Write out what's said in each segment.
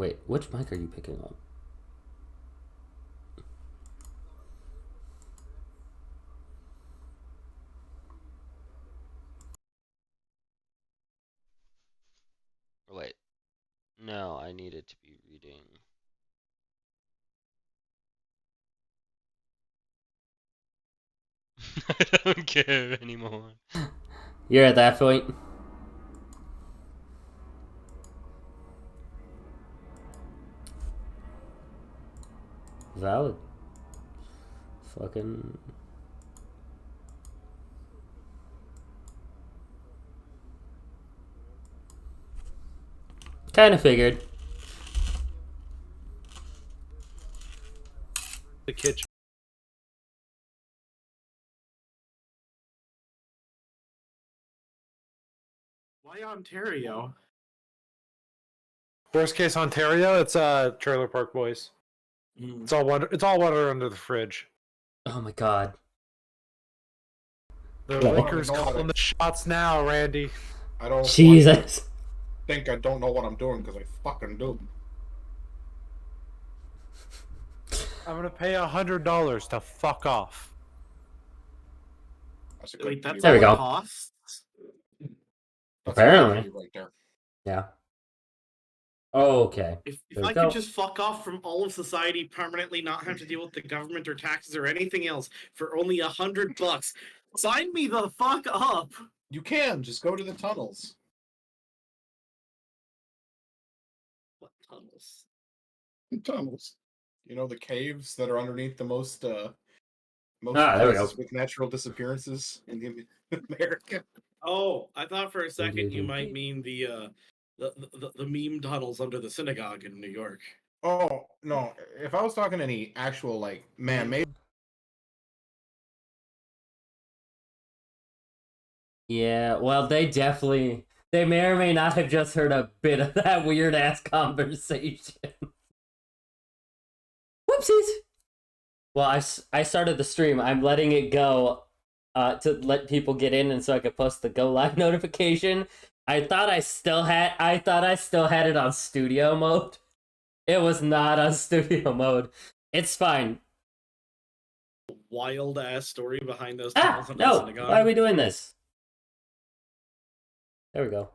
Wait, which mic are you picking up? Wait. No, I needed to be reading. I don't care anymore. You're at that point. Valid. Fucking. Kind of figured. The kitchen. Why Ontario? Worst case Ontario, it's Trailer Park Boys. It's all water. It's all water under the fridge. Oh my god. The Yeah. liquor's calling the shots now, Randy. I don't Jesus. think I don't know what I'm doing because I fucking do. I'm gonna pay $100 to fuck off. That's a good Wait, that's There we all it go. costs? That's Apparently. a good right there. Yeah. Oh, okay. If There we I go. could just fuck off from all of society permanently, not have to deal with the government or taxes or anything else for only $100, sign me the fuck up. You can just go to the tunnels. What tunnels? Tunnels. You know the caves that are underneath the most there we go. places with natural disappearances in America. Oh, I thought for a second you might mean the meme tunnels under the synagogue in New York. Oh no! If I was talking any actual like man-made, Yeah, well, they may or may not have just heard a bit of that weird ass conversation. Whoopsies! Well, I started the stream. I'm letting it go to let people get in and so I could post the go live notification. I thought I still had it on studio mode. It was not on studio mode. It's fine. Wild ass story behind those Ah, tunnels under the no. synagogue. Why are we doing this? There we go.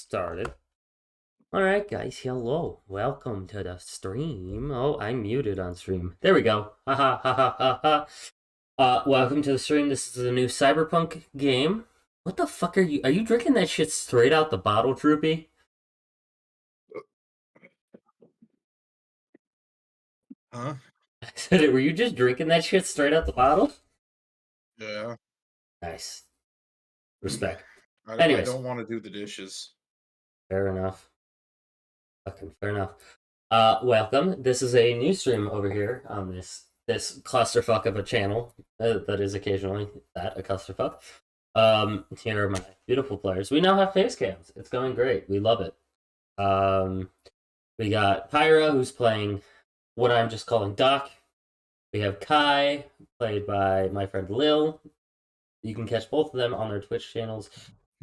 started. Alright, guys, hello. Welcome to the stream. Oh, I'm muted on stream. There we go. Ha ha ha ha ha ha. Welcome to the stream. This is a new Cyberpunk game. What the fuck are you? Are you drinking that shit straight out the bottle, Droopy? Huh? I said it. Were you just drinking that shit straight out the bottle? Yeah. Nice. Respect. I Anyways. don't want to do the dishes. Fair enough. Fucking fair enough. Welcome. This is a new stream over here on this clusterfuck of a channel that is occasionally a clusterfuck. Here are my beautiful players. We now have face cams. It's going great. We love it. We got Pyra, who's playing what I'm just calling Doc. We have Kai, played by my friend Lil. You can catch both of them on their Twitch channels.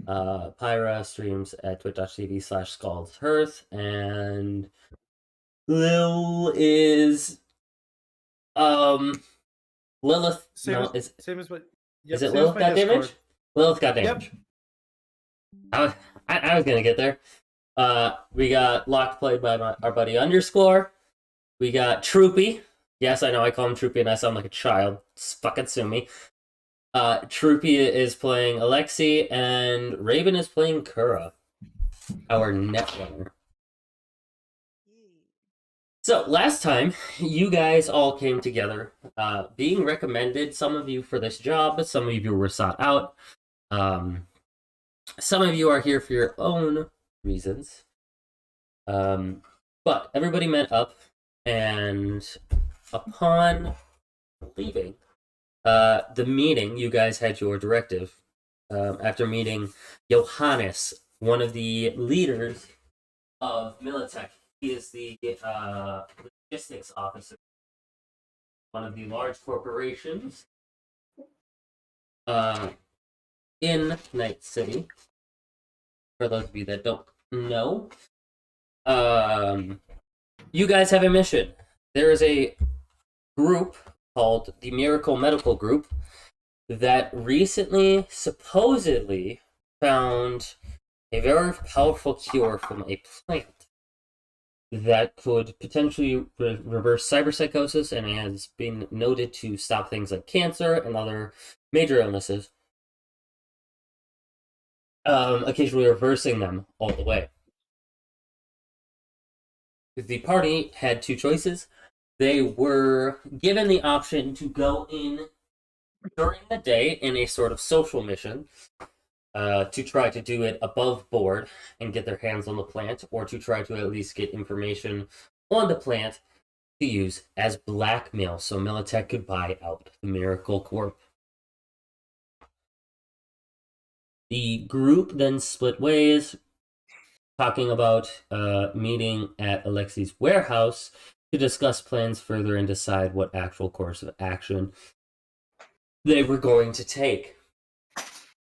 Pyra streams at twitch.tv/ScaldHearth, and Lil is Lilith. Same No, as, same as what? is it same as Lilith my got Discord. damage? Lilith got damage. I was gonna get there. We got Locke, played by our buddy Underscore. We got Troopy. Yes, I know I call him Troopy and I sound like a child. Just fucking sue me. Troopy is playing Alexi, and Raven is playing Kura, our netrunner. So, last time, you guys all came together, being recommended, some of you for this job, but some of you were sought out. Some of you are here for your own reasons. But everybody met up, and upon leaving the meeting, you guys had your directive. After meeting Johannes, one of the leaders of Militech. He is the logistics officer, one of the large corporations in Night City. For those of you that don't know, you guys have a mission. There is a group called the Miracle Medical Group that recently supposedly found a very powerful cure from a plant that could potentially reverse cyberpsychosis and has been noted to stop things like cancer and other major illnesses, occasionally reversing them all the way. The party had two choices. They were given the option to go in during the day in a sort of social mission, to try to do it above board and get their hands on the plant, or to try to at least get information on the plant to use as blackmail so Militech could buy out the Miracle Corp. The group then split ways, talking about meeting at Alexi's warehouse to discuss plans further and decide what actual course of action they were going to take.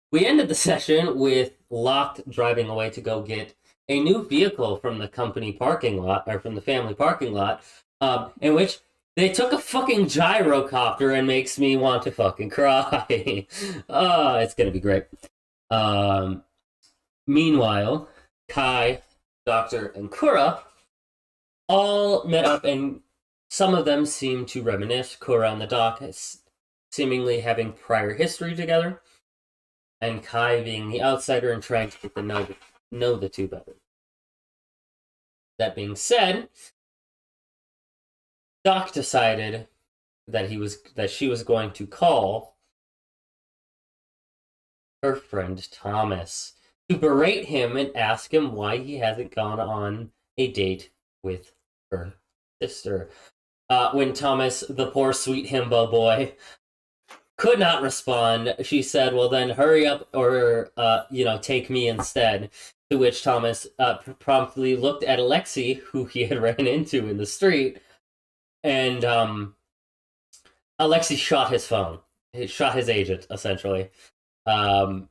We ended the session with Locke driving away to go get a new vehicle from the company parking lot, or from the family parking lot, in which they took a fucking gyrocopter and makes me want to fucking cry. Oh, it's gonna be great. Meanwhile, Kai, Doctor, and Kura all met up, and some of them seem to reminisce. Kura on the dock, seemingly having prior history together, and Kai being the outsider and trying to get to know the two better. That being said, Doc decided that she was going to call her friend Thomas to berate him and ask him why he hasn't gone on a date with her sister. When Thomas, the poor sweet himbo boy, could not respond, she said, well then hurry up or, take me instead. To which Thomas promptly looked at Alexi, who he had ran into in the street, and Alexi shot his phone. He shot his agent, essentially. And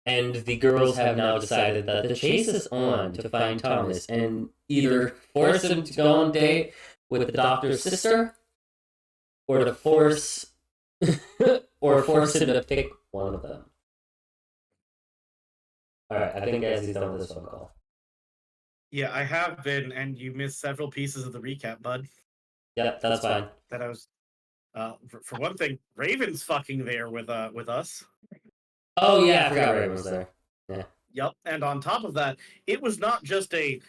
the girls have now decided that the chase is on to find Thomas and either force him to go on a date with the doctor's sister, or to force him to pick one of them. Alright, I think as he's done with this phone call. Yeah, I have been, and you missed several pieces of the recap, bud. Yep, that's fine. That I was. For one thing, Raven's fucking there with us. Oh yeah, I forgot Raven was there. Yeah. Yep, and on top of that, it was not just a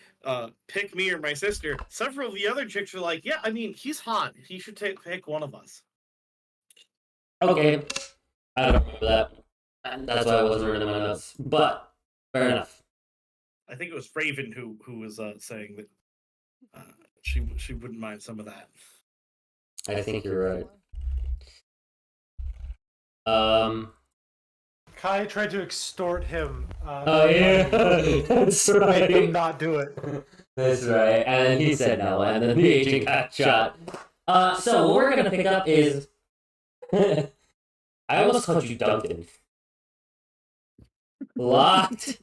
pick me or my sister. Several of the other chicks were like, "Yeah, I mean, he's hot. He should pick one of us." Okay. I don't remember that. That's why I wasn't reading my notes. But fair enough. I think it was Raven who was saying that she wouldn't mind some of that. I think you're right. Kai tried to extort him. Oh yeah, that's Make right. him not do it. That's right. And he said no, and then the agent got shot. So what we're gonna pick up is I almost called you Duncan. Locked,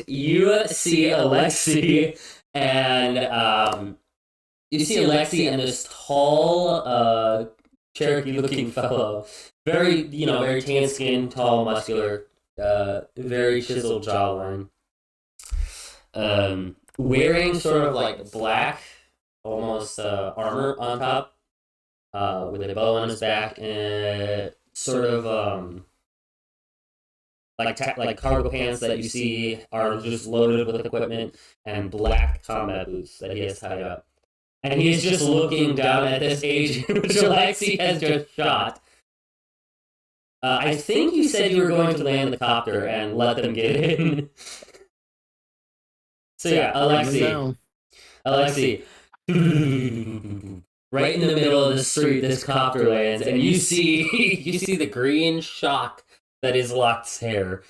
you see Alexi, and you see Alexi and this tall, Cherokee-looking fellow. Very, very tan skin, tall, muscular, very chiseled jawline. Wearing sort of like black, almost armor on top, with a bow on his back, and sort of like cargo pants that you see are just loaded with equipment, and black combat boots that he has tied up. And he's just looking down at this agent, which Alexi has just shot. I think you said you were going to land the copter and let them get in. So yeah, Alexi, right in the middle of the street, this copter lands, and you see the green shock that is Locke's hair,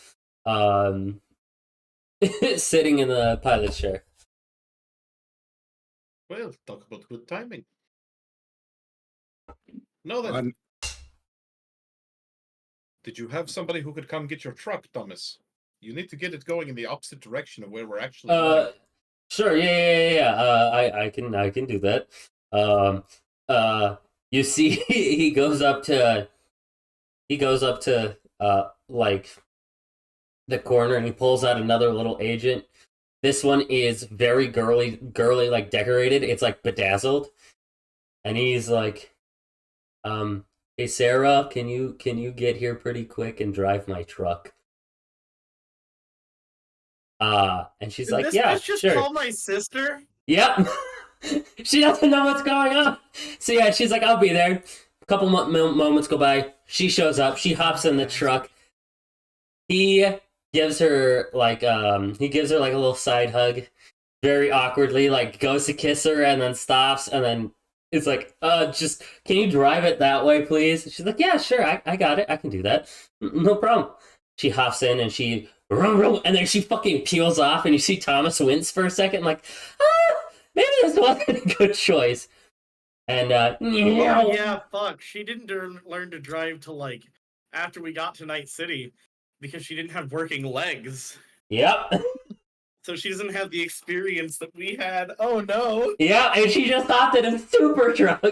sitting in the pilot's chair. Well, talk about good timing. No, then. Did you have somebody who could come get your truck, Thomas? You need to get it going in the opposite direction of where we're actually going. Sure, yeah. I can do that. You see, he goes up to like the corner, and he pulls out another little agent. This one is very girly, like decorated. It's like bedazzled, and he's like, "Hey Sarah, can you get here pretty quick and drive my truck?" And she's like, "Yeah, This just sure." call my sister. Yep. She doesn't know what's going on. So yeah, she's like, "I'll be there." A couple moments go by. She shows up. She hops in the truck. He gives her like a little side hug, very awkwardly, like goes to kiss her and then stops, and then it's like, just can you drive it that way, please? She's like, "Yeah, sure, I got it. I can do that. No problem." She hops in and she and then she fucking peels off, and you see Thomas wince for a second, like, maybe this wasn't a good choice. And Yeah, fuck. She didn't learn to drive till like after we got to Night City because she didn't have working legs. Yep. So she doesn't have the experience that we had. Oh no. Yeah, and she just hopped in a super truck.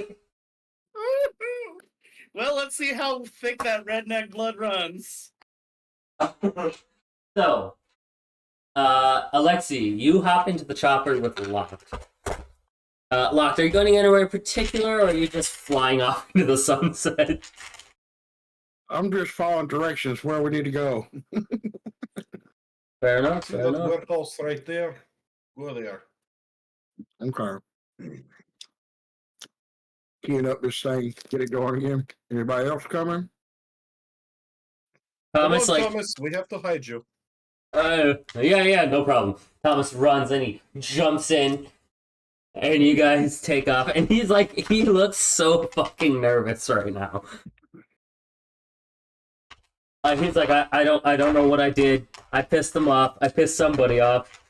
Well, let's see how thick that redneck blood runs. So, Alexi, you hop into the chopper with Locke. Locke, are you going anywhere particular, or are you just flying off into the sunset? I'm just following directions where we need to go. Fair enough. See Fair that enough. warehouse right there? Go there. Okay. Keying up this thing, get it going again. Anybody else coming? Thomas, Come on, like, Thomas, we have to hide you. yeah, no problem. Thomas runs and he jumps in, and you guys take off. And he's like, he looks so fucking nervous right now. He's like, I don't know what I did. I pissed them off. I pissed somebody off.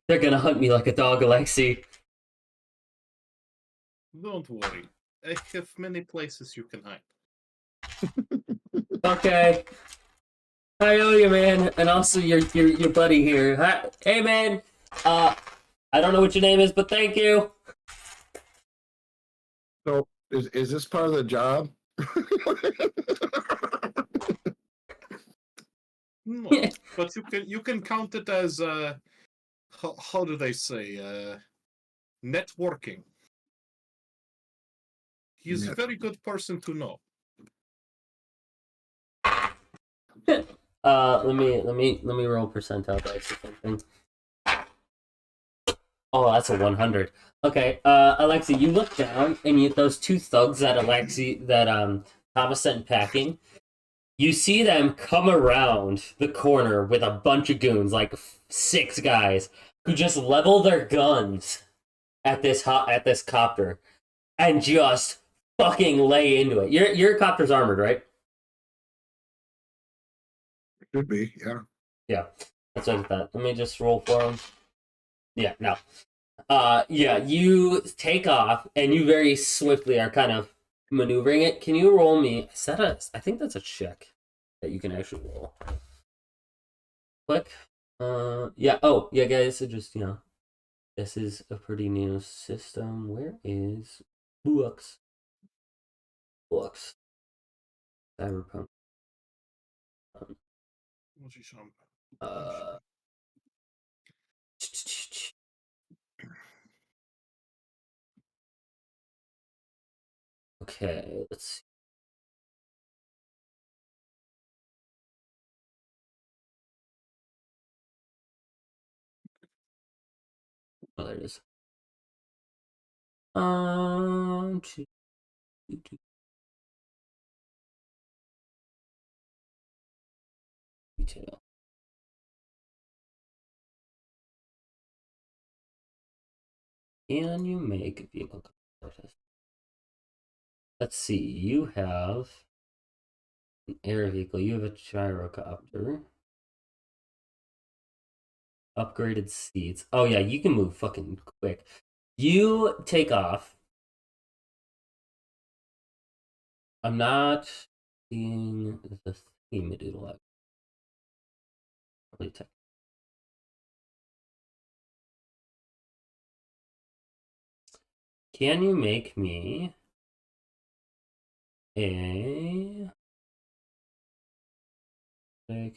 They're gonna hunt me like a dog, Alexi. Don't worry. I have many places you can hide. Okay. I owe you, man, and also your buddy here. Hi, hey, man. I don't know what your name is, but thank you. So is this part of the job? No, but you can count it as how do they say networking. He's a very good person to know. Let me roll percentile dice or something. Oh, that's a 100. Okay, Alexi, you look down and those two thugs that Thomas sent packing. You see them come around the corner with a bunch of goons, like 6 guys, who just level their guns at this copter and just fucking lay into it. Your copter's armored, right? Should be, yeah. Yeah, that's what I thought. Let me just roll for him. Yeah, no. Yeah, you take off and you very swiftly are kind of maneuvering it. Can you roll me? I think that's a check that you can actually roll. Click. Yeah. Oh, yeah, guys. So just this is a pretty new system. Where is Books? Cyberpunk. Uh. Okay, let's see. Oh, there it is. Detail. Can you make a vehicle test? Let's see. You have an air vehicle. You have a gyrocopter. Upgraded seats. Oh yeah, you can move fucking quick. You take off. I'm not seeing the theme it do like. Probably tech. Can you make me a tech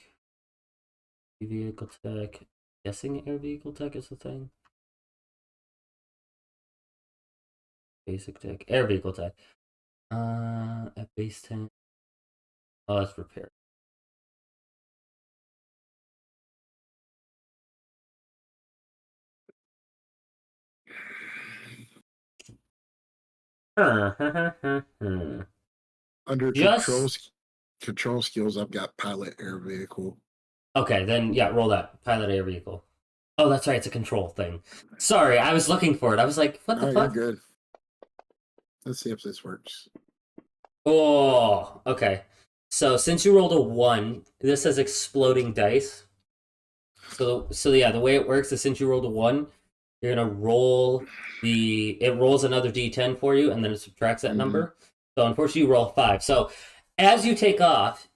vehicle tech? Guessing air vehicle tech is the thing. Basic tech, air vehicle tech. At base 10. Oh, that's repair. Under Just control skills, I've got pilot air vehicle. okay, then yeah, roll that pilot air vehicle. Oh, that's right, it's a control thing. Sorry, I was looking for it. I was like, what the fuck? You're good. Let's see if this works. Oh, okay. So since you rolled a 1, this has exploding dice. So yeah, the way it works is since you rolled a 1, you're gonna roll it rolls another d10 for you, and then it subtracts that number. So unfortunately, you roll 5. So as you take off,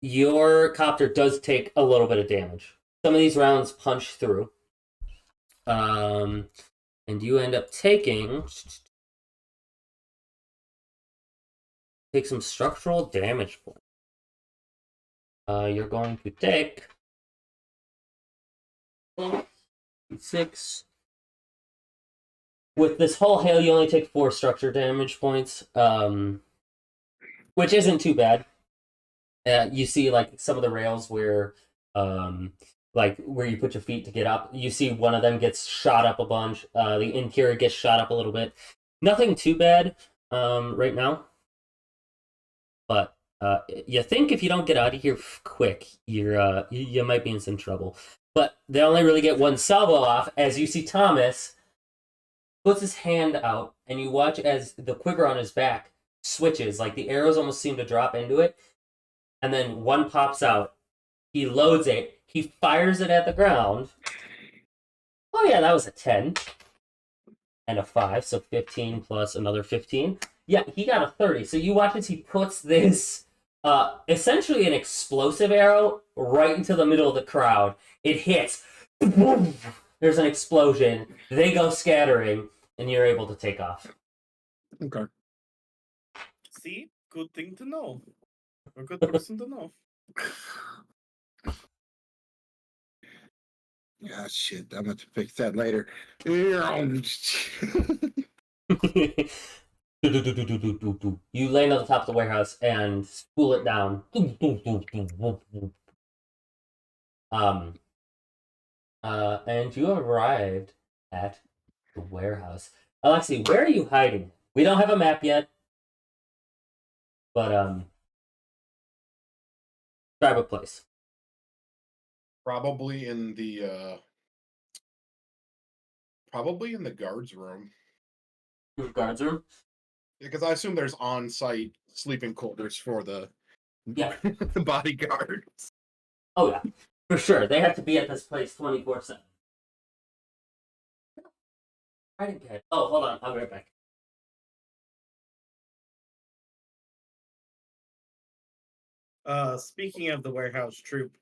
your copter does take a little bit of damage. Some of these rounds punch through. And you end up take some structural damage points. You're going to take 6. With this whole hail, you only take 4 structure damage points, which isn't too bad. You see, like, some of the rails where, like, where you put your feet to get up, you see one of them gets shot up a bunch. The interior gets shot up a little bit. Nothing too bad right now. But you think if you don't get out of here quick, you might be in some trouble. But they only really get one salvo off as you see Thomas puts his hand out, and you watch as the quiver on his back switches, like the arrows almost seem to drop into it, and then one pops out. He loads it, he fires it at the ground. Oh yeah, that was a 10 and a 5, so 15 plus another 15. Yeah, he got a 30. So you watch as he puts this essentially an explosive arrow right into the middle of the crowd. It hits. There's an explosion. They go scattering, and you're able to take off. Okay. See? Good thing to know. A good person to know. Yeah, shit. I'm going to fix that later. You land on the top of the warehouse and spool it down. And you have arrived at the warehouse. Alexi, where are you hiding? We don't have a map yet, but describe a place. Probably in the guards room. Guards room. Because I assume there's on-site sleeping quarters for the Yeah. the bodyguards. Oh yeah, for sure. They have to be at this place 24/7. I didn't get it. Oh, hold on. I'll be right back. Speaking of the warehouse troop,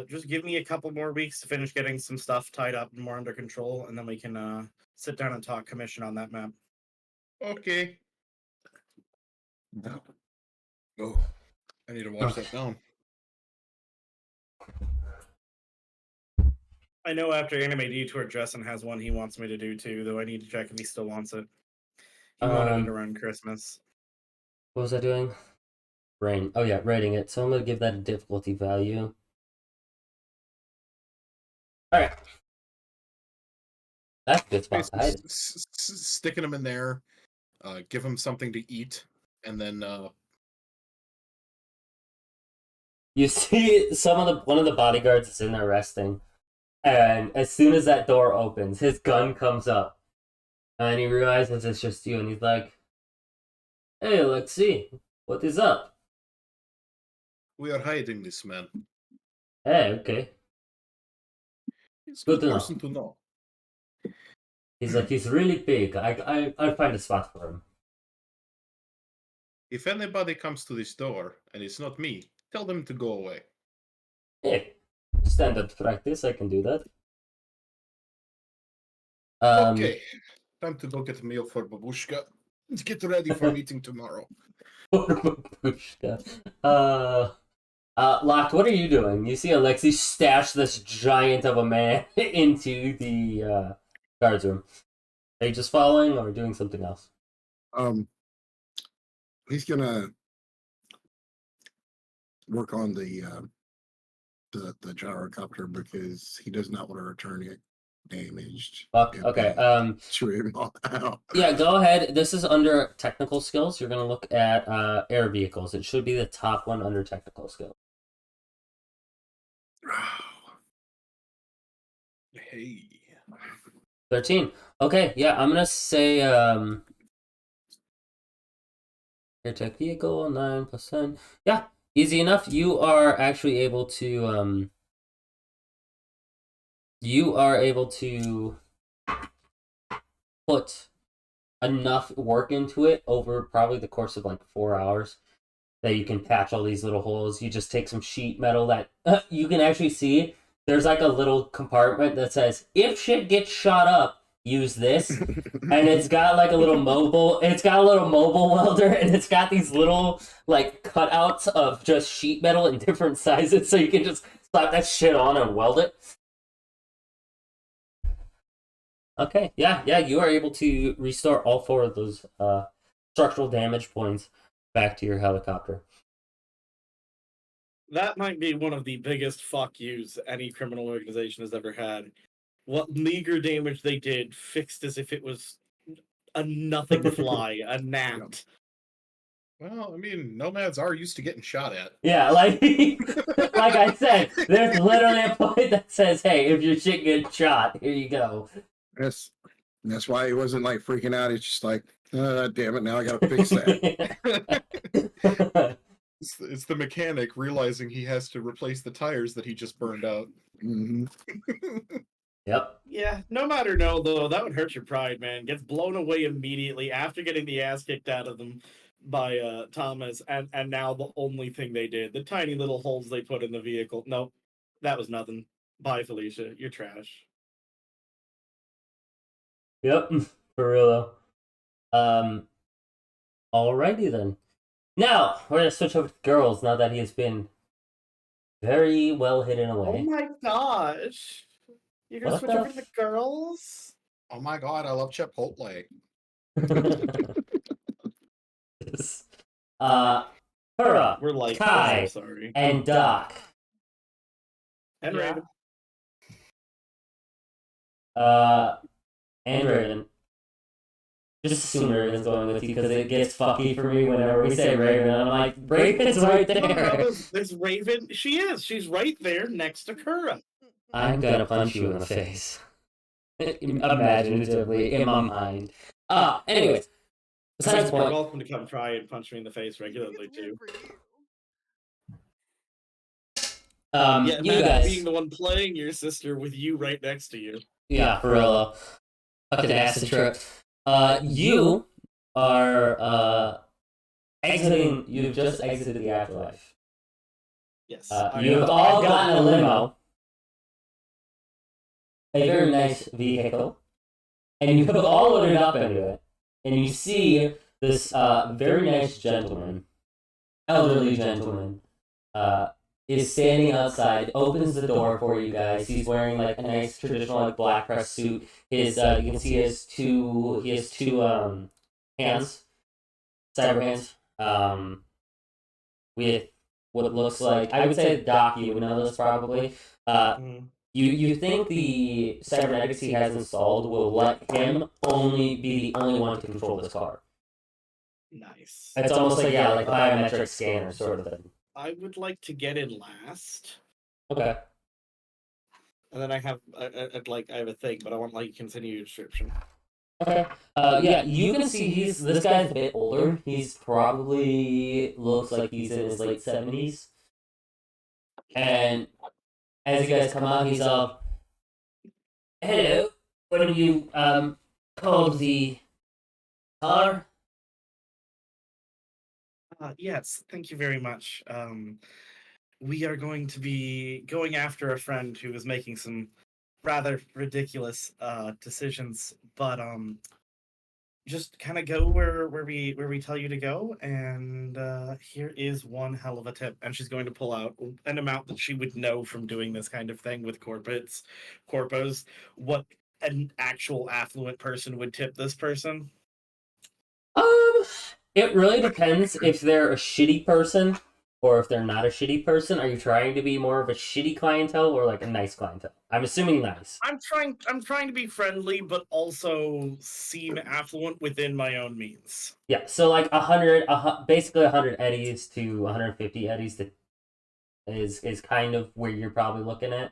just give me a couple more weeks to finish getting some stuff tied up and more under control, and then we can sit down and talk commission on that map. Okay. No. Oh, I need to watch that down. I know after Anime Detour, Justin has one he wants me to do too, though I need to check if he still wants it. He wanted it around Christmas. What was I doing? Rain. Oh yeah, rating it. So I'm gonna give that a difficulty value. All right. That's a good spot to hide. Sticking them in there, give them something to eat, and then You see one of the bodyguards is in there resting, and as soon as that door opens, his gun comes up, and he realizes it's just you, and he's like, "Hey, Alexi, what is up?" we are hiding this man. Hey, okay. It's a Good good to know. person to know. He's like, he's really big. I'll find a spot for him. If anybody comes to this door and it's not me, tell them to go away. Hey, standard practice. I can do that. Okay, time to go get a meal for Babushka. Let's get ready for meeting tomorrow. Locked, what are you doing? You see Alexi stash this giant of a man into the guards room. Are you just following or doing something else? He's gonna work on the gyrocopter because he does not want to return it damaged. Fuck. and Okay. then shoot him out. Yeah, go ahead. This is under technical skills. You're gonna look at air vehicles. It should be the top one under technical skills. Hey. 13. Okay, yeah, I'm gonna say air tech vehicle 9%. Yeah, easy enough. You are actually able to put enough work into it over probably the course of like 4 hours that you can patch all these little holes. You just take some sheet metal that you can actually see. There's like a little compartment that says, if shit gets shot up, use this. And it's got like a little mobile welder, and it's got these little like cutouts of just sheet metal in different sizes, so you can just slap that shit on and weld it. Okay, yeah, you are able to restore all 4 of those structural damage points back to your helicopter. That might be one of the biggest fuck yous any criminal organization has ever had. What meager damage they did fixed as if it was a nothing fly, a gnat. Well, I mean, nomads are used to getting shot at. Yeah, like like I said, there's literally a point that says, "Hey, if your shit gets shot, here you go." That's why he wasn't like freaking out. He's just like, damn it, now I gotta fix that. It's the mechanic realizing he has to replace the tires that he just burned out. Mm-hmm. Yep. Yeah, no matter no, though, that would hurt your pride, man. Gets blown away immediately after getting the ass kicked out of them by Thomas, and now the only thing they did, the tiny little holes they put in the vehicle. Nope, that was nothing. Bye, Felicia. You're trash. Yep, for real though. Alrighty then. Now we're gonna switch over to girls. Now that he has been very well hidden away. Oh my gosh! You're gonna What switch the over to the girls? Oh my god, I love Chipotle. Hurrah, We're like, this, Kai, I'm sorry. and Doc. And Yeah. Raven. And Raven. Just assume Raven's going with you because it gets fucky for me whenever we say Raven. I'm like, Raven's right No, there. there's Raven. She is. She's right there next to Kura. I'm gonna punch you in the face. Imaginatively, in my mind. Anyways. Besides the You're point. welcome to come try and punch me in the face regularly too. Yeah, You imagine guys. being the one playing your sister with you right next to you. Yeah, for real though. Fucking acid trip. You are exiting. You've just exited the afterlife. Yes. You've all gotten a limo, a very nice vehicle, and you have all loaded up into it, and you see this very nice gentleman, elderly gentleman, is standing outside, opens the door for you guys. He's wearing like a nice traditional like black press suit. His you can see he has two hands, cyber hands, with what looks like, I would say Doc, you would know this probably. You think the cybernetics he has installed will let him only be the only one to control this car. Nice. It's almost like like biometric scanner sort of thing. I would like to get in last, Okay. and then I have I have a thing, but I want like continue your description. Okay. Yeah, you can see this guy's a bit older. He's probably looks like he's in his late 70s. And as you guys come out, he's all, hello, what have you called the car? Yes, thank you very much. We are going to be going after a friend who is making some rather ridiculous decisions, but just kind of go where we tell you to go, and here is one hell of a tip. And she's going to pull out an amount that she would know from doing this kind of thing with corpos, what an actual affluent person would tip this person. It really depends if they're a shitty person or if they're not a shitty person. Are you trying to be more of a shitty clientele or like a nice clientele? I'm assuming nice. I'm trying to be friendly, but also seem affluent within my own means. Yeah, so like basically 100 eddies to 150 eddies is kind of where you're probably looking at.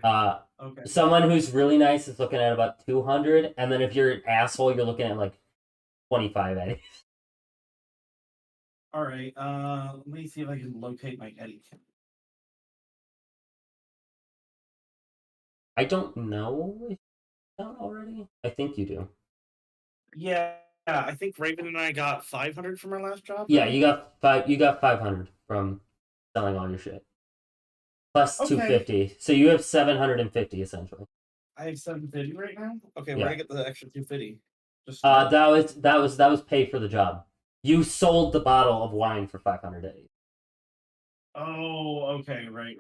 Okay. Someone who's really nice is looking at about 200, and then if you're an asshole, you're looking at like 25 eddies. All right. Let me see if I can locate my eddy. I don't know if you know already. I think you do. Yeah, I think Raven and I got 500 from our last job. Yeah, you got 500 from selling all your shit. Plus Okay. 250. So you have 750 essentially. I have 750 right now. Okay, Yeah. where do I get the extra 250? Just that was pay for the job. You sold the bottle of wine for 500 eddies. Oh, okay, right.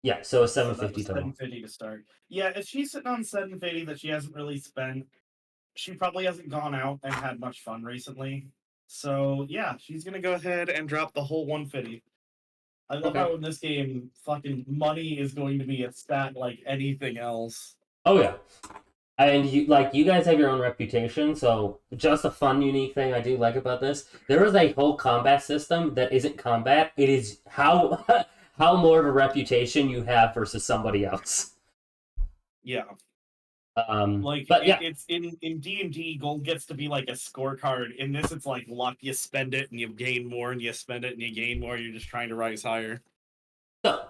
Yeah, so it's So that 750 was total. 750 to start. Yeah, if she's sitting on 750 that she hasn't really spent, she probably hasn't gone out and had much fun recently. So yeah, she's gonna go ahead and drop the whole 150. I love Okay. how in this game, fucking money is going to be a stat like anything else. Oh yeah. And you guys have your own reputation, so just a fun, unique thing I do like about this. There is a whole combat system that isn't combat. It is how more of a reputation you have versus somebody else. Yeah. But yeah, it's in D&D, gold gets to be like a scorecard. In this, it's like luck. You spend it and you gain more, and you spend it and you gain more. You're just trying to rise higher. so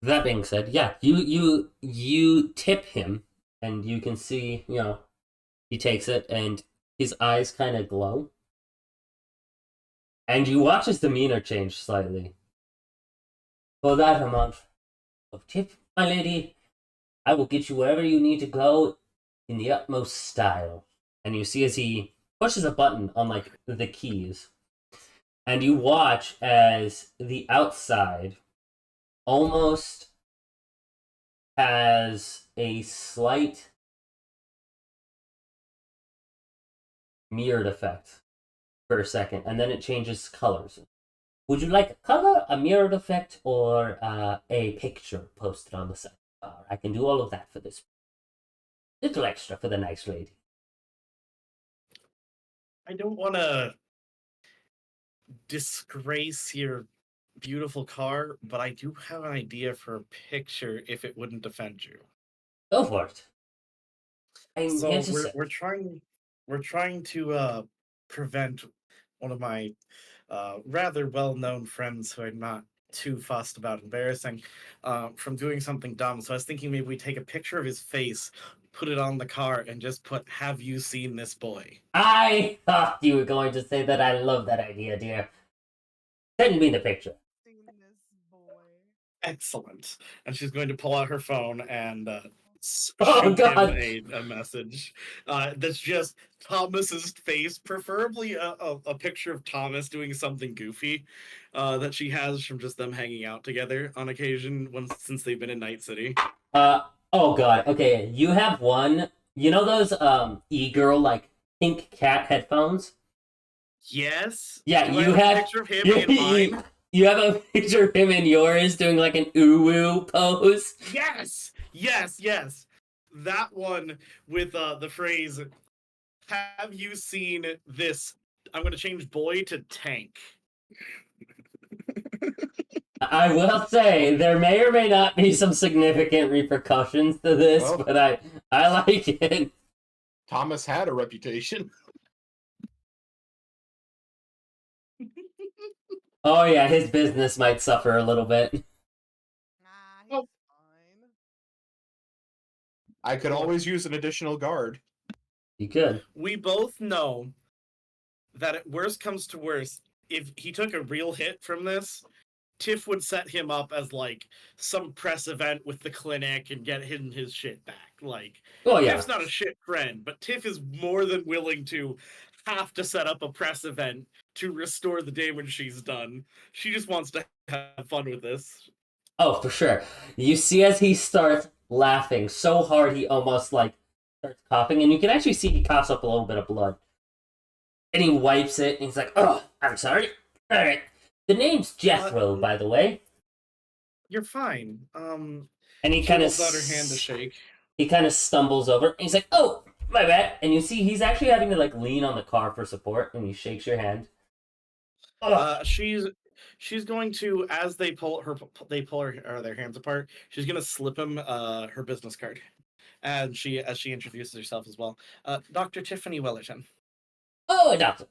that being said, yeah, you tip him, and you can see, he takes it, and his eyes kind of glow, and you watch his demeanor change slightly. For that amount of tip, my lady, I will get you wherever you need to go in the utmost style. And you see as he pushes a button on like the keys, and you watch as the outside almost has a slight mirrored effect for a second, and then it changes colors. Would you like a color, a mirrored effect, or a picture posted on the side? I can do all of that for this. Little extra for the nice lady. I don't want to disgrace your beautiful car, but I do have an idea for a picture if it wouldn't offend you. Go for it. I'm So interested. we're trying to prevent one of my rather well-known friends who I'm not too fussed about embarrassing from doing something dumb. So I was thinking maybe we take a picture of his face, put it on the car, and just put "Have you seen this boy?" I thought you were going to say that. I love that idea, dear. Send me the picture. Seen this boy. Excellent. And she's going to pull out her phone and Oh, shoot God. him a message that's just Thomas's face, preferably a picture of Thomas doing something goofy that she has from just them hanging out together on occasion since they've been in Night City. Oh god. Okay, you have one. You know those e-girl like pink cat headphones? Yes. Yeah, Do I you have a have picture of him in mine. you have a picture of him in yours doing like an ooh pose. Yes. Yes. That one with the phrase, "Have you seen this?" I'm going to change boy to tank. I will say there may or may not be some significant repercussions to this, Well. but I like it. Thomas had a reputation. Oh yeah, his business might suffer a little bit. Nah, he's Oh. fine. I could always use an additional guard. You could. We both know that at worst comes to worst, if he took a real hit from this, Tiff would set him up as like some press event with the clinic and get him his shit back. Like, Oh yeah. Tiff's not a shit friend, but Tiff is more than willing to have to set up a press event to restore the damage she's done. She just wants to have fun with this. Oh, for sure. You see as he starts laughing so hard he almost like starts coughing, and you can actually see he coughs up a little bit of blood. And he wipes it, and he's like, "Oh, I'm sorry. All right. The name's Jethro, by the way." You're fine. And he She kind of holds out her hand to shake. He kind of stumbles over, and he's like, "Oh, my bad." And you see he's actually having to like lean on the car for support, and he shakes your hand. She's going to, as they pull their hands apart, she's gonna slip him her business card, and she introduces herself as well. Dr. Tiffany Wellerton. "Oh, doctor.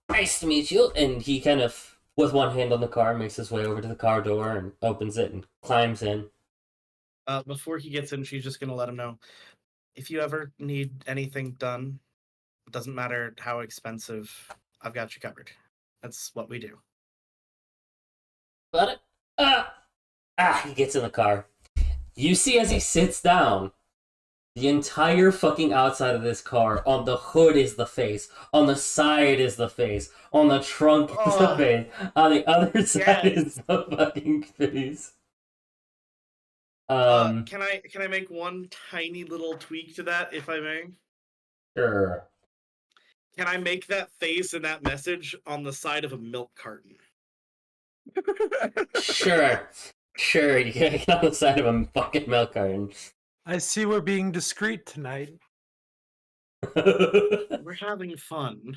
Nice to meet you." And he kind of, with one hand on the car, makes his way over to the car door and opens it and climbs in. Before he gets in, she's just gonna let him know, if you ever need anything done, it doesn't matter how expensive, I've got you covered. That's what we do. Got it? He gets in the car. You see as he sits down, the entire fucking outside of this car, on the hood is the face, on the side is the face, on the trunk is the face, on the other side is the fucking face. Can I make one tiny little tweak to that, if I may? Sure. Can I make that face and that message on the side of a milk carton? Sure, you gotta get on the side of a fucking milk carton. I see we're being discreet tonight. We're having fun.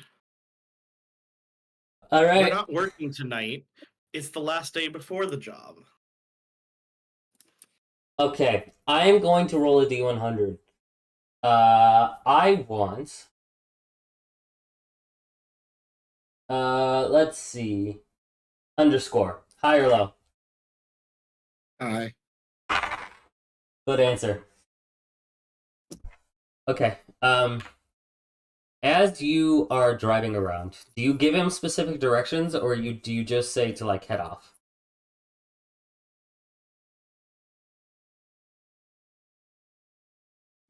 All We're right. not working tonight. It's the last day before the job. Okay, I am going to roll a d100. I want. Let's see. Underscore. High or low? Hi. Good answer. Okay. As you are driving around, do you give him specific directions, or do you just say to like head off?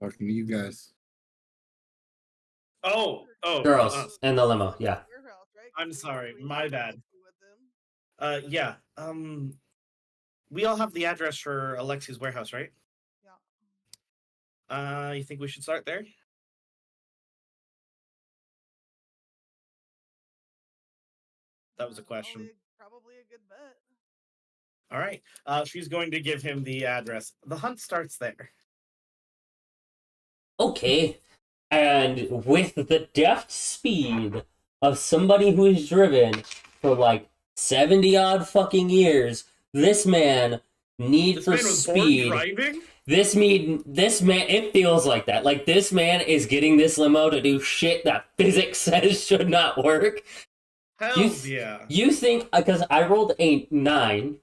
Talking to you guys. Oh, Girls in the limo, yeah. Warehouse, right? I'm sorry, my bad. With them. Yeah. We all have the address for Alexi's warehouse, right? You think we should start there? That was a question. Probably a good bet. All right. She's going to give him the address. The hunt starts there. Okay. And with the deft speed of somebody who has driven for like 70 odd fucking years, this man, Need This for man was born Speed. driving? This man, it feels like that. Like, this man is getting this limo to do shit that physics says should not work. Hells yeah. You think, because I rolled a 9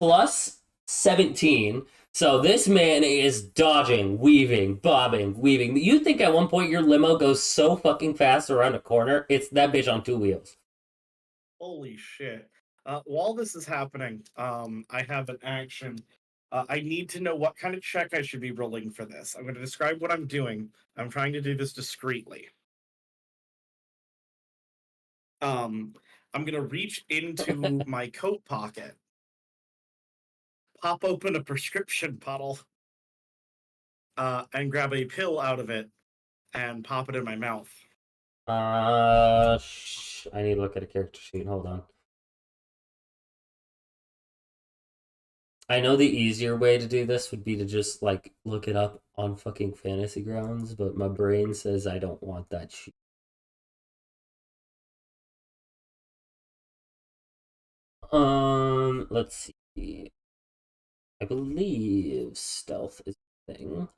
plus 17, so this man is dodging, weaving, bobbing, weaving. You think at one point your limo goes so fucking fast around a corner, it's that bitch on 2 wheels. Holy shit. While this is happening, I have an action. I need to know what kind of check I should be rolling for this. I'm going to describe what I'm doing. I'm trying to do this discreetly. I'm going to reach into my coat pocket, pop open a prescription bottle, and grab a pill out of it and pop it in my mouth. I need to look at a character sheet. Hold on. I know the easier way to do this would be to just, like, look it up on fucking Fantasy Grounds, but my brain says I don't want that shit. Let's see. I believe stealth is a thing.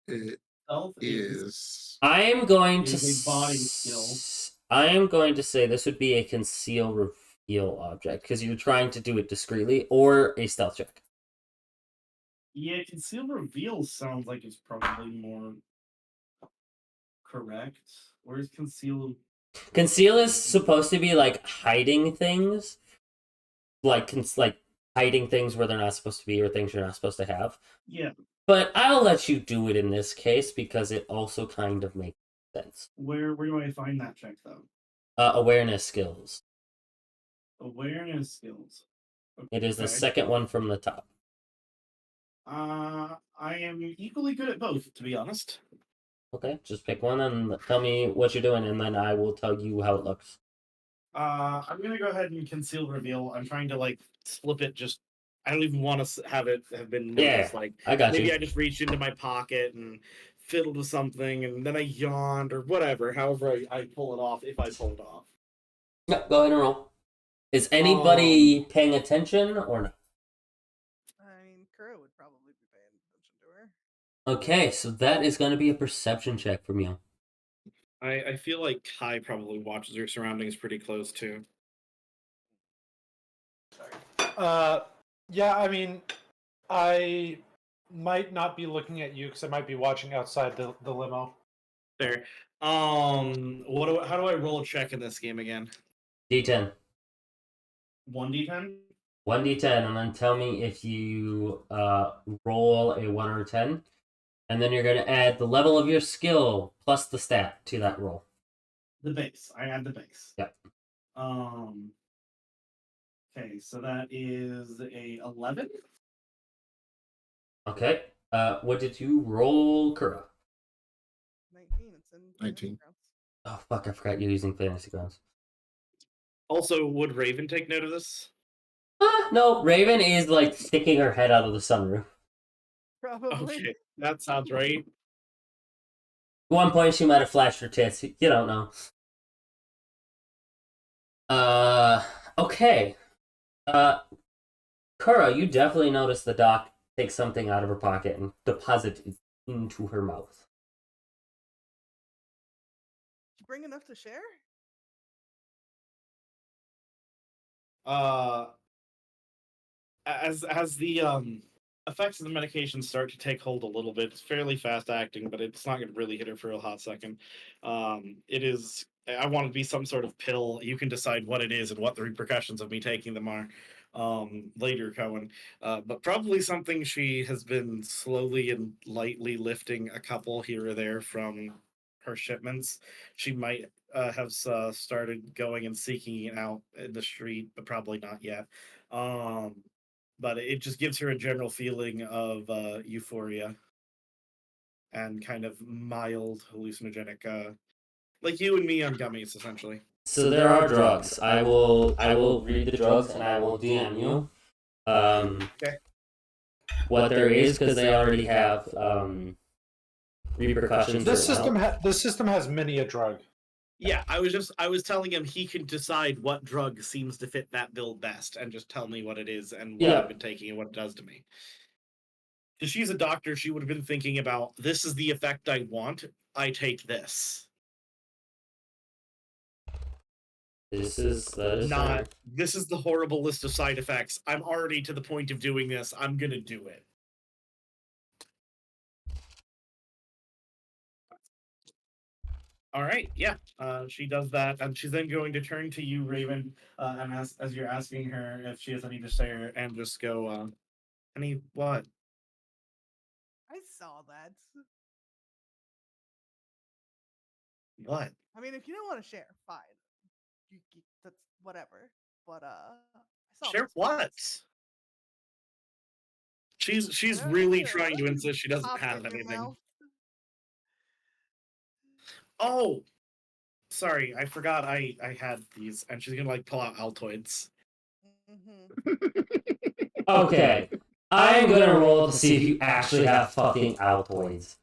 It Stealth is. I am going to is a body skill. I am going to say this would be a conceal reveal object because you're trying to do it discreetly, or a stealth check. Yeah, conceal reveal sounds like it's probably more correct. Where's conceal? Conceal is supposed to be like hiding things, like hiding things where they're not supposed to be or things you're not supposed to have. Yeah. But I'll let you do it in this case because it also kind of makes sense. Where do I find that check though? Awareness skills. Awareness skills. It is the Okay. second one from the top. I am equally good at both, to be honest. Okay, just pick one and tell me what you're doing, and then I will tell you how it looks. I'm gonna go ahead and conceal reveal. I'm trying to like flip it. Just I don't even want to have it have been noticed. Yeah, Like I got maybe you. I just reached into my pocket and fiddled with something, and then I yawned or whatever. However, I pull it off if I pull it off. Yeah, go ahead and roll. Is anybody paying attention or not? I mean, Kuro would probably be paying attention to her. Okay, so that is going to be a perception check from you. I feel like Kai probably watches her surroundings pretty close too. Yeah, I mean, I might not be looking at you because I might be watching outside the limo. There. How do I roll a check in this game again? D10. 1d10? 1d10, and then tell me if you roll a 1 or a 10. And then you're going to add the level of your skill plus the stat to that roll. The base. I add the base. Yep. Okay, so that is a 11. Okay. What did you roll, Kura? 19. It's in 19. Grounds. Oh, fuck, I forgot you're using Fantasy Grounds. Also, would Raven take note of this? No, Raven is, like, sticking her head out of the sunroof. Probably. Okay, that sounds right. At one point, she might have flashed her tits. You don't know. Okay. Kura, you definitely notice the doc take something out of her pocket and deposit it into her mouth. Did you bring enough to share? As the effects of the medication start to take hold a little bit, it's fairly fast acting, but it's not going to really hit her for a hot second. It is. I want it to be some sort of pill. You can decide what it is and what the repercussions of me taking them are later, Cohen. But probably something she has been slowly and lightly lifting a couple here or there from her shipments. She might have started going and seeking it out in the street, but probably not yet. But it just gives her a general feeling of euphoria. and kind of mild hallucinogenic, like you and me on gummies, essentially. So there are drugs. I will read the drugs and I will DM you. Okay. What there is, because they already have repercussions. This written out. this system has many a drug. Yeah, I was telling him he can decide what drug seems to fit that bill best, and just tell me what it is and what Yeah. I've been taking and what it does to me. If she's a doctor, she would have been thinking about, this is the effect I want. I take this. That is Not, fair. this is the horrible list of side effects. I'm already to the point of doing this. I'm gonna do it. All right, yeah. She does that, and she's then going to turn to you, Raven, and as you're asking her if she has any to say, and just go, any what? I saw that. What? I mean, if you don't want to share, fine. That's whatever. But I saw Share those what? tweets. She's I don't- really I don't trying to know, insist she doesn't popped have it in your anything. mouth. Oh, sorry, I forgot I had these, and she's gonna like pull out Altoids. Mm-hmm. Okay, I'm gonna roll to see if you actually have fucking Altoids.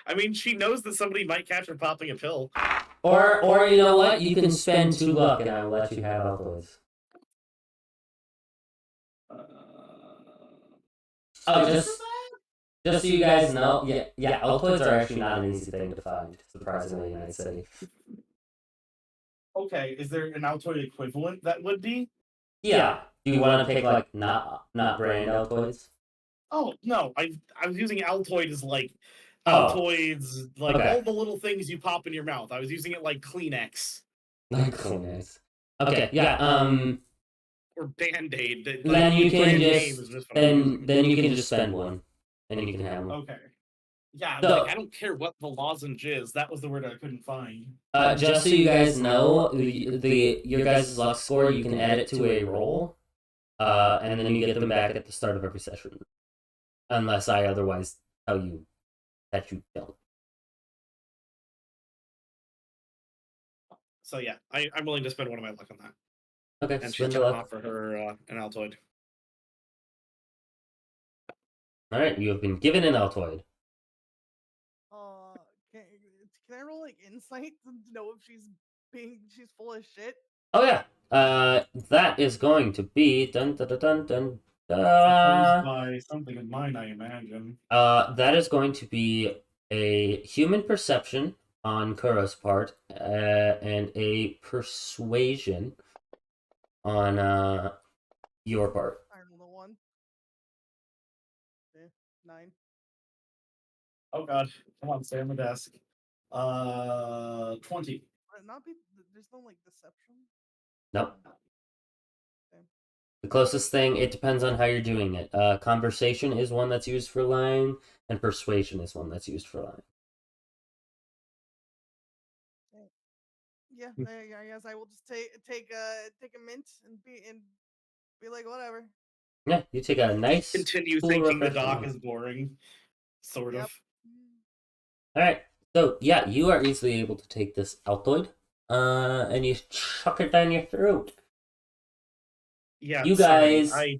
I mean, she knows that somebody might catch her popping a pill. Or you know what? You can spend 2 luck and I will let you have Altoids. Oh, just so you guys know, yeah, Altoids are actually not an easy thing to find, surprisingly, I'd say. Okay, is there an Altoid equivalent that would be? Yeah. Do you want to pick like not brand Altoids? Oh no, I was using Altoid as like Oh. Altoids, like Okay. all the little things you pop in your mouth. I was using it like Kleenex Like Kleenex. Okay, yeah. or Band-Aid. Like, Then you can brand just name is just what I'm using. then you can just spend one, and you can have them. Okay. Yeah, So- like I don't care what the lozenge is. That was the word I couldn't find. Just so you guys know, your guys' luck score, you can add it to a roll, and then you get them back at the start of every session, unless I otherwise tell you that you don't. So yeah, I'm willing to spend one of my luck on that. Okay, And she's spend the gonna luck. offer her an Altoid. All right, you have been given an Altoid. Can, can I roll like insight to know if she's full of shit? Oh yeah. That is going to be dun dun dun dun dun. Opposed by something of mine, I imagine. That is going to be a human perception on Kuro's part, and a persuasion on your part. I rolled a 1. 9. Oh god, come on, stay on the desk. 20. Would it not be? There's no like deception. Nope. Okay. The closest thing, it depends on how you're doing it. Conversation is one that's used for lying, and persuasion is one that's used for lying. Yeah, I guess I will just take a mint and be like whatever. Yeah, you take a nice. Continue cool, thinking the refreshing doc one. is boring. Sort Yep. of. All right. So yeah, you are easily able to take this Altoid, and you chuck it down your throat. Yeah, You sorry, guys.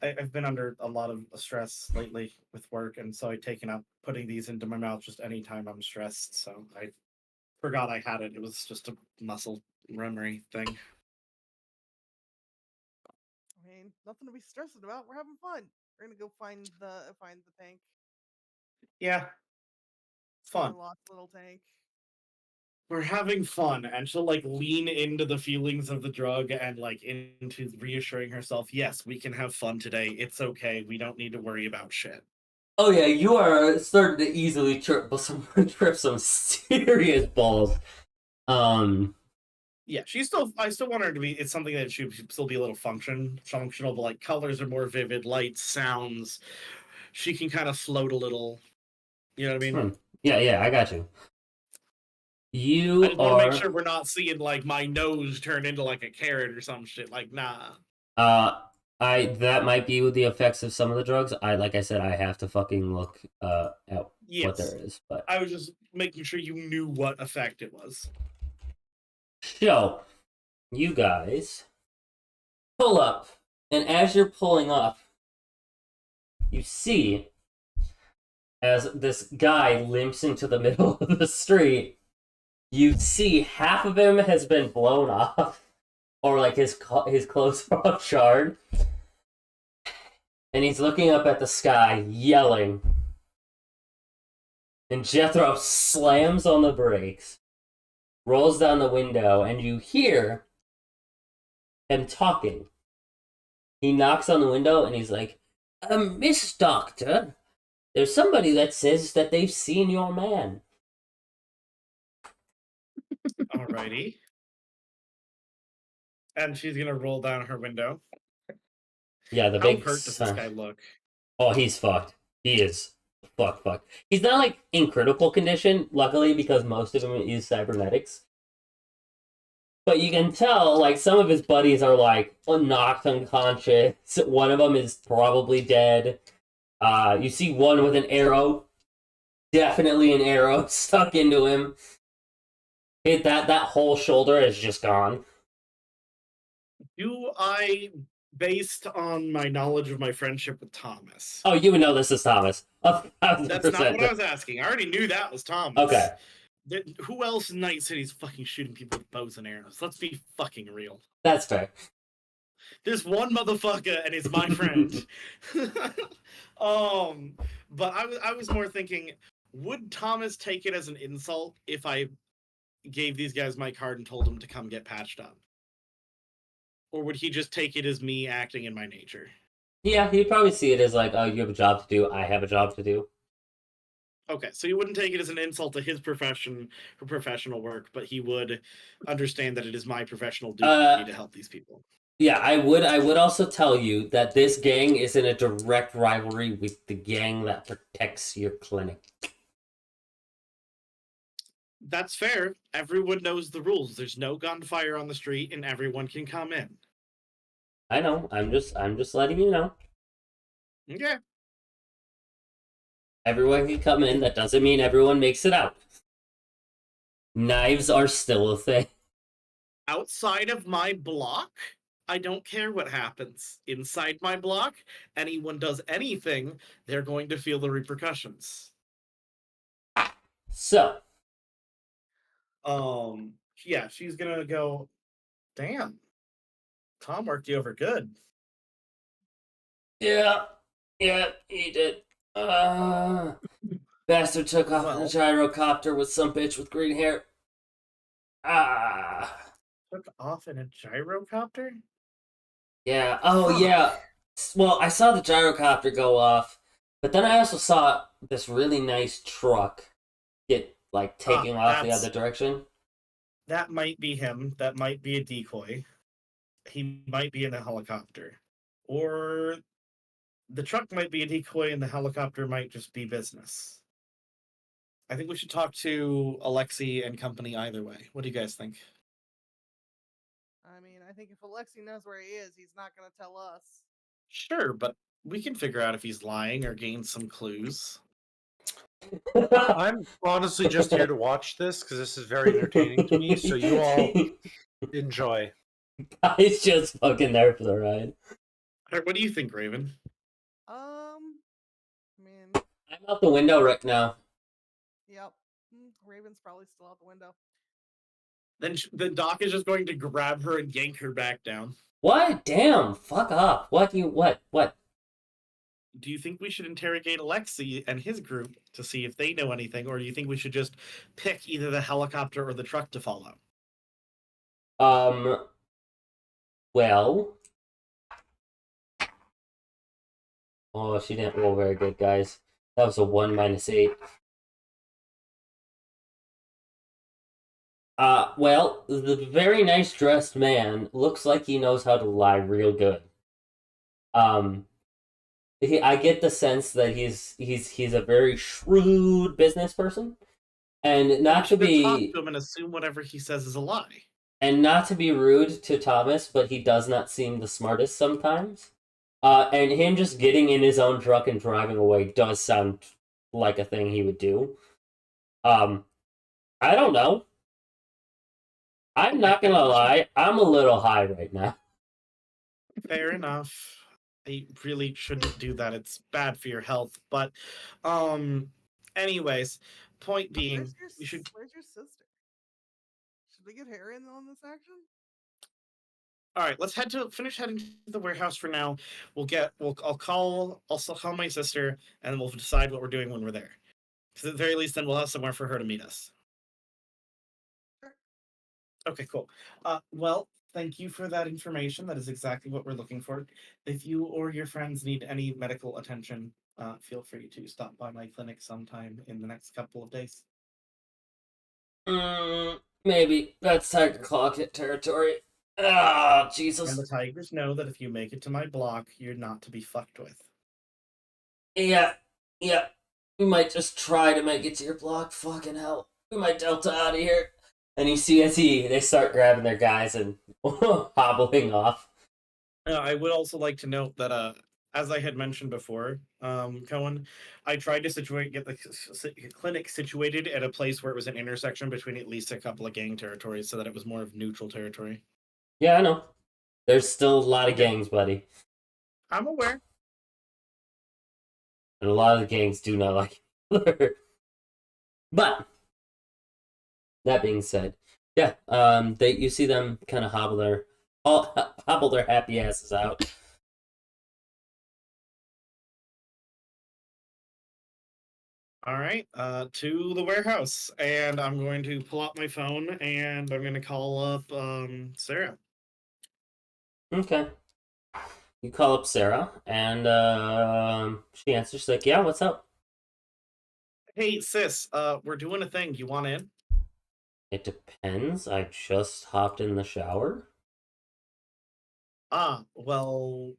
I've been under a lot of stress lately with work, and so I've taken up putting these into my mouth just anytime I'm stressed. So I forgot I had it. It was just a muscle memory thing. I mean, nothing to be stressed about. We're having fun. We're gonna go find the tank. Yeah, fun. The lost little tank. We're having fun, and she'll like lean into the feelings of the drug and like into reassuring herself, yes, we can have fun today. It's okay. We don't need to worry about shit. Oh yeah, you are starting to easily trip some serious balls. Yeah, I still want her to be. It's something that she should still be a little functional, but like colors are more vivid, lights, sounds. She can kind of float a little. You know what I mean? Yeah, I got you. You I just want to are. make sure we're not seeing like my nose turn into like a carrot or some shit. Like, nah. That might be with the effects of some of the drugs. Like I said, I have to fucking look at what Yes. there is. But I was just making sure you knew what effect it was. so you guys pull up, and as you're pulling up, you see as this guy limps into the middle of the street. You see half of him has been blown off, or like his clothes are all charred. And he's looking up at the sky, yelling. And Jethro slams on the brakes, rolls down the window, and you hear him talking. He knocks on the window and he's like, Miss Doctor, there's somebody that says that they've seen your man. Alrighty. And she's gonna roll down her window. Yeah, the How big hurt does this guy look? Oh, he's fucked. He is fucked. He's not like in critical condition, luckily, because most of him is cybernetics. But you can tell, like, some of his buddies are like knocked unconscious. One of them is probably dead. You see one with an arrow, definitely an arrow stuck into him. That whole shoulder is just gone. Do I, based on my knowledge of my friendship with Thomas? Oh, you would know this is Thomas. 1,000%. That's not what I was asking. I already knew that was Thomas. Okay. Who else in Night City is fucking shooting people with bows and arrows? Let's be fucking real. That's fair. There's one motherfucker, and it's my friend. But I was more thinking, would Thomas take it as an insult if I gave these guys my card and told them to come get patched up? Or would he just take it as me acting in my nature? Yeah, he'd probably see it as like, oh, you have a job to do, I have a job to do. Okay, so he wouldn't take it as an insult to his profession or professional work, but he would understand that it is my professional duty to help these people. Yeah, I would also tell you that this gang is in a direct rivalry with the gang that protects your clinic. That's fair. Everyone knows the rules. There's no gunfire on the street and everyone can come in. I know. I'm just letting you know. Okay. Everyone can come in. That doesn't mean everyone makes it out. Knives are still a thing. Outside of my block, I don't care what happens. Inside my block, anyone does anything, they're going to feel the repercussions. So. Yeah, she's gonna go, damn. Tom worked you over good. Yeah, he did. Bastard took off in a gyrocopter with some bitch with green hair. Took off in a gyrocopter? Yeah. Oh, yeah. Well, I saw the gyrocopter go off, but then I also saw this really nice truck get, like, taking off the other direction. That might be him. That might be a decoy. He might be in a helicopter. Or the truck might be a decoy and the helicopter might just be business. I think we should talk to Alexi and company either way. What do you guys think? I mean, I think if Alexi knows where he is, he's not going to tell us. Sure, but we can figure out if he's lying or gain some clues. I'm honestly just here to watch this because this is very entertaining to me. So you all enjoy. Guy's just fucking there for the ride. What do you think, Raven? Man. I'm out the window right now. Yep. Raven's probably still out the window. Then Doc is just going to grab her and yank her back down. What? Damn! Fuck off! What? Do you think we should interrogate Alexi and his group to see if they know anything, or do you think we should just pick either the helicopter or the truck to follow? Well. Oh, she didn't roll very good, guys. That was a 1 - 8. Well, the very nice dressed man looks like he knows how to lie real good. I get the sense that he's a very shrewd business person, and not to be talk to him and assume whatever he says is a lie. And not to be rude to Thomas, but he does not seem the smartest sometimes. And him just getting in his own truck and driving away does sound like a thing he would do. I don't know. I'm not gonna lie, I'm a little high right now. Fair enough. I really shouldn't do that. It's bad for your health. But, anyways, point being, we should. Where's your sister? Should we get her in on this action? All right, let's finish heading to the warehouse for now. I'll call my sister, and then we'll decide what we're doing when we're there. Because at the very least, then we'll have somewhere for her to meet us. Okay, cool. Well, thank you for that information. That is exactly what we're looking for. If you or your friends need any medical attention, feel free to stop by my clinic sometime in the next couple of days. Maybe. That's Tiger Claw territory. Ah, And Jesus. the Tigers know that if you make it to my block, you're not to be fucked with. Yeah. We might just try to make it to your block. Fucking hell. We might Delta out of here. And you see as they start grabbing their guys and hobbling off. I would also like to note that, as I had mentioned before, Cohen, I tried to get the clinic situated at a place where it was an intersection between at least a couple of gang territories, so that it was more of neutral territory. Yeah, I know. There's still a lot of gangs, buddy. I'm aware. And a lot of the gangs do not like each But that being said, yeah, you see them kind of hobble their happy asses out. All right, to the warehouse, and I'm going to pull out my phone and I'm going to call up Sarah. Okay. You call up Sarah, and she answers. She's like, "Yeah, what's up?" Hey, sis, we're doing a thing. You want in? It depends. I just hopped in the shower. Well,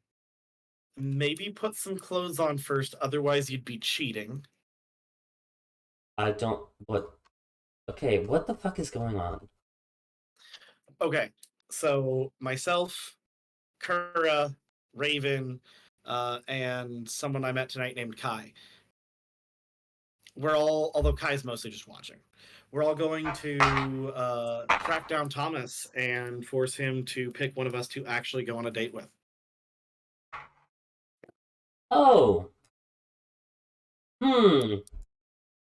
maybe put some clothes on first, otherwise you'd be cheating. I don't. What? Okay, what the fuck is going on? Okay, so myself, Kura, Raven, and someone I met tonight named Kai. Although Kai's mostly just watching, we're all going to track down Thomas and force him to pick one of us to actually go on a date with. Oh.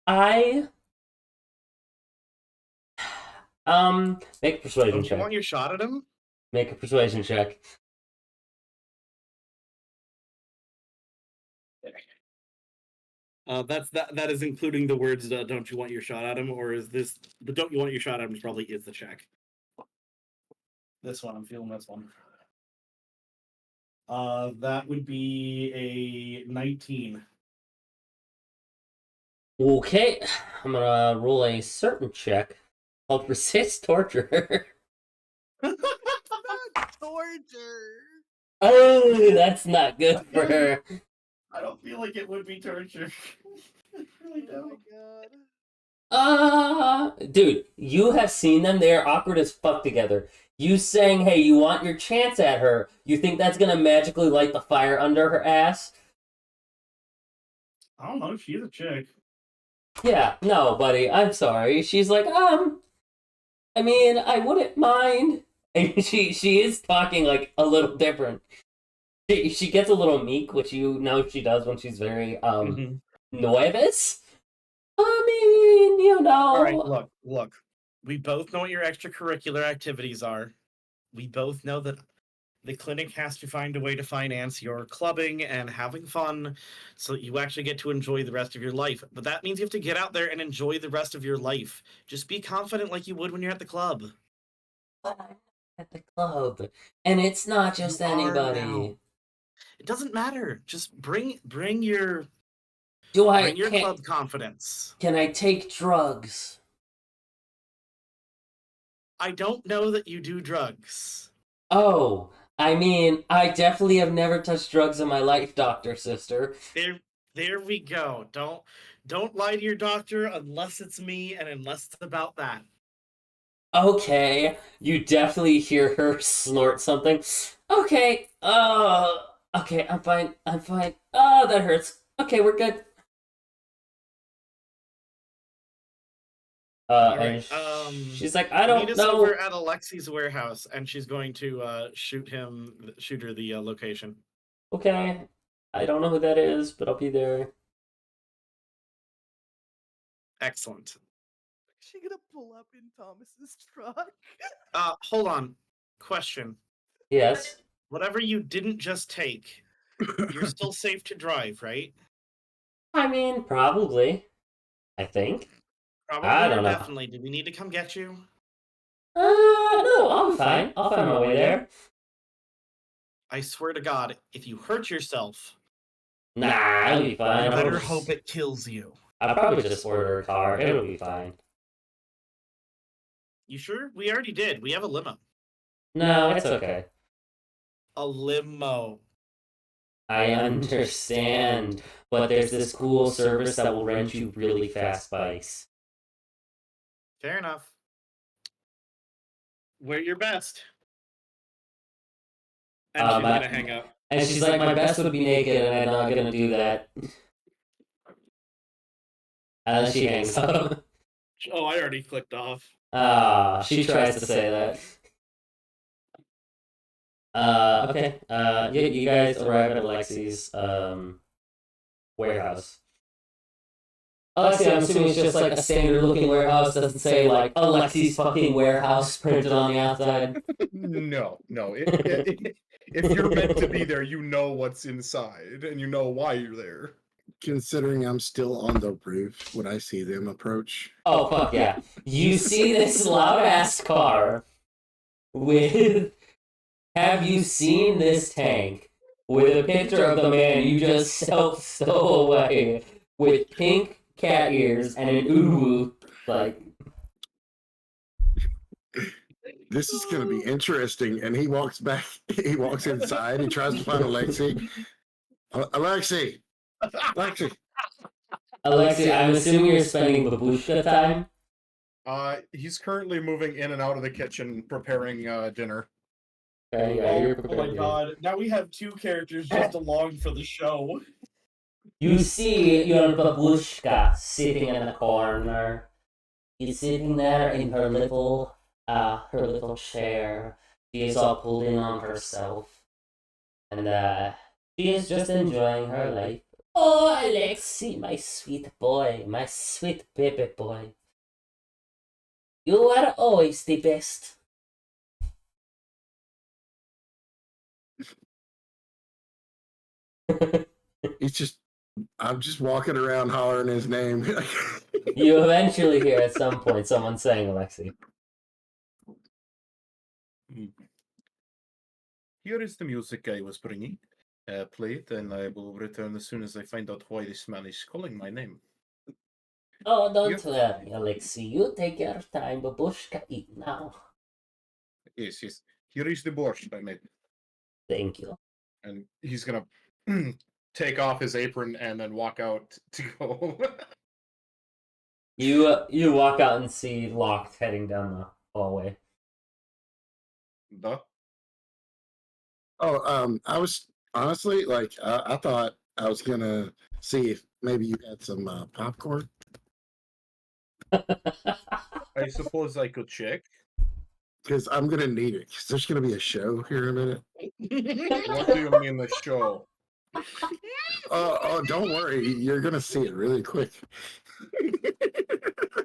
I make a persuasion Don't you check. want your shot at him? Make a persuasion check. That is including the words "Don't you want your shot at him?" or is this the "Don't you want your shot at him?" probably is the check. This one, I'm feeling this one. That would be a 19. Okay, I'm gonna roll a certain check called resist torture. Torture. Oh, that's not good for her. I don't feel like it would be torture. I really Oh don't. my god. Dude, you have seen them. They're awkward as fuck together. You saying, hey, you want your chance at her. You think that's gonna magically light the fire under her ass? I don't know. She's a chick. Yeah, no, buddy, I'm sorry. She's like, I mean, I wouldn't mind. And she is talking like a little different. She gets a little meek, which you know she does when she's very nervous. I mean, you know. All right, look. We both know what your extracurricular activities are. We both know that the clinic has to find a way to finance your clubbing and having fun so that you actually get to enjoy the rest of your life. But that means you have to get out there and enjoy the rest of your life. Just be confident like you would when you're at the club. But I'm at the club, and it's not just You are anybody. now. It doesn't matter. Just bring your Can, club confidence. Can I take drugs? I don't know that you do drugs. Oh, I mean, I definitely have never touched drugs in my life, Doctor Sister. There we go. Don't lie to your doctor unless it's me and unless it's about that. Okay, you definitely hear her snort something. Okay, Okay, I'm fine. I'm fine. Oh, that hurts. Okay, we're good. All And right. she's like, I Meet don't us know. over at Alexi's warehouse, and she's going to shoot her the location. Okay, I don't know who that is, but I'll be there. Excellent. Is she gonna pull up in Thomas's truck? Hold on. Question. Yes. Whatever you didn't just take, you're still safe to drive, right? I mean, probably. I think. Probably I or don't know. definitely. Do we need to come get you? No, I'll be fine. I'll find my way there. I swear to God, if you hurt yourself, Nah, I'll be fine. I I'll better just- hope it kills you. I'll probably just order a car. It'll be fine. You sure? We already did. We have a limo. No, it's okay. A limo. I understand, but there's this cool service that will rent you really fast bikes. Fair enough. Wear your best. And she's my- gonna hang up. And she's like, my best would be naked, and I'm not gonna do that. And then she hangs up. Oh, I already clicked off. She tries to say that. Okay. You guys arrive at Alexi's warehouse. Alexi, I'm assuming it's just like a standard looking warehouse, doesn't say like Alexi's fucking warehouse printed on the outside. No. If you're meant to be there, you know what's inside and you know why you're there. Considering I'm still on the roof when I see them approach. Oh fuck yeah. You see this loud ass car with have you seen this tank with a picture of the man you just stole away with pink cat ears and an uwu like This is going to be interesting. And he walks back. He walks inside. He tries to find Alexi. Alexi. Alexi, I'm assuming you're spending babushka time? He's currently moving in and out of the kitchen, preparing dinner. Okay, yeah, you're Oh my prepared. God! Now we have two characters just along for the show. You see your babushka sitting in the corner. She's sitting there in her little chair. She is all pulled in on herself. And she is just enjoying her life. Oh, Alexi, my sweet boy, my sweet baby boy. You are always the best. I'm just walking around hollering his name. You eventually hear at some point someone saying Alexi. Here is the music I was bringing. Play it, and I will return as soon as I find out why this man is calling my name. Oh, don't worry, Alexi. You take your time, babushka, eat now. Yes. Here is the borscht I made. Thank you. And he's gonna take off his apron and then walk out to go. You walk out and see Locke heading down the hallway. Duh. I was honestly like, I thought I was gonna see if maybe you had some popcorn. I suppose I could check. Because I'm gonna need it. Because there's gonna be a show here in a minute. What do you mean the show? Oh, don't worry. You're gonna see it really quick.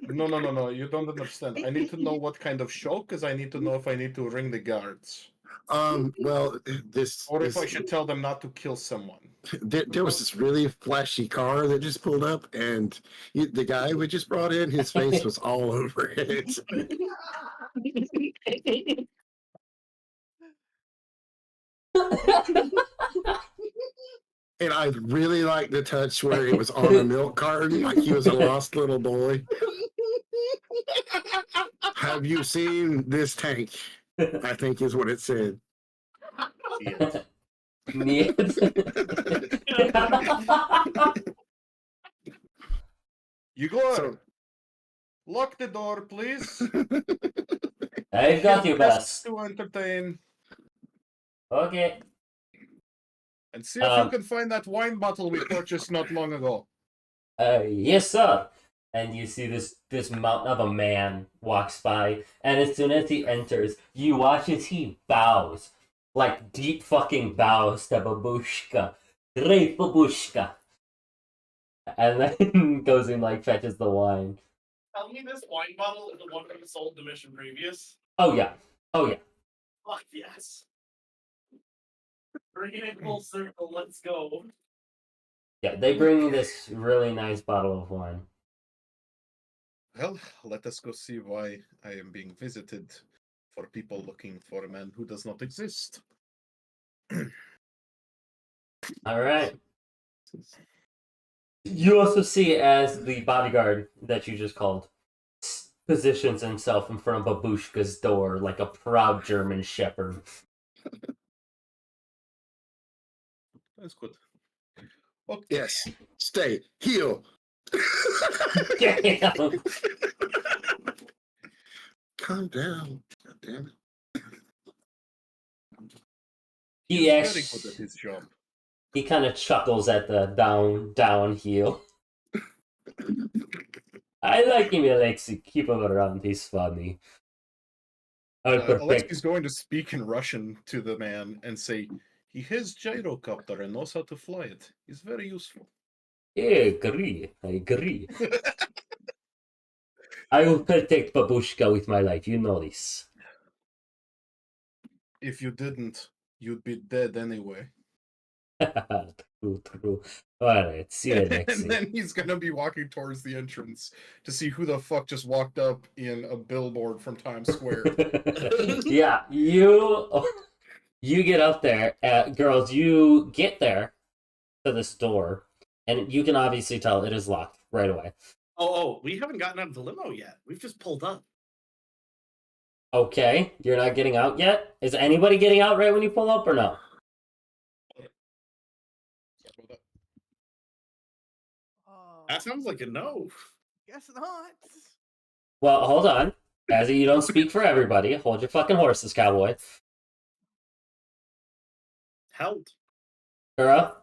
No. You don't understand. I need to know what kind of show, because I need to know if I need to ring the guards. Well, Or if I should tell them not to kill someone. There was this really flashy car that just pulled up, and the guy we just brought in, his face was all over it. And I really like the touch where it was on a milk carton, like he was a lost little boy. Have you seen this tank? I think is what it said. Yes. You go. So, Lock the door, please. I've got you, Guests boss. to entertain. Okay. And see if you can find that wine bottle we purchased not long ago. Yes, sir. And you see this mountain of a man walks by, and as soon as he enters, you watch as he bows, like deep fucking bows to Babushka. Great Babushka. And then goes and like fetches the wine. Tell me this wine bottle is the one we sold the mission previous. Oh yeah. Oh yeah. Fuck yes. Bringing it full circle. Let's go. Yeah, they bring this really nice bottle of wine. Well, let us go see why I am being visited for people looking for a man who does not exist. All right. You also see as the bodyguard that you just called positions himself in front of Babushka's door like a proud German shepherd. That's good. Okay. Yes. Stay. Heal. Damn. Calm down. God damn it. He He's very actually, good at his job. he kind of chuckles at the down heel. I like him, Alexei. Keep him around. He's funny. Alexei's going to speak in Russian to the man and say, he has gyrocopter and knows how to fly it. He's very useful. I agree. I agree. I will protect Babushka with my life. You know this. If you didn't, you'd be dead anyway. True, true. Alright, see you, And Alexei. then he's gonna be walking towards the entrance to see who the fuck just walked up in a billboard from Times Square. Yeah, you get up there, girls. You get there to this door, and you can obviously tell it is locked right away. Oh, we haven't gotten out of the limo yet. We've just pulled up. Okay, you're not getting out yet. Is anybody getting out right when you pull up, or no? That sounds like a no. Guess not. Well, hold on. As you don't speak for everybody, hold your fucking horses, cowboy. Held. Kura?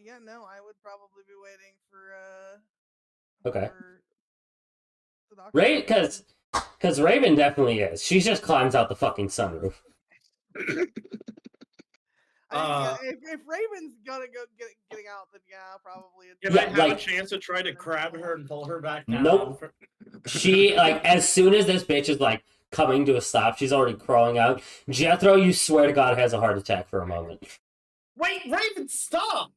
Yeah, no, I would probably be waiting for Okay. for the doctor. Right, because Raven definitely is. She just climbs out the fucking sunroof. If Raven's gonna go getting out, then yeah, probably. Can Yeah, I have like- a chance to try to grab her and pull her back down? Nope. She, like, as soon as this bitch is, like, coming to a stop, she's already crawling out. Jethro, you swear to God, has a heart attack for a moment. Wait, Raven, stop!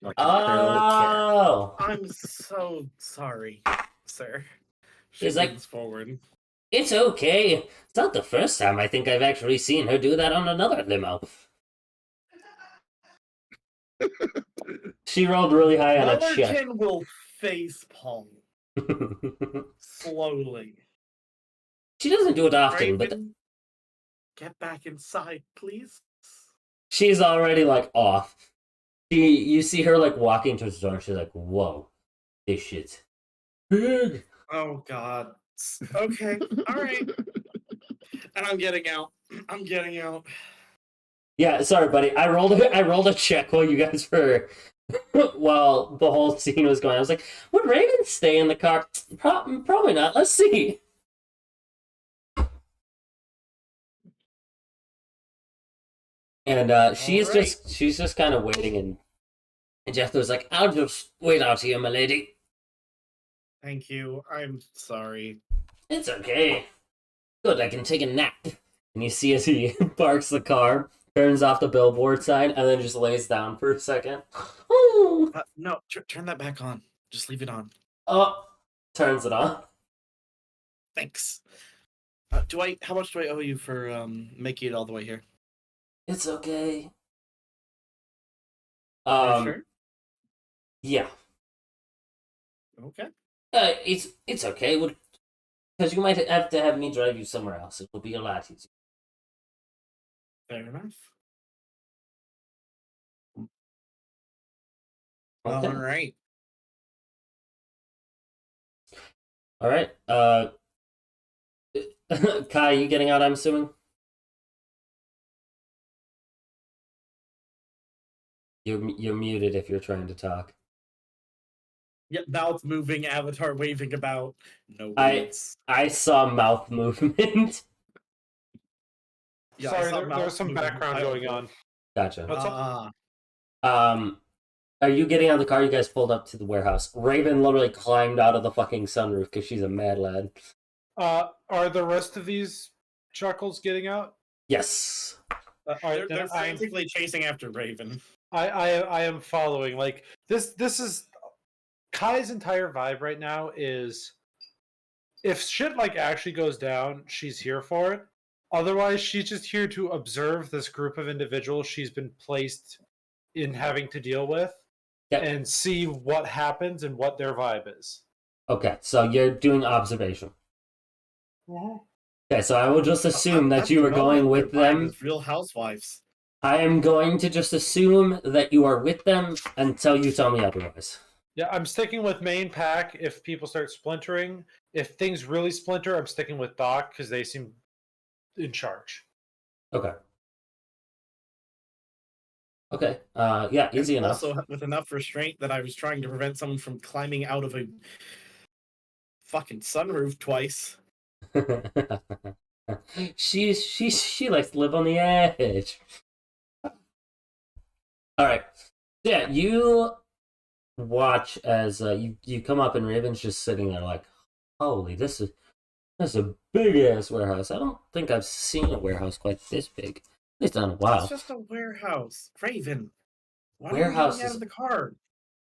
Like a feral cat. Oh! I'm so sorry, sir. It's like- leans forward. It's okay. It's not the first time I think I've actually seen her do that on another limo. She rolled really high on a check. Fullerton will face palm slowly. She doesn't do it often, but Raven, get back inside, please. she's already, like, off. You see her, like, walking towards the door, and she's like, whoa, this shit's big. Oh God. Okay. All right. And I'm getting out. I'm getting out. Yeah, sorry, buddy. I rolled a check while you guys were while the whole scene was going. I was like, would Raven stay in the car? Probably not. Let's see. And she's Alright. just kind of waiting, and Jethro's like, I'll just wait out here, my lady. Thank you. I'm sorry. It's okay. Good, I can take a nap. And you see as he parks the car, turns off the billboard sign, and then just lays down for a second. Ooh. No, turn that back on. Just leave it on. Oh, turns it on. Thanks. How much do I owe you for making it all the way here? It's okay. Sure. Yeah. Okay. It's okay. Because you might have to have me drive you somewhere else. It will be a lot easier. Fair enough. Okay. All right. All right. Kai, you getting out? I'm assuming. You're muted if you're trying to talk. Yep, mouth moving, avatar waving about. No I words. I saw mouth movement. Yeah, I Sorry, saw there's mouth some moving. background I going also- on. Gotcha. What's up? Are you getting out of the car? You guys pulled up to the warehouse. Raven literally climbed out of the fucking sunroof because she's a mad lad. Are the rest of these chuckles getting out? Yes. All right, They're then I'm frantically chasing after Raven. I am following. Like this is Kai's entire vibe right now is if shit like actually goes down, she's here for it. Otherwise, she's just here to observe this group of individuals she's been placed in having to deal with Yep. and see what happens and what their vibe is. Okay, so you're doing observation. Okay, so I will just assume that you are going with them. As Real Housewives. I am going to just assume that you are with them until you tell me otherwise. Yeah, I'm sticking with main pack if people start splintering. If things really splinter, I'm sticking with Doc because they seem in charge. Okay. Okay. Yeah, easy enough. Also, with enough restraint that I was trying to prevent someone from climbing out of a fucking sunroof twice. she likes to live on the edge. All right. Yeah, you watch as you come up and Raven's just sitting there like, holy, this is a big ass warehouse. I don't think I've seen a warehouse quite this big. At least not in a while. It's just a warehouse. Raven. Why Warehouses- are you out of the car?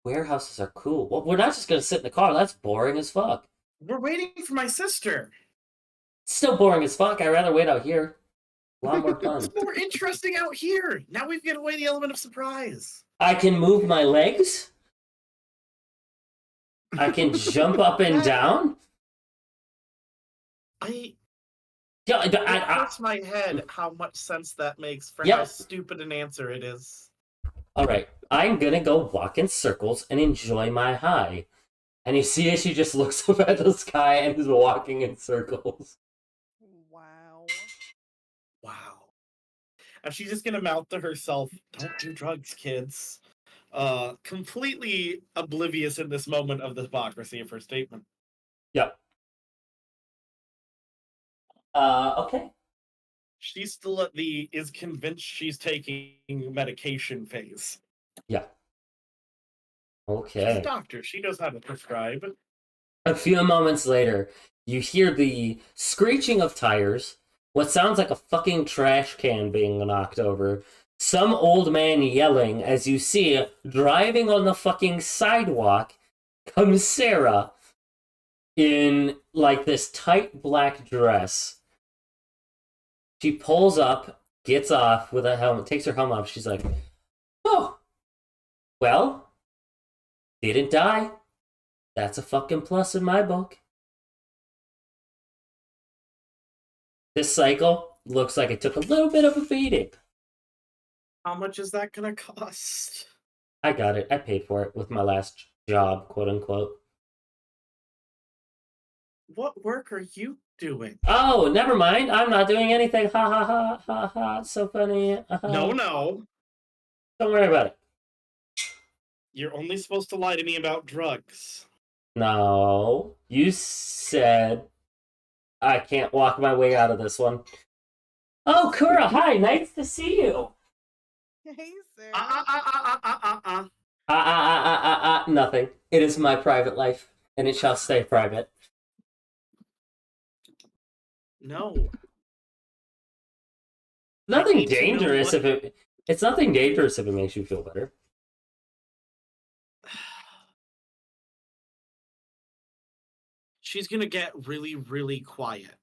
Warehouses are cool. Well, we're not just gonna sit in the car. That's boring as fuck. We're waiting for my sister. It's still boring as fuck. I'd rather wait out here. A lot more fun. It's more interesting out here. Now we've given away the element of surprise. I can move my legs. I can jump up and down. Yeah, It hurts my head how much sense that makes for how Yep. stupid an answer it is. All right, I'm gonna go walk in circles and enjoy my high. And you see as she just looks up at the sky and is walking in circles. Wow. Wow. And she's just gonna mouth to herself, "Don't do drugs, kids." Completely oblivious in this moment of the hypocrisy of her statement. Yep. Okay. She's still at the is convinced she's taking medication phase. Yeah. She's Okay. a doctor. She knows how to prescribe. A few moments later, you hear the screeching of tires, what sounds like a fucking trash can being knocked over, some old man yelling as you see, driving on the fucking sidewalk, comes Sarah in like this tight black dress. She pulls up, gets off with a helmet, takes her helmet off. She's like, oh, well, didn't die. That's a fucking plus in my book. This cycle looks like it took a little bit of a beating. How much is that gonna cost? I got it. I paid for it with my last job, quote unquote. What work are you doing? Oh, never mind. I'm not doing anything. Ha ha ha ha ha. It's so funny. No. Don't worry about it. You're only supposed to lie to me about drugs. No. You said I can't walk my way out of this one. Oh, Kura, hi. Nice to see you. Hey, Sarah. Nothing. It is my private life, and it shall stay private. No. Nothing need to know dangerous what- if it's nothing dangerous if it makes you feel better. She's gonna get really, really quiet.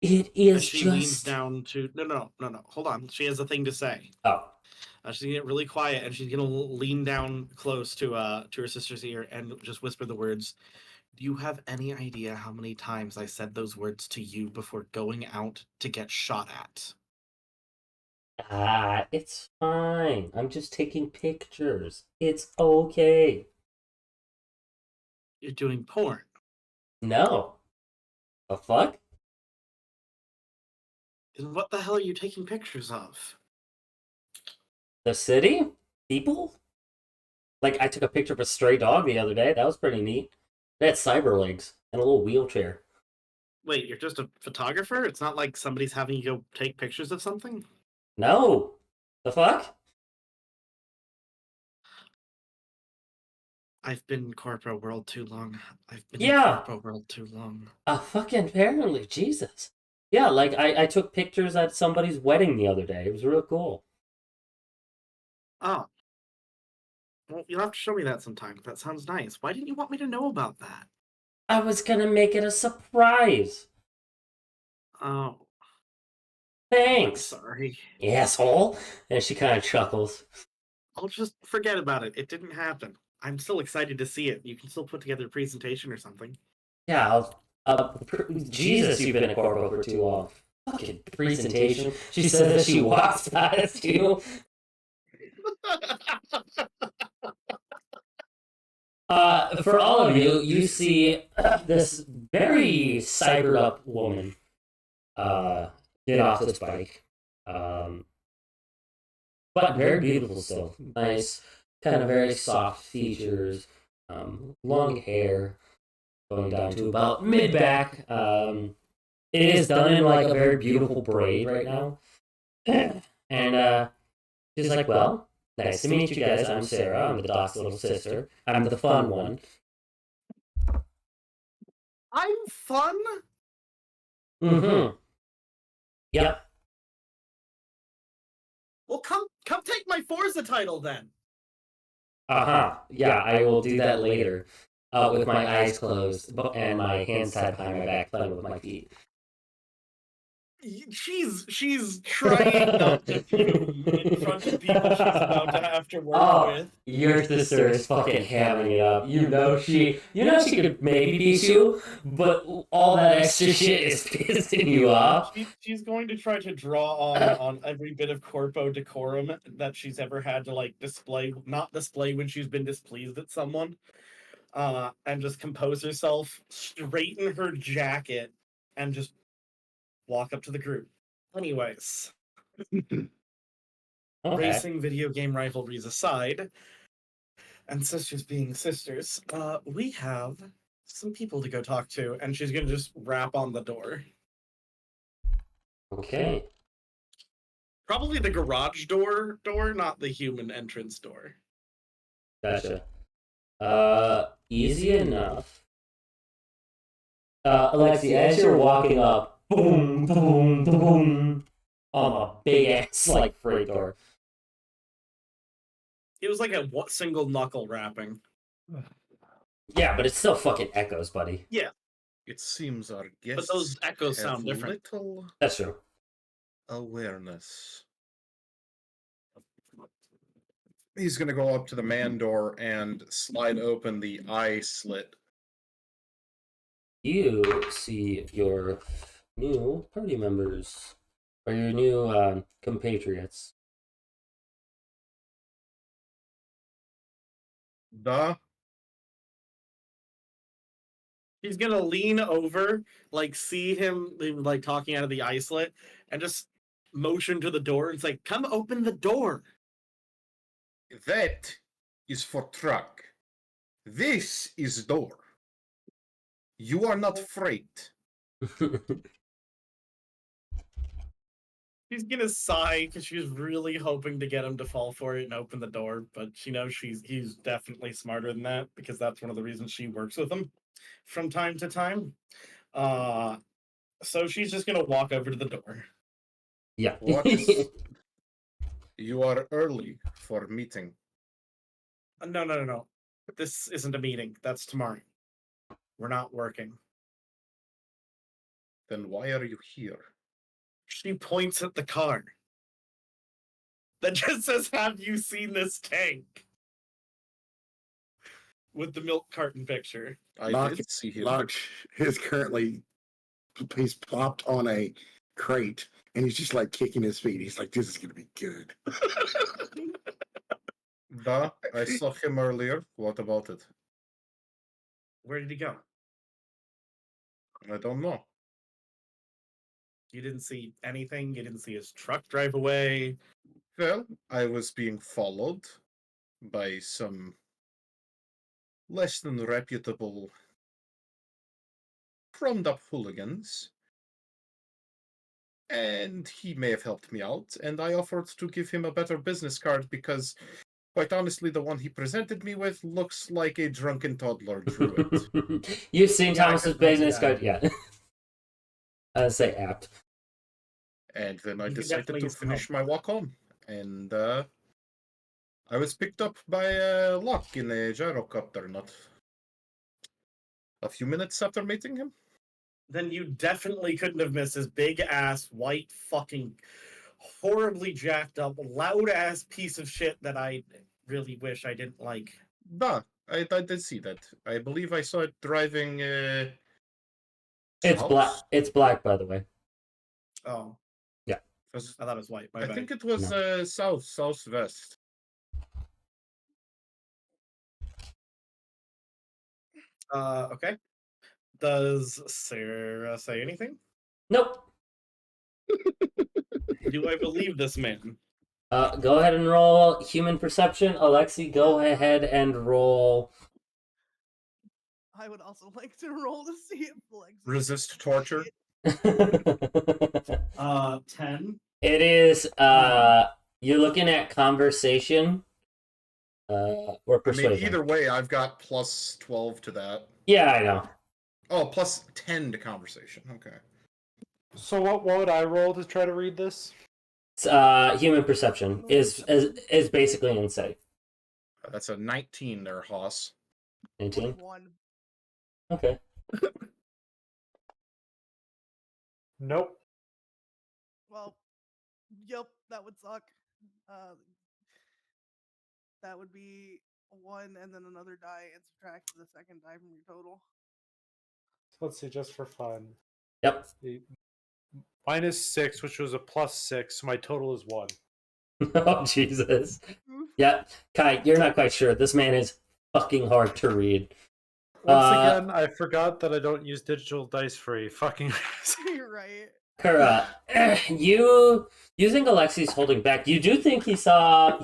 It And is she leans just down to no. Hold on. She has a thing to say. oh. She's gonna get really quiet, and she's gonna lean down close to her sister's ear and just whisper the words. Do you have any idea how many times I said those words to you before going out to get shot at? It's fine. I'm just taking pictures. It's okay. You're doing porn. No. The fuck? Then what the hell are you taking pictures of? The city? People? Like, I took a picture of a stray dog the other day. That was pretty neat. They had cyber legs and a little wheelchair. Wait, you're just a photographer? It's not like somebody's having you go take pictures of something? No. The fuck? I've been in corporate world too long. I've been in Yeah. corporate world too long. Fucking apparently, Jesus. Yeah, like I took pictures at somebody's wedding the other day. It was real cool. Oh. Well, you'll have to show me that sometime. That sounds nice. Why didn't you want me to know about that? I was gonna make it a surprise. Oh, I'm Thanks, sorry. asshole. And she kind of chuckles. I'll just forget about it. It didn't happen. I'm still excited to see it. You can still put together a presentation or something. Yeah, Jesus, you've been a corpo for too long. Fucking presentation. She says that she walks past you. For all of you, you see this very cybered up woman get off this bike. But very beautiful still. Nice, kind of very soft features, long hair going down to about mid back. It is done in like a very beautiful braid right now. And she's like, well, nice to meet you guys. I'm Sarah. I'm the doc's little sister. I'm the fun one. I'm fun? Mm-hmm. Yep. Well, come take my Forza title then. Uh-huh. Yeah, I will do that later. With my eyes closed and my hands tied behind my back, playing with my feet. She's trying not to puke in front of people she's about to have to work with. Your sister is fucking hamming it up. You know she could maybe beat you, but all that extra shit is pissing you off. She's going to try to draw on every bit of corpo decorum that she's ever had to like not display when she's been displeased at someone, and just compose herself, straighten her jacket, and just walk up to the group. Anyways, racing video game rivalries aside, and sisters being sisters, we have some people to go talk to, and she's gonna just rap on the door. Okay. Probably the garage door, not the human entrance door. Gotcha. Easy enough. Alexi, as you're walking up, boom, boom, boom, on a big ass like freight door. It was like a single knuckle rapping. Yeah, but it still fucking echoes, buddy. Yeah. It seems our guests But those echoes have sound different. little That's true. awareness. He's gonna go up to the man door and slide open the eye slit. You see your new party members, or your new compatriots. Duh. He's gonna lean over, like see him like talking out of the eye slit, and just motion to the door and say, "Come open the door." That is for truck. This is door. You are not freight. She's gonna sigh because she's really hoping to get him to fall for it and open the door, but she knows he's definitely smarter than that because that's one of the reasons she works with him from time to time. So she's just gonna walk over to the door. Yeah. What is... You are early for meeting. No. This isn't a meeting. That's tomorrow. We're not working. Then why are you here? She points at the car that just says, "Have you seen this tank?" With the milk carton picture. I did see him. Locke is currently, he's plopped on a crate and he's just like kicking his feet. He's like, this is gonna be good. Duh, I saw him earlier. What about it? Where did he go? I don't know. You didn't see anything? You didn't see his truck drive away? Well, I was being followed by some less than reputable, chromed up hooligans. And he may have helped me out, and I offered to give him a better business card because, quite honestly, the one he presented me with looks like a drunken toddler drew it. You've seen Yeah, I Thomas's couldn't argue business that. card, yeah. I'd say apt. And then I You can decided definitely to use some finish help my with it. walk home. And I was picked up by Locke in a gyrocopter not a few minutes after meeting him. Then you definitely couldn't have missed his big ass, white, fucking, horribly jacked up, loud ass piece of shit that I really wish I didn't like. Bah, I did see that. I believe I saw it driving It's black. south. It's black, by the way. Oh, Was- I thought it was white. My I bad. think it was southwest. Okay. Does Sarah say anything? Nope. Do I believe this man? Go ahead and roll human perception. Alexi, go ahead and roll. I would also like to roll to see if Lex Resist torture. It 10. is you're looking at conversation or I mean, persuasion. either way, I've got plus 12 to that. Yeah, I know. Oh, plus 10 to conversation. Okay. So what would I roll to try to read this? Human perception is basically insight. That's a 19 there, Hoss. 19. 21. Okay. Nope. Well, yep, that would suck. That would be a 1 and then another die and subtract the second die from your total. Let's see, just for fun. Yep. -6, which was a +6, so my total is 1. Oh Jesus. Oof. Yeah, Kai, you're not quite sure. This man is fucking hard to read. Once again, I forgot that I don't use digital dice for a fucking reason. You're right. Kara, you think Alexi's holding back. You do think he saw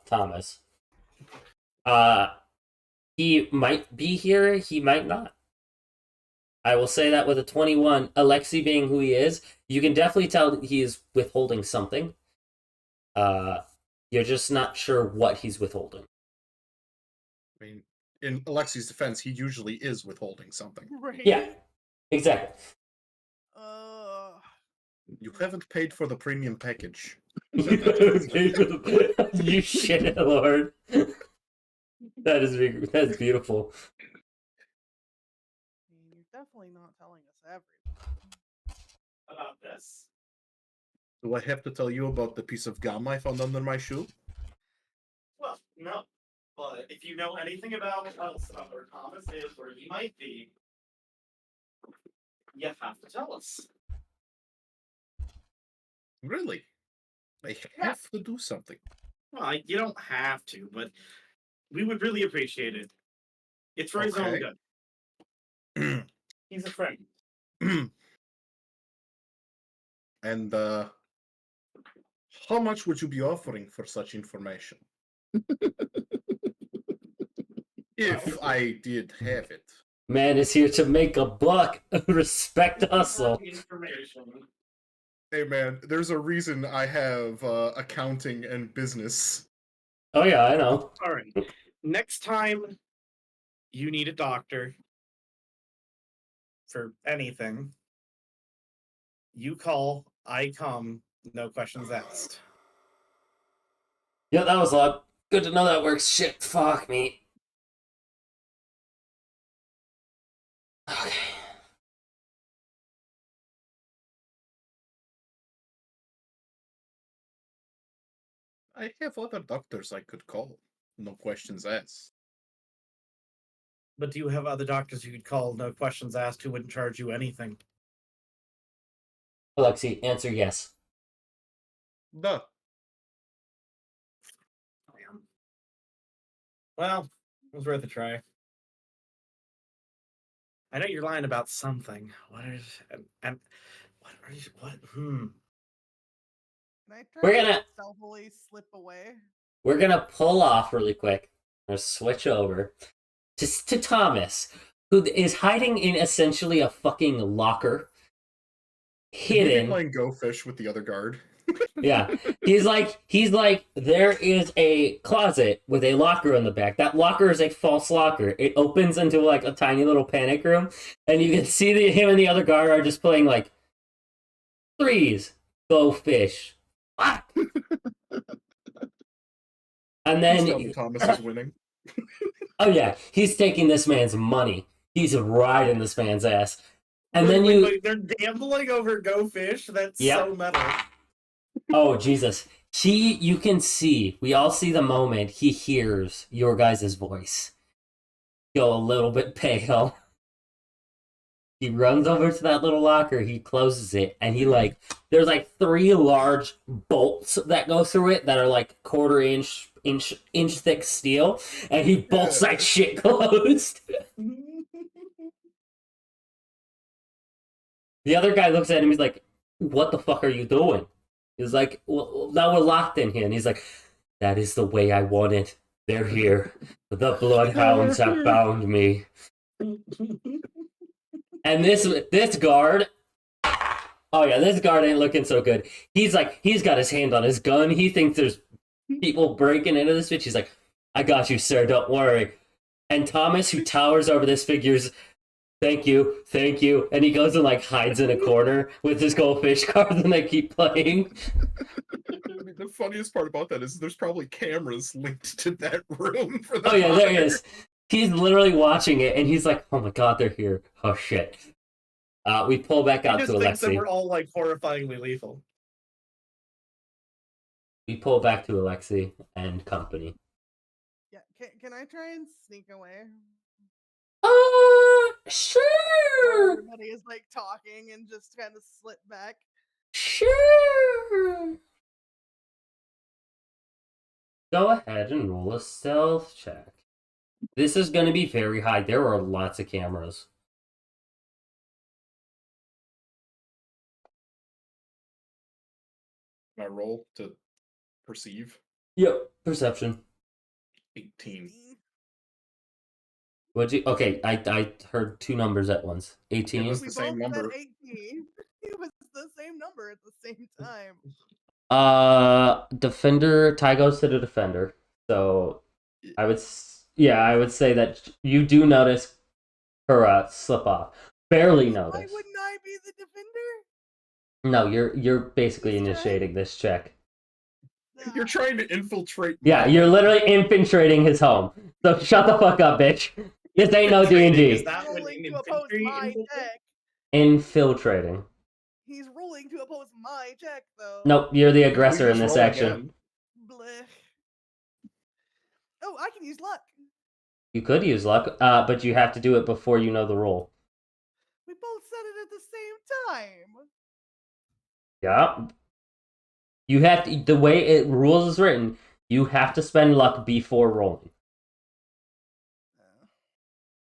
Thomas. He might be here, he might not. I will say that with a 21, Alexi being who he is, you can definitely tell that he is withholding something. You're just not sure what he's withholding. I mean, in Alexi's defense, he usually is withholding something. Right. Yeah, exactly. You haven't paid for the premium package. You shit, Lord. That's beautiful. I mean, you're definitely not telling us everything. About this. Do I have to tell you about the piece of gum I found under my shoe? Well, no. But if you know anything about us, where Thomas is, where he might be, you have to tell us. Really? I have to do something. Well, you don't have to, but we would really appreciate it. It's for his own Okay. good. He's a friend. And how much would you be offering for such information? If I did have it. Man is here to make a buck. Respect hustle. Information. Hey man, there's a reason I have accounting and business. Oh yeah, I know. All right. Next time you need a doctor for anything, you call, I come, no questions asked. Yeah, that was a lot. Good to know that works. Shit, fuck me. Okay. I have other doctors I could call. No questions asked. But do you have other doctors you could call, no questions asked, who wouldn't charge you anything? Alexi, answer yes. Duh. Well, it was worth a try. I know you're lying about something. What is and what are you what I try We're to gonna- stealthily slip away? We're gonna pull off really quick. Or switch over to Thomas, who is hiding in essentially a fucking locker. Should we be Hidden. playing Go Fish with the other guard? Yeah. He's like, there is a closet with a locker in the back. That locker is a false locker. It opens into like a tiny little panic room, and you can see him and the other guard are just playing like threes. Go fish. Ah! And Please then tell me Thomas is winning. oh yeah, he's taking this man's money. He's riding this man's ass. And then Wait, they're gambling over Go Fish? That's Yep. so metal. Oh Jesus. You can see, we all see the moment he hears your guys' voice go a little bit pale. He runs over to that little locker, he closes it, and there's like 3 large bolts that go through it that are like quarter inch thick steel, and he bolts that shit closed. The other guy looks at him, he's like, what the fuck are you doing? He's like, well, now we're locked in here. And he's like, that is the way I want it. They're here. The bloodhounds have found me. And this guard, oh yeah, this guard ain't looking so good. He's got his hand on his gun. He thinks there's people breaking into this bitch. He's like, I got you, sir, don't worry. And Thomas, who towers over this figure's, thank you. And he goes and like hides in a corner with his goldfish cards, and they keep playing. I mean, the funniest part about that is there's probably cameras linked to that room for the Oh yeah, there he monitor. is. He's literally watching it, and he's like, oh my god, they're here. Oh shit. We pull back He out just to thinks that Alexi. we're all like horrifyingly lethal. We pull back to Alexi and company. Yeah. Can I try and sneak away? While Sure. everybody is like talking and just kind of slip back. Sure. Go ahead and roll a stealth check. This is going to be very high. There are lots of cameras. Can I roll to perceive? Yep. Perception. 18. What'd you? Okay, I heard 2 numbers at once. 18. It was We the same both said number. 18. It was the same number at the same time. Defender. Ty goes to the defender. So, I would say that you do notice her slip off. Barely Why notice. wouldn't I be the defender? No, you're basically This check? initiating this check. You're trying to infiltrate. Yeah, you're literally infiltrating his home. So shut the fuck up, bitch. This ain't no Is D&D. that what rolling an to oppose infantry my infiltrate? check. Infiltrating. He's rolling to oppose my check, though. Nope, you're the We aggressor in just this roll action. again. Blech. Oh, I can use luck. You could use luck, but you have to do it before you know the roll. We both said it at the same time. Yeah. You have to, the way it rules is written, you have to spend luck before rolling.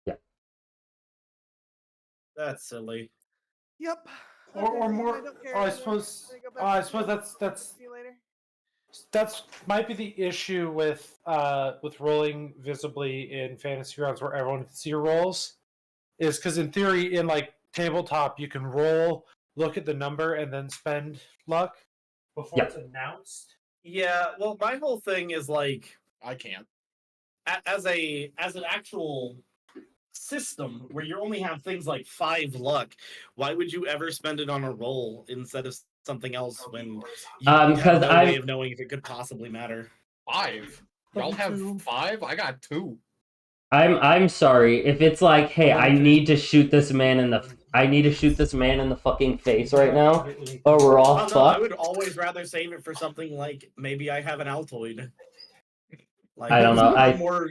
Yeah. That's silly. Yep. Or Okay, more. I don't care Oh, I anymore. suppose. Gonna go back Oh, I to suppose the- that's See you later. that's might be the issue with rolling visibly in fantasy rounds where everyone can see your rolls, is because in theory in like tabletop you can roll, look at the number, and then spend luck before Yeah. it's announced. Yeah, well, my whole thing is like, I can't. as an actual system where you only have things like 5 luck, why would you ever spend it on a roll instead of something else when you have 'cause no I- way of knowing if it could possibly matter? 5. Y'all have 5? I got 2. I'm sorry if it's like, hey, I Limited. need to shoot this man in the fucking face right now, or we're all Oh, no, I fucked. would always rather save it for something like maybe I have an Altoid. Like, I don't know,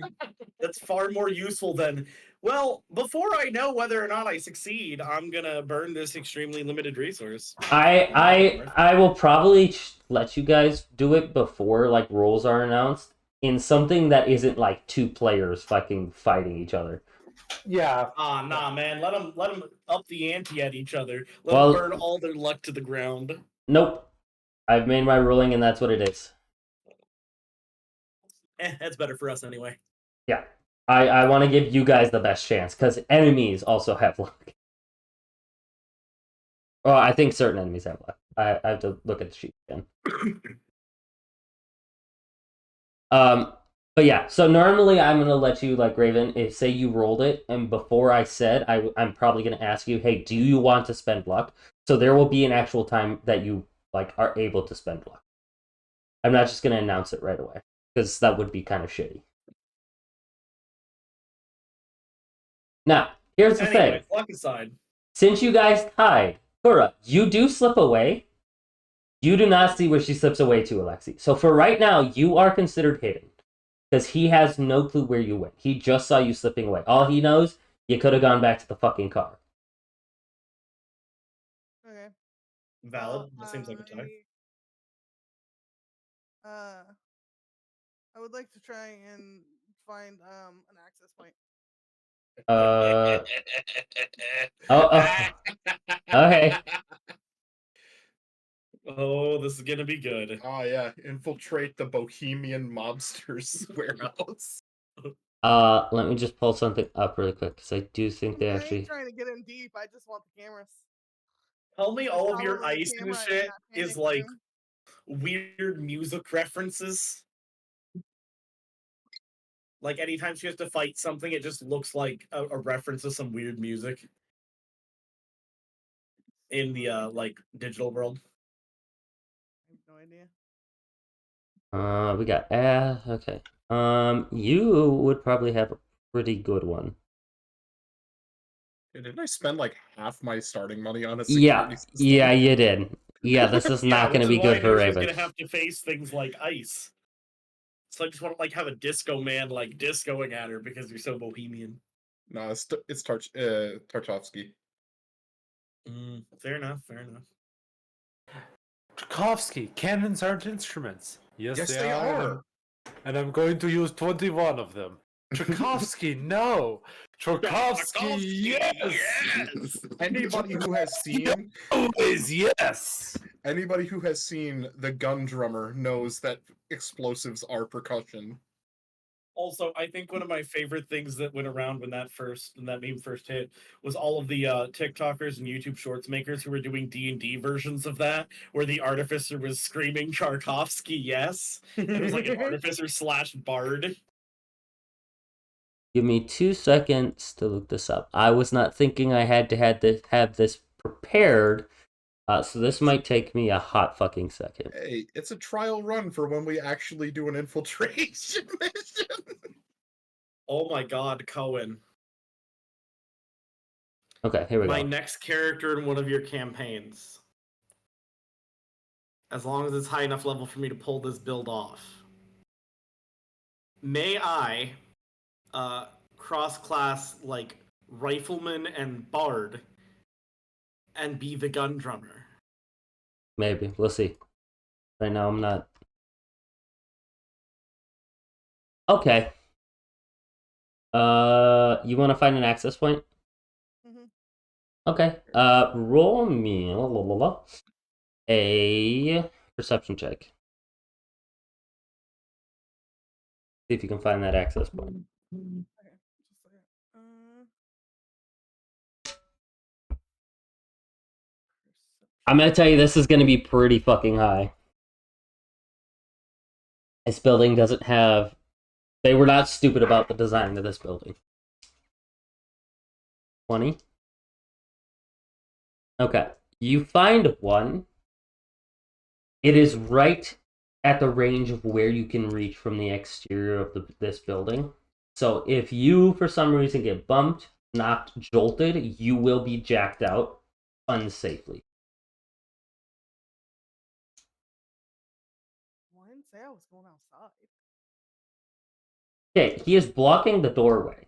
that's far more useful than, well, before I know whether or not I succeed, I'm gonna burn this extremely limited resource. I will probably let you guys do it before like rolls are announced in something that isn't like 2 players fucking fighting each other. Yeah. Ah, nah, man. Let them up the ante at each other. Let Well- them burn all their luck to the ground. Nope. I've made my ruling, and that's what it is. That's better for us anyway. Yeah. I want to give you guys the best chance, because enemies also have luck. Well, I think certain enemies have luck. I have to look at the sheet again. But yeah, so normally I'm gonna let you, like, Raven, if say you rolled it, and before I said, I'm probably gonna ask you, hey, do you want to spend luck? So there will be an actual time that you, like, are able to spend luck. I'm not just gonna announce it right away, because that would be kind of shitty. Now, here's the thing. Anyway, luck aside. Since you guys tied, Kura, you do slip away. You do not see where she slips away to, Alexi. So for right now, you are considered hidden. Because he has no clue where you went. He just saw you slipping away. All he knows, you could have gone back to the fucking car. Okay. Valid. That seems like a tie. I would like to try and find an access point. Okay. Oh, this is gonna be good. Oh yeah, infiltrate the Bohemian mobsters warehouse. Let me just pull something up really quick, because I do think they I actually... ain't trying to get in deep. I just want the cameras. Tell me There's all of your probably a ice and camera in shit that is panic like room. weird music references. Like anytime she has to fight something, it just looks like a reference to some weird music in the like digital world. I have no idea. We got okay. You would probably have a pretty good one. Didn't I spend like half my starting money on a Yeah, security system? yeah, you did. Yeah, this is not going to be good for Raven. Gonna have to face things like ice. So I just want to like have a disco man like discoing at her because you're so bohemian. No, it's Tarchovsky. Fair enough. Fair enough. Tchaikovsky, cannons aren't instruments. Yes, they are. And I'm going to use 21 of them. Tchaikovsky, no. Tchaikovsky, yes. Anybody who has seen Always yes. Anybody who has seen The Gun Drummer knows that explosives are percussion. Also, I think one of my favorite things that went around when that meme first hit was all of the TikTokers and YouTube Shorts makers who were doing D&D versions of that, where the artificer was screaming Tchaikovsky, yes. It was like an artificer / bard. Give me 2 seconds to look this up. I was not thinking I had to have this prepared, so this might take me a hot fucking second. Hey, it's a trial run for when we actually do an infiltration mission. Oh my god, Cohen. Okay, here we My go. next character in one of your campaigns. As long as it's high enough level for me to pull this build off. May I cross-class like rifleman and bard and be the gun drummer? Maybe. We'll see. Right now, I'm not. Okay. You want to find an access point? Mm-hmm. Okay. Roll me a perception check. See if you can find that access point. Okay, just a second. I'm gonna tell you, this is gonna be pretty fucking high. This building doesn't have... They were not stupid about the design of this building. 20? Okay. You find one. It is right at the range of where you can reach from the exterior of this building. So if you, for some reason, get bumped, knocked, jolted, you will be jacked out unsafely. Well, I didn't say I was going outside. Okay, he is blocking the doorway.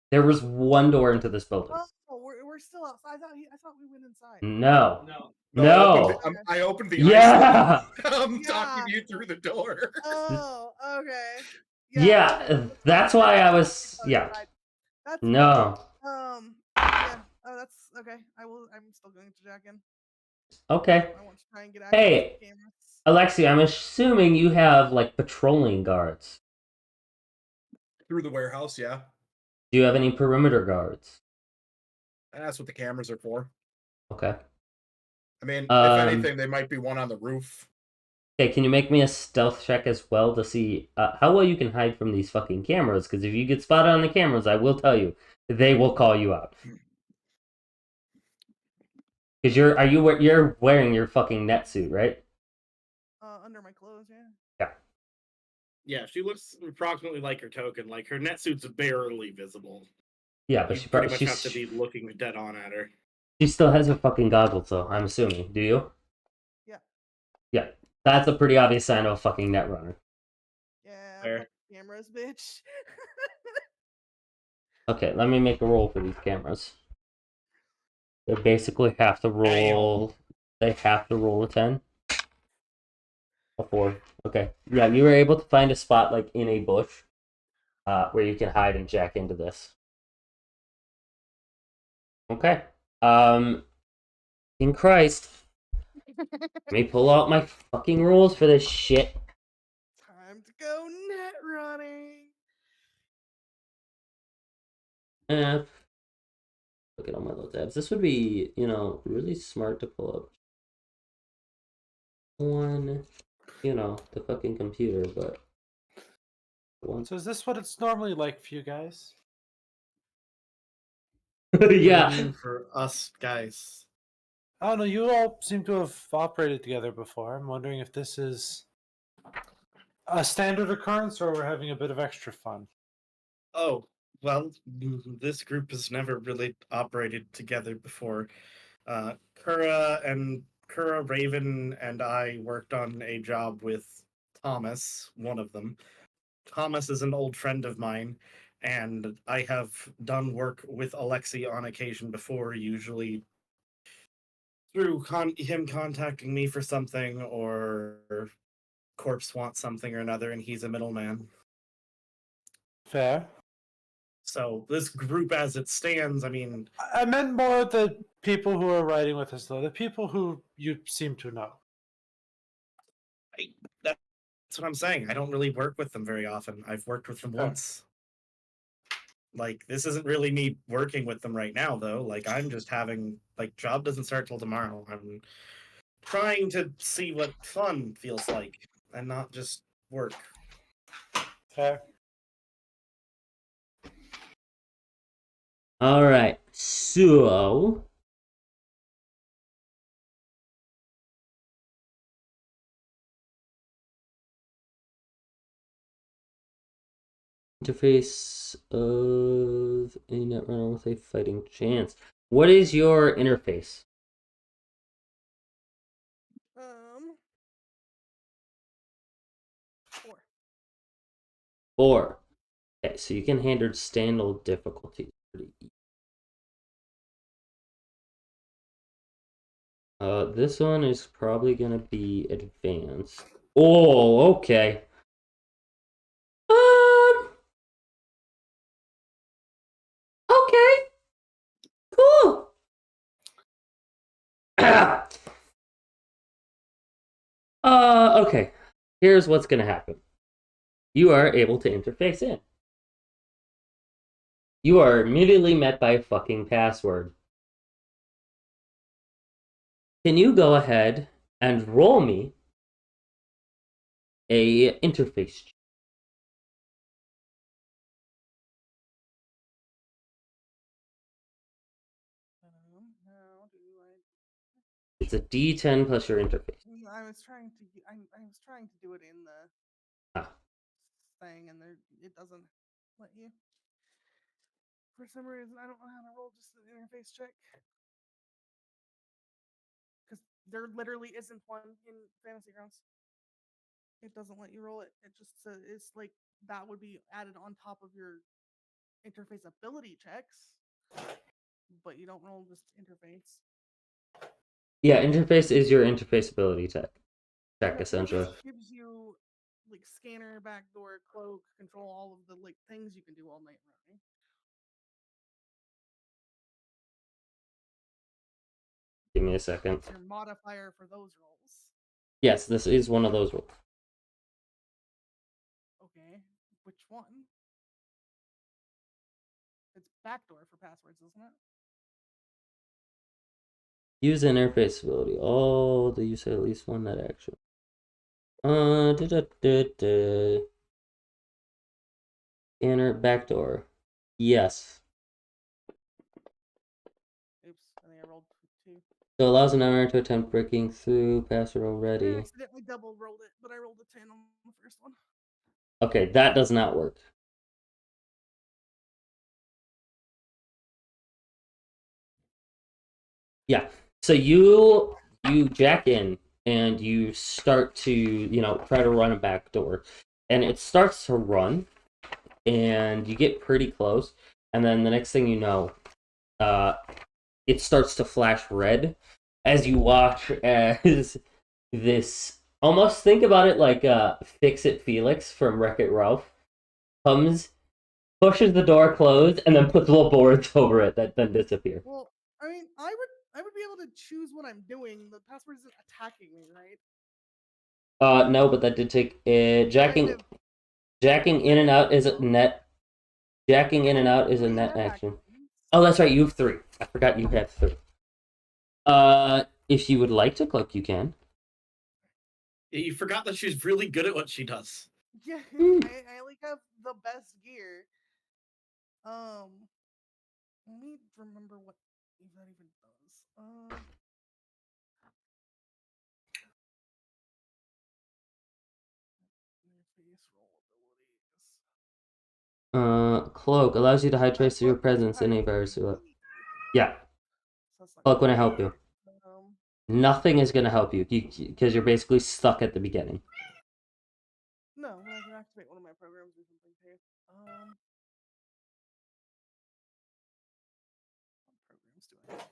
There was one door into this building. Oh, we're still outside. I thought we went inside. No. No, I opened the Yeah. ice. I'm Yeah. talking you through the door. Oh, okay. Yeah, okay. that's why I was... Yeah. That's No. yeah. Oh, that's okay. I'm still going to jack in. Okay. I want to try and get access to Hey, the cameras. Alexi, I'm assuming you have like patrolling guards. Through the warehouse, yeah. Do you have any perimeter guards? And that's what the cameras are for. Okay. I mean, if Um, anything, they might be one on the roof. Okay, can you make me a stealth check as well to see how well you can hide from these fucking cameras? Because if you get spotted on the cameras, I will tell you, they will call you out. Because you're wearing your fucking net suit, right? Under my clothes, yeah. Yeah, she looks approximately like her token. Like her net suit's barely visible. Yeah, but You she pretty probably much have to be looking dead on at her. she still has her fucking goggles though. I'm assuming. Do you? Yeah. Yeah, that's a pretty obvious sign of a fucking net runner. Yeah, Fair. fuck cameras, bitch. Okay, let me make a roll for these cameras. They basically have to roll. They have to roll a 10. A 4. Okay. Yeah, you were able to find a spot like in a bush, where you can hide and jack into this. Okay. In Christ, let me pull out my fucking rules for this shit. Time to go net running. Look at all my little tabs. This would be, really smart to pull up one, the fucking computer, but one. So is this what it's normally like for you guys? What do you Yeah. mean for us guys? I don't know. You all seem to have operated together before. I'm wondering if this is a standard occurrence or we're having a bit of extra fun. Oh, well, this group has never really operated together before. Kura, Raven, and I worked on a job with Thomas, one of them. Thomas is an old friend of mine, and I have done work with Alexi on occasion before, usually through him contacting me for something or Corpse wants something or another, and he's a middleman. Fair. So this group, as it stands, I mean, I meant more the people who are riding with us, though. The people who you seem to know. that's what I'm saying. I don't really work with them very often. I've worked with them Fair. once. Like, this isn't really me working with them right now, though. Like, I'm just having, like, job doesn't start till tomorrow. I'm trying to see what fun feels like and not just work. Fair. All right. So, interface of a netrunner with a fighting chance. What is your interface? 4. 4. Okay, so you can handle standard difficulty. Pretty easy. This one is probably gonna be advanced. Oh, okay. Okay. Cool. Okay. Here's what's gonna happen. You are able to interface in. You are immediately met by a fucking password. Can you go ahead and roll me a interface check? How do I? It's a D10 plus your interface. I was trying to. I was trying to do it in the Ah. thing, and it doesn't let you. For some reason, I don't know how to roll just an interface check because there literally isn't one in Fantasy Grounds. It doesn't let you roll it. It just it's like that would be added on top of your interface ability checks, but you don't roll just interface. Yeah, interface is your interface ability check, No, it essentially. just gives you like scanner, backdoor, cloak, control, all of the like things you can do all night running. Give me a second. What's your modifier for those rolls? Yes, this is one of those rules. Okay, which one? It's backdoor for passwords, isn't it? Use interface ability. Oh, they use at least one net action. Inner backdoor. Yes. Oops, I think I rolled 2. So allows an owner to attempt breaking through password I already. accidentally double rolled it, but I rolled a 10 on the first one. Okay, that does not work. Yeah. So you jack in and you start to, try to run a back door. And it starts to run and you get pretty close. And then the next thing you know, it starts to flash red as you watch as this almost think about it like Fix It Felix from Wreck-It Ralph comes, pushes the door closed, and then puts little boards over it that then disappear. Well, I mean, I would be able to choose what I'm doing. The password isn't attacking me, right? No, but that did take jacking Kind of. jacking in and out is a net. Jacking in and out is a Three net net action. actions. Oh, that's right. You have 3. I forgot you have 3. If you would like to click, you can. You forgot that she's really good at what she does. Yeah, Hmm. I like have the best gear. Let me remember what that even does. Interface roll abilities. Cloak allows you to hide Oh, trace of your cloak lets you presence in hide a virus. me. Yeah, So that's not cloak when I gonna help you. work. Nothing is gonna help you because you're basically stuck at the beginning. No, but I can activate one of my programs or something too. What programs do I have?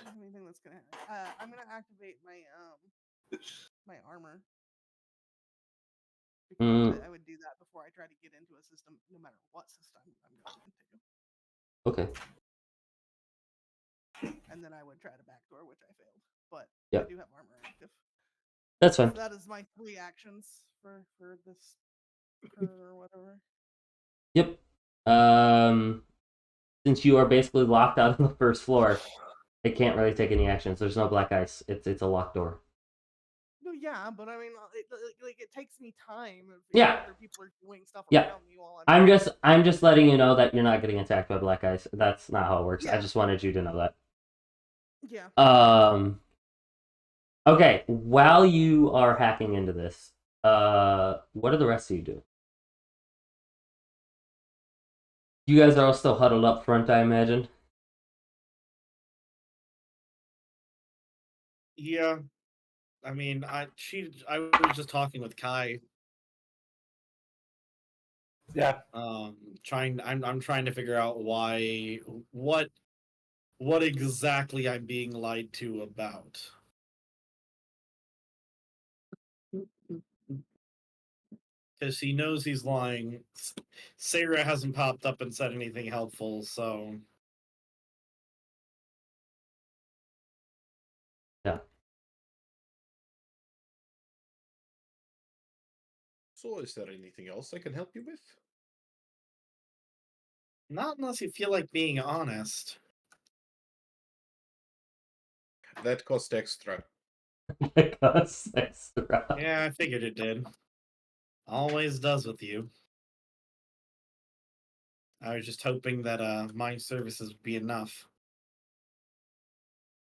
Anything that's gonna. I'm gonna activate my my armor because I would do that before I try to get into a system, no matter what system I'm going into. Okay. And then I would try to backdoor, which I failed. But Yep. I do have armor active. That's fine. So that is my 3 actions for this or whatever. Yep. Since you are basically locked out on the first floor, it can't really take any actions. There's no black ice. It's a locked door. No, yeah, but I mean, it takes me time if Yeah. other people are doing stuff Yeah. around me while I'm. I'm just letting you know that you're not getting attacked by black ice. That's not how it works. I Yeah. just wanted you to know that. Yeah. Okay, while you are hacking into this, what are the rest of you doing? You guys are all still huddled up front, I imagine. Yeah. I mean, I was just talking with Kai. Yeah. I'm trying to figure out what exactly I'm being lied to about. Because he knows he's lying. Sarah hasn't popped up and said anything helpful, so. Yeah. So, is there anything else I can help you with? Not unless you feel like being honest. That cost extra. Yeah, I figured it did. Always does with you. I was just hoping that my services would be enough.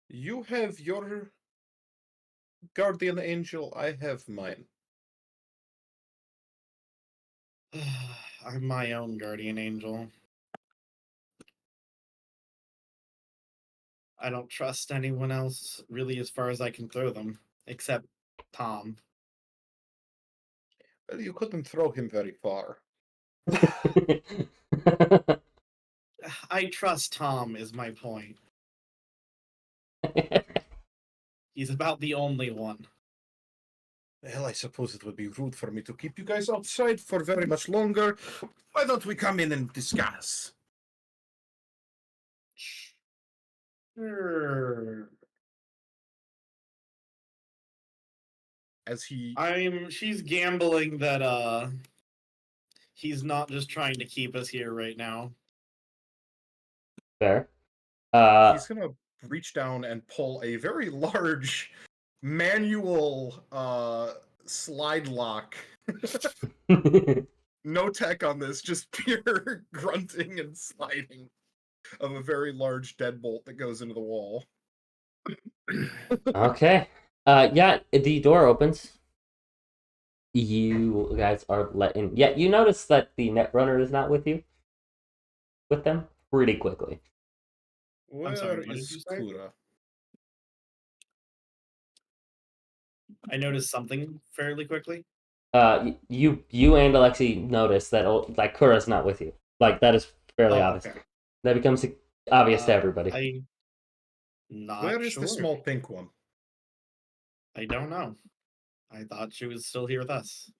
You have your guardian angel, I have mine. I'm my own guardian angel. I don't trust anyone else really as far as I can throw them, except Tom. Well, you couldn't throw him very far. I trust Tom is my point. He's about the only one. Well, I suppose it would be rude for me to keep you guys outside for very much longer. Why don't we come in and discuss? Sure. As he She's gambling that he's not just trying to keep us here right now. Fair. he's gonna reach down and pull a very large manual slide lock. No tech on this, just pure grunting and sliding of a very large deadbolt that goes into the wall. Okay. Yeah, the door opens. You guys are let in. Yeah, you notice that the Netrunner is not with you. With them pretty quickly. I'm sorry, Where what did is you say? Kura? I noticed something fairly quickly. You and Alexi notice that like Kura's not with you. Like that is fairly obvious. Okay. That becomes obvious to everybody. I'm not Where is sure. the small pink one? I don't know. I thought she was still here with us.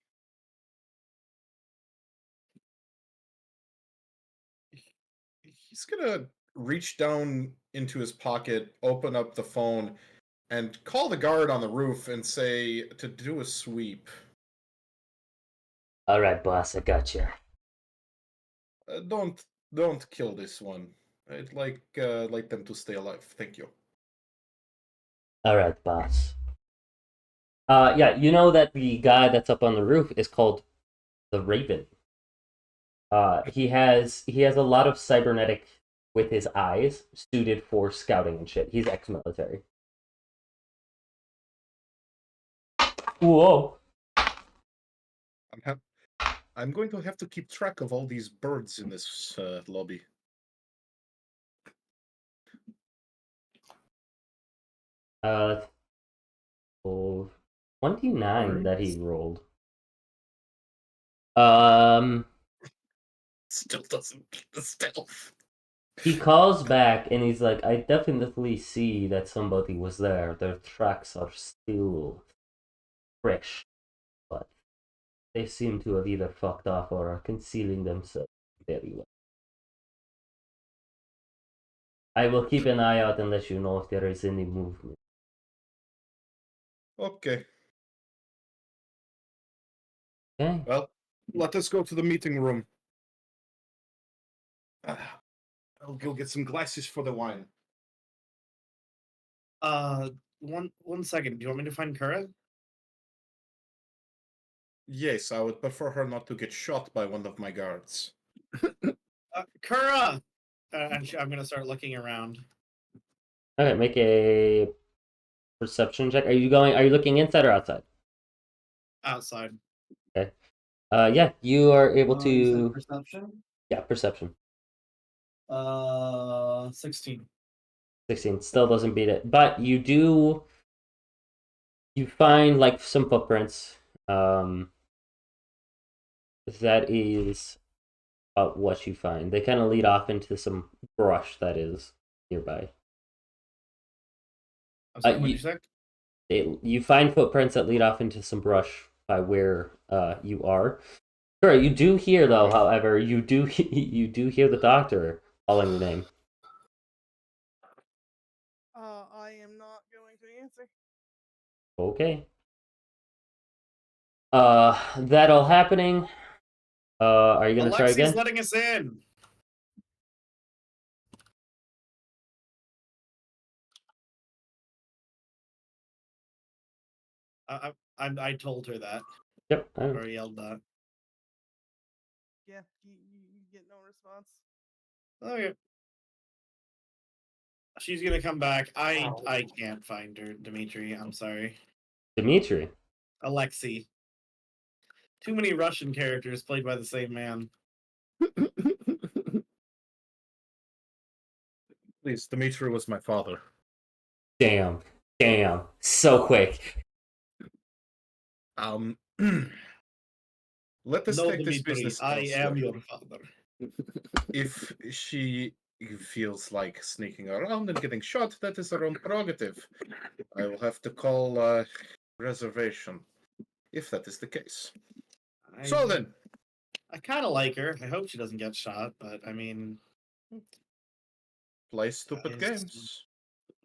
He's gonna reach down into his pocket, open up the phone, and call the guard on the roof and say to do a sweep. All right, boss, I got you. Don't kill this one. I'd like them to stay alive. Thank you. All right, boss. Yeah, you know that the guy that's up on the roof is called the Raven. He has a lot of cybernetic with his eyes, suited for scouting and shit. He's ex-military. Whoa. I'm going to have to keep track of all these birds in this lobby. Oh, 29 that he Birds? rolled. Still doesn't beat the stealth. He calls back and he's like, I definitely see that somebody was there. Their tracks are still fresh, but they seem to have either fucked off or are concealing themselves very well. I will keep an eye out and let you know if there is any movement. Okay. Okay? Well, let us go to the meeting room. I'll go get some glasses for the wine. One second. Do you want me to find Kura? Yes, I would prefer her not to get shot by one of my guards. Kura! I'm gonna start looking around. Okay, make a perception check. Are you looking inside or outside? Outside. Okay. Yeah, you are able You said to. perception? Yeah, perception. 16. 16 still doesn't beat it, but you find like some footprints. That is what you find. They kind of lead off into some brush that is nearby. I'm sorry, what did you say? You find footprints that lead off into some brush by where you are. Sure, you do hear though. However, you do hear the doctor calling your name. I am not going to answer. Okay. That all happening. Are you gonna try Alexi's again? letting us in. I told her that. Yep. I know. Or yelled that. Yeah, you get no response. Okay. She's gonna come back. I can't find her, Dimitri. I'm sorry. Dimitri. Alexei. Too many Russian characters played by the same man. Please, Dimitri was my father. Damn. So quick. Let us No, take this Dimitri, business I am elsewhere. your father. If she feels like sneaking around and getting shot, that is her own prerogative. I will have to call reservation. if that is the case. I, So then, I kind of like her. I hope she doesn't get shot, but I mean, play stupid Guys, games.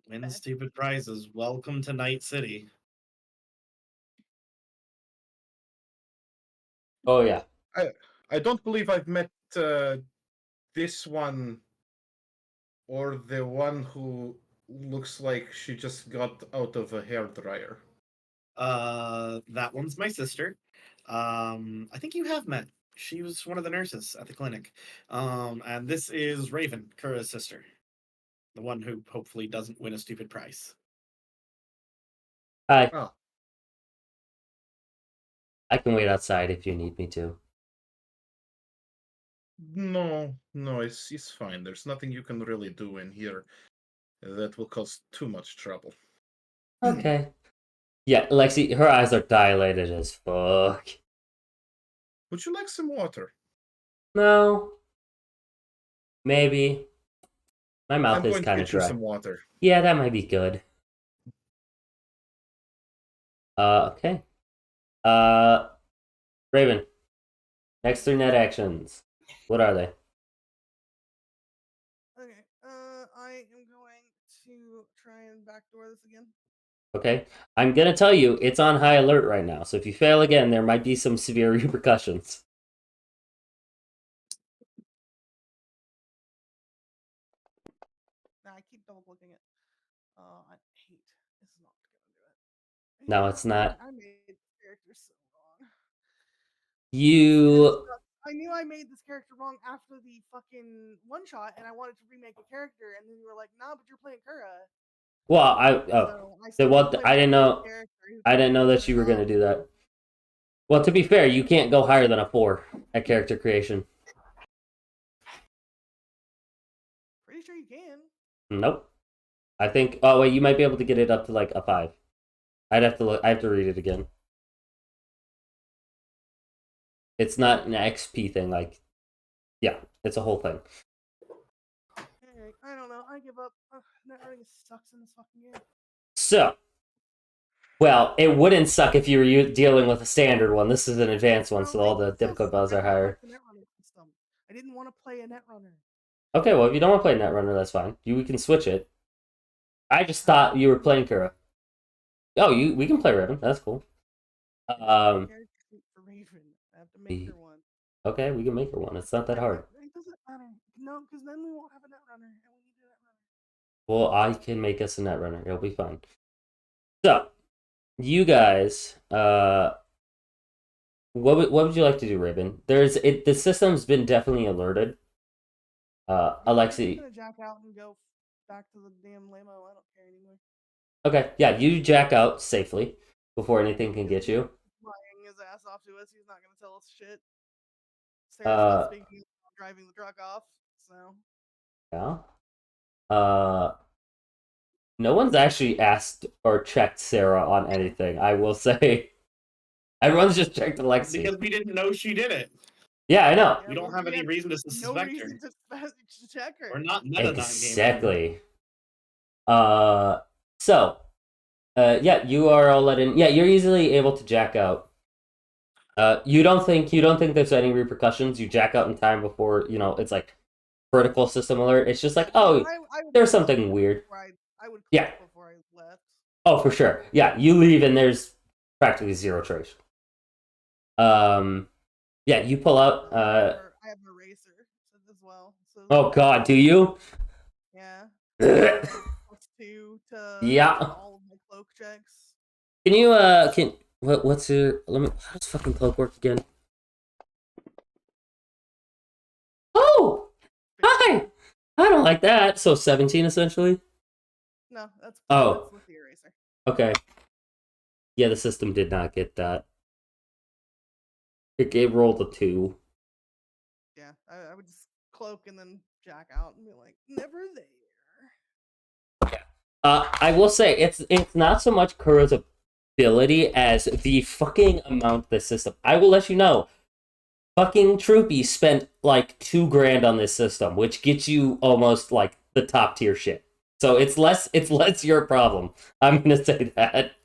win Bet. stupid prizes. Welcome to Night City. Oh yeah. I don't believe I've met this one or the one who looks like she just got out of a hairdryer. That one's my sister. I think you have met. She was one of the nurses at the clinic. And this is Raven, Kura's sister, the one who hopefully doesn't win a stupid prize. Hi. Ah, I can wait outside if you need me to. no, it's fine. There's nothing you can really do in here that will cause too much trouble. Okay. Yeah, Lexi, her eyes are dilated as fuck. Would you like some water? No. Maybe. My mouth I'm is going to kind of get you dry. some water. Yeah, that might be good. Okay. Raven. Next 3 net actions. What are they? Okay. I am going to try and backdoor this again. Okay. I'm gonna tell you, it's on high alert right now, so if you fail again, there might be some severe repercussions. Nah, I keep double clicking it. I hate. This is not gonna do it. No, it's not. I made this character so wrong. You... I knew I made this character wrong after the fucking one shot, and I wanted to remake a character, and then you were like, "Nah, but you're playing Kura." Well, So I I still what played I didn't my know. character who I didn't know that turned you were gonna out- do that. Well, to be fair, you can't go higher than a 4 at character creation. Pretty sure you can. Nope. I think. Oh wait, you might be able to get it up to like a 5. I'd have to look. I have to read it again. It's not an XP thing. Like, yeah, it's a whole thing. Alright, I don't know. I give up. Net running sucks in this fucking game. So, well, it wouldn't suck if you were dealing with a standard one. This is an advanced one, so all the difficult bells are higher. The netrunner system. I didn't want to play a netrunner. Okay, well, if you don't want to play Netrunner, that's fine. We can switch it. I just thought you were playing Kura. Oh, we can play Raven. That's cool. Character sheet for Raven. I have to make her one. Okay, we can make her one. It's not that hard. It doesn't matter. No, because then we won't have a netrunner, and we need a netrunner. Well, I can make us a Netrunner. It'll be fine. So, you guys, what would you like to do, Raven? The system's been definitely alerted. I'm Alexi. gonna jack out and go back to the damn limo. I don't care anymore. Okay, yeah, you jack out safely before anything can get you. Lying his ass off to us. He's not gonna tell us shit. Sarah's Uh, not speaking. Driving the truck off. So. Yeah. No one's actually asked or checked Sarah on anything, I will say. Everyone's just checked Alexi. Because we didn't know she did it. Yeah, I know. We don't have any reason to suspect No her. reason to check her. We're not meta Exactly. Yeah, you are all let in. Yeah, you're easily able to jack out. You don't think there's any repercussions. You jack out in time before, it's like critical system alert. It's just like, oh, I would there's cloak something weird. I would Yeah. cloak before I left. Oh, for sure. Yeah, you leave and there's practically zero trace. Yeah, you pull out. I have an eraser as well. So Oh God, do you? yeah. Can +2 to Yeah. all of my cloak checks. you what's your how does fucking cloak work again? Oh, hi. I don't like that. So 17 essentially. No, that's Oh. with the eraser. Okay. Yeah, the system did not get that. It rolled a 2. Yeah, I would just cloak and then jack out and be like, never there. I will say it's not so much Kura's ability as the fucking amount the system. I will let you know. Fucking Troopy spent like $2,000 on this system, which gets you almost like the top tier shit. So it's less your problem. I'm gonna say that.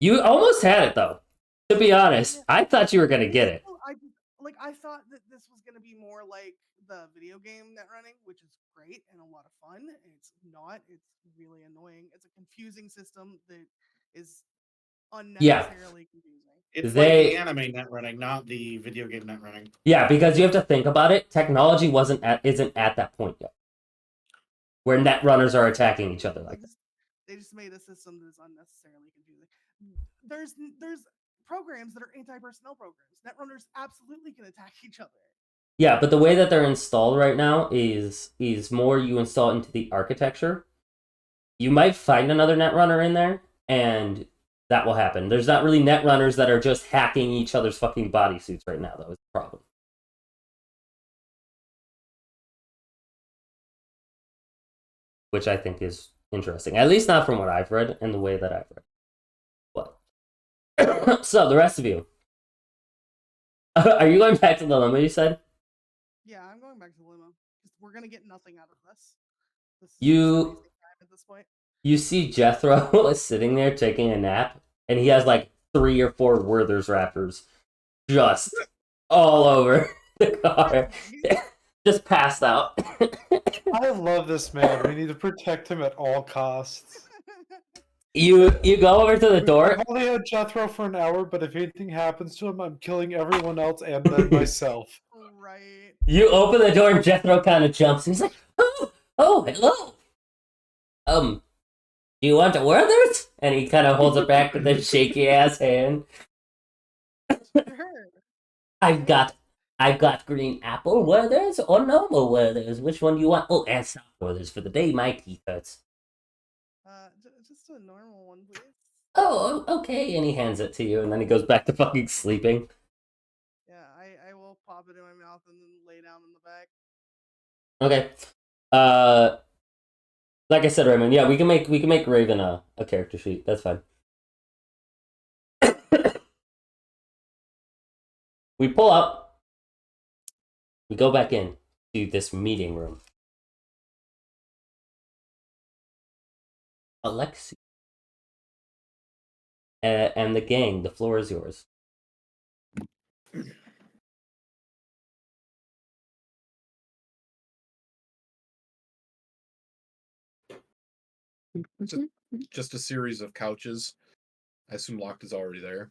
You almost had it though. To be honest, I thought you were gonna get it. I thought that this was gonna be more like the video game Net Running, which is great and a lot of fun. It's not. It's really annoying. It's a confusing system that is unnecessarily confusing. It's like They- the anime net running, not the video game net running. Yeah, because you have to think about it. Technology isn't at that point yet, where net runners are attacking each other like that. They just made a system that is unnecessarily confusing. There's programs that are anti-personnel programs. Netrunners absolutely can attack each other. Yeah, but the way that they're installed right now is more you install it into the architecture. You might find another netrunner in there, and that will happen. There's not really netrunners that are just hacking each other's fucking bodysuits right now, though, is the problem. Which I think is interesting. At least not from what I've read and the way that I've read. But so, the rest of you. Are you going back to the limbo you said? Yeah, I'm going back to the limo. We're gonna get nothing out of this. This is You- just wasting time at this point. You see Jethro sitting there taking a nap, and he has like 3 or 4 Werther's wrappers just all over the car. Just passed out. I love this man. We need to protect him at all costs. You go over to the door. I've only had Jethro for an hour, but if anything happens to him, I'm killing everyone else and then myself. Right. You open the door, and Jethro kind of jumps. He's like, "Oh, hello. Do you want a Werther's?" And he kind of holds it back with a shaky ass hand. Sure. I've got green apple Werther's or normal Werther's. Which one do you want? Oh, and soft Werther's for the day my teeth hurts. Just a normal one, please. Oh, okay. And he hands it to you, and then he goes back to fucking sleeping. Yeah, I will pop it in my mouth and then lay down in the back. Okay. Like I said, Raymond, yeah, we can make Raven a character sheet. That's fine. We pull up. We go back in to this meeting room. Alexi. And the gang, the floor is yours. Just a series of couches. I assume Locked is already there.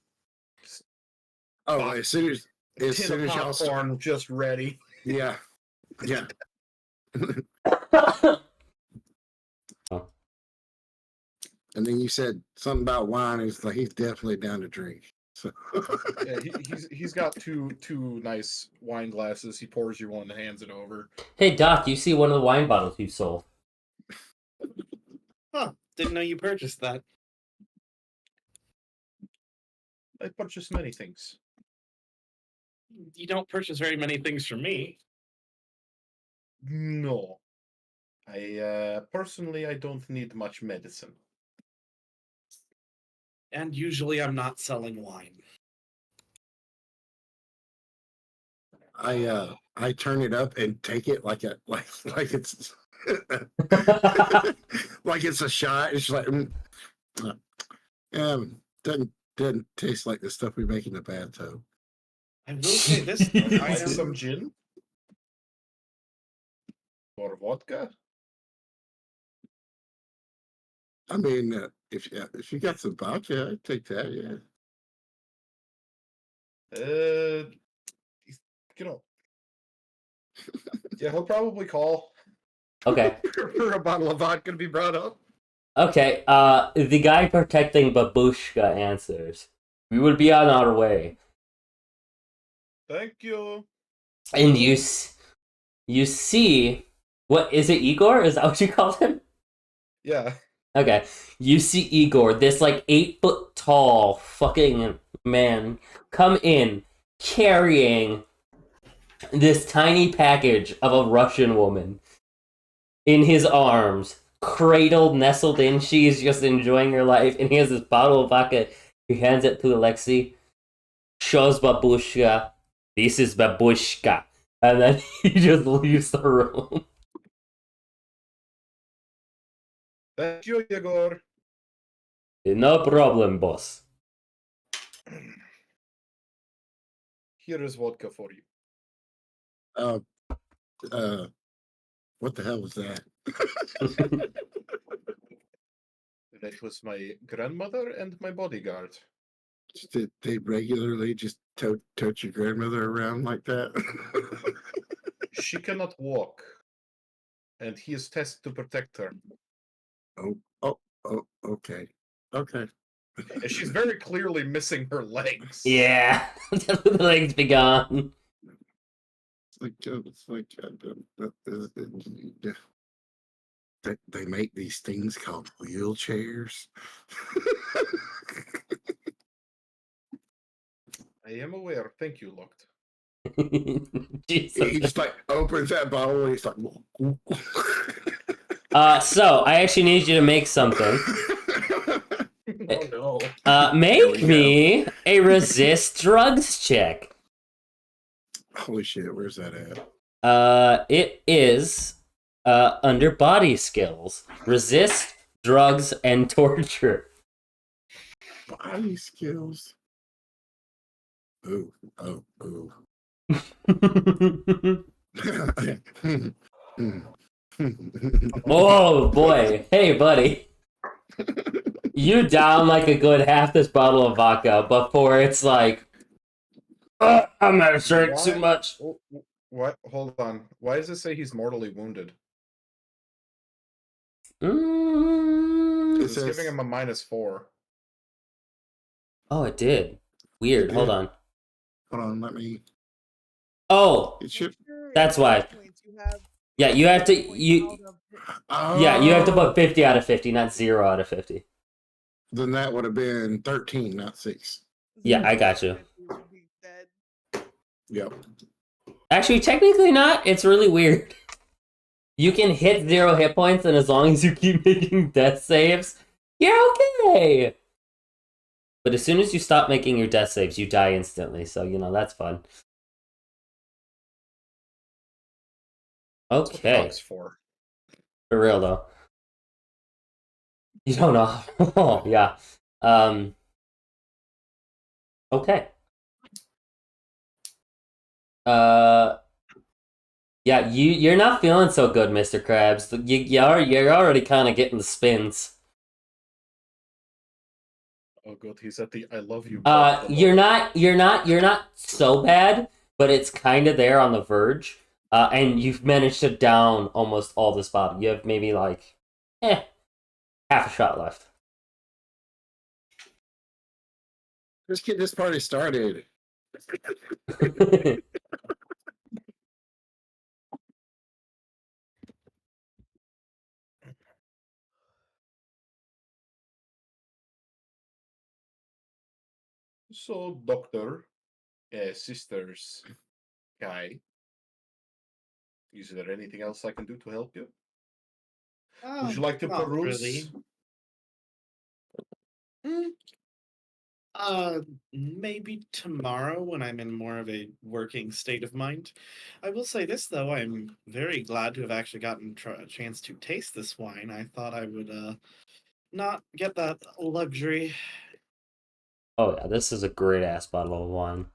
Oh, Pop- as soon as Tin of y'all start, popcorn just ready. yeah. And then you said something about wine. He's like, he's definitely down to drink. So Yeah, he's got two nice wine glasses. He pours you one and hands it over. Hey, Doc, you see one of the wine bottles you sold. Huh. Didn't know you purchased that. I purchased many things. You don't purchase very many things from me. No. I personally I don't need much medicine. And usually I'm not selling wine. I turn it up and take it like it's like it's a shot. It's like doesn't taste like the stuff we make in the bathtub. I will say this though, I I have don't- some gin. Or vodka. I mean, if you got some vodka, I'd take that. Yeah. You know. Yeah, he'll probably call Okay. for a bottle of vodka to be brought up. Okay, the guy protecting Babushka answers. We will be on our way. Thank you. And you see, what, is it Igor? Is that what you called him? Yeah. Okay, you see Igor, this like 8 foot tall fucking man, come in carrying this tiny package of a Russian woman in his arms, cradled, nestled in. She's just enjoying her life, and he has this bottle of vodka. He hands it to Alexei, shows Babushka, this is Babushka, and then he just leaves the room. Thank you, Igor. No problem, boss. Here is vodka for you. Uh, what the hell was that? That was my grandmother and my bodyguard. Did they regularly just tote your grandmother around like that? She cannot walk, and he is tested to protect her. Oh, okay. Okay. And she's very clearly missing her legs. Yeah, the legs be gone. It's like they make these things called wheelchairs. I am aware. Thank you, Locked. Jesus. He just like opens that bottle and he's like, So I actually need you to make something. Oh no. Make go. me a resist drugs check. Holy shit, where's that at? It is under body skills. Resist drugs and torture. Body skills. Ooh, ooh. Oh boy. Hey buddy. You down like a good half this bottle of vodka before it's like, I'm gonna drink too much. What? Hold on. Why does it say he's mortally wounded? Mm. It's giving him a -4. Oh, it did. Weird. Hold on. Hold on, let me. Oh, It should. That's why. Points you have yeah. You have to points you. out of it. Yeah, you have to Oh, put 50 out of 50, not 0 out of 50. Then that would have been 13, not 6. Yeah, I 0 got out you. of 50 would be dead. Yep. Actually, technically not. It's really weird. You can hit 0 hit points, and as long as you keep making death saves, you're okay. But as soon as you stop making your death saves, you die instantly. So, that's fun. That's what Okay. dog's for. For real, though. You don't know. Oh, yeah. Okay. Yeah, you're not feeling so good, Mr. Krabs. You're already kind of getting the spins. Oh god, he's at the I love you. You're not so bad, but it's kind of there on the verge. And you've managed to down almost all this bottle. You have maybe like, half a shot left. Let's get this party started. So, doctor, sisters, guy, is there anything else I can do to help you? Would you like to Not peruse? really. Maybe tomorrow when I'm in more of a working state of mind. I will say this though, I'm very glad to have actually gotten a chance to taste this wine. I thought I would not get that luxury. Oh yeah, this is a great ass bottle of wine.